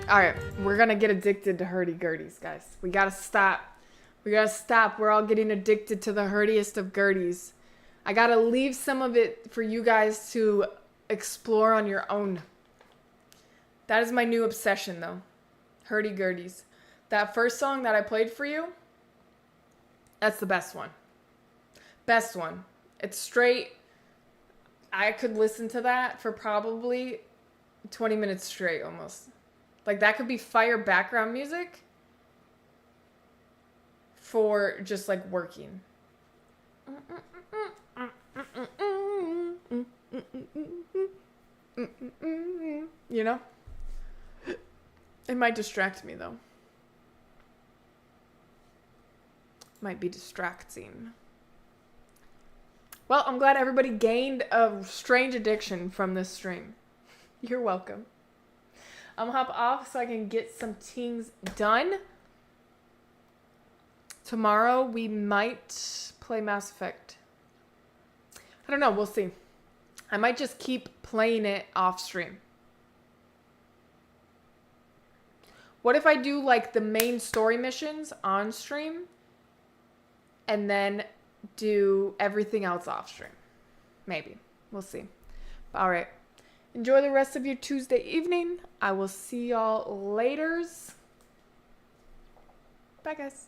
Alright, we're gonna get addicted to hurdy-gurdies, guys. We gotta stop. We gotta stop. We're all getting addicted to the hurdiest of gurdies. I gotta leave some of it for you guys to explore on your own. That is my new obsession, though. Hurdy-gurdies. That first song that I played for you, that's the best one. Best one. It's straight. I could listen to that for probably 20 minutes straight, almost. Like, that could be fire background music for just, like, working. You know? It might distract me, though. Might be distracting. Well, I'm glad everybody gained a strange addiction from this stream. You're welcome. I'm gonna hop off so I can get some things done. Tomorrow we might play Mass Effect. I don't know, we'll see. I might just keep playing it off stream. What if I do like the main story missions on stream and then do everything else off stream? Maybe. We'll see. All right. Enjoy the rest of your Tuesday evening. I will see y'all laters. Bye, guys.